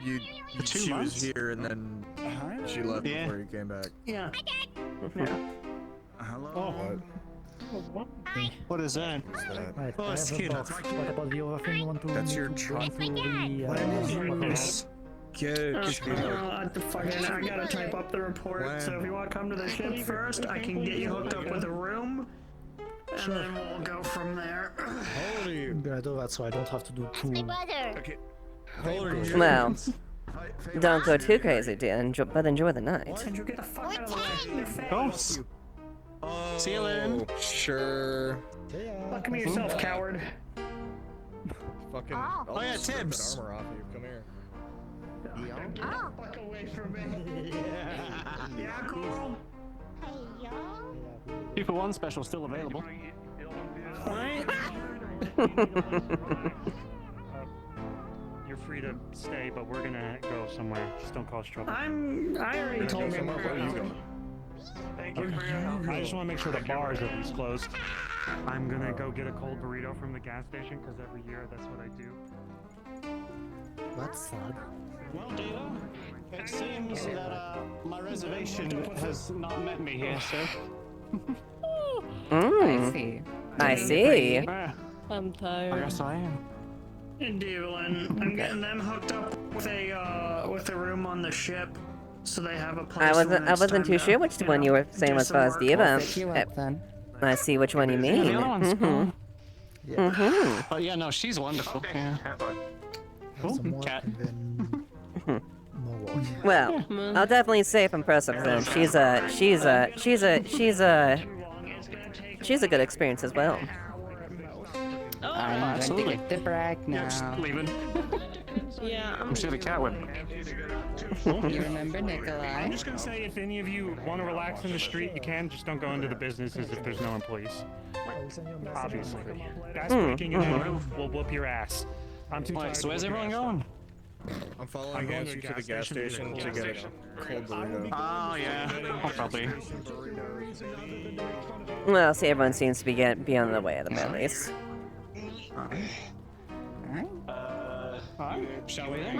she 2 months? was here and then she left Yeah. before you came back. Yeah. Hello. What is that? Right, Oh, I it's have a cute. box. What about the other thing you want to That's your go truck. through the, Yes. Get The fucking, I gotta type up the report, so if you want to come to the ship first, I can get you hooked up with a room, and then we'll go from there. How old are you? I do that so I don't have to do 2. Okay. How old are you? Well, don't go too crazy, dear, but enjoy the night. Andrew, get the fuck out of the way. Your face. Ghosts. See you later. Sure. Fuck me yourself, coward. Fucking. Oh. I'll Oh, yeah, just rip Tibbs. that armor off you. Come here. Get the fuck away from me. Yeah, Coral? Hey, y'all. 2 for 1 special still available. You're free to stay, but we're gonna go somewhere. Just don't cause trouble. I already told me where I'm going. Thank you for your help. I just want to make sure the bar is at least closed. I'm gonna go get a cold burrito from the gas station because every year that's what I do. That's sad. Well, Data, it seems that my reservation has not met me here, sir. Mm. see. I see. I'm I tired. guess I am. And Evalynn, I'm getting them hooked up with a room on the ship, so they have a place. I wasn't too sure which one you were saying as far as the event. Pick you up then. I see which one you Yeah, mean. the other one's cool. Mhm. But yeah, no, she's wonderful. Okay, Yeah. have fun. Cool. Some work Cat. and then more work. Well, I'll definitely say from personal then, she's a good experience as well. I'm going to absolutely. get the brag now. Yeah, just leaving. Yeah. I'm sure the cat would. You remember Nikolai? I'm just gonna say if any of you want to relax in the street, you can. Just don't go into the businesses if there's no employees. Obviously. Guys breaking into the roof will whoop your ass. I'm too tired. Wait, so to where's whoop your everyone ass. going? I'm following I'm going you to to the gas station to get a cold burrito. Oh, yeah. I'll probably. Well, see, everyone seems to be on the way at the very least. Alright, shall we then?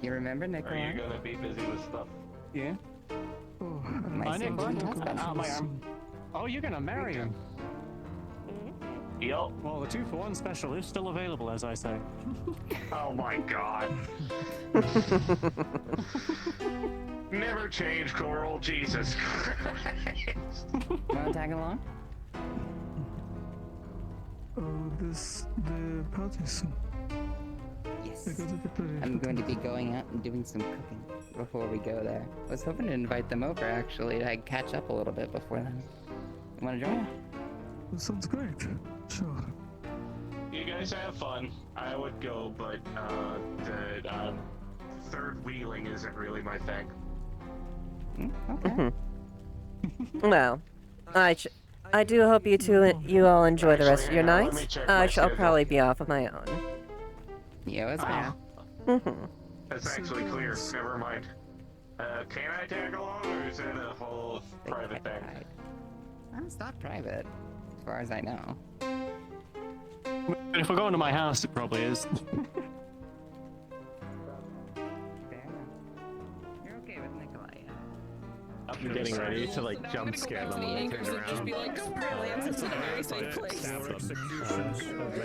You remember Are you Nikolai? gonna be busy with stuff? Yeah. My Nick, soon-to-be husband. Oh, you're gonna marry him. Yup. Well, the 2 for 1 special is still available, as I say. Oh my god. Never change, Coral. Jesus Christ. Wanna tag along? The parties. Yes. I gotta get ready. I'm going to be going out and doing some cooking before we go there. I was hoping to invite them over actually to catch up a little bit before then. You wanna join? That sounds great. Sure. You guys have fun. I would go, but the third wheeling isn't really my thing. Okay. Well, I do hope you all enjoy the rest of your Actually, hang on, night. let me check I my shall schedule. probably be off of my own. You as well. That's actually clear. Never mind. Can I tag along, or is it a whole private thing? It's not private, as far as I know. If we're going to my house, it probably is. You're okay with Nikolai, yeah? I'm getting ready to like jump scare them when they turn around. Just be like, don't worry, Lance, it's in a very safe place. Stab them.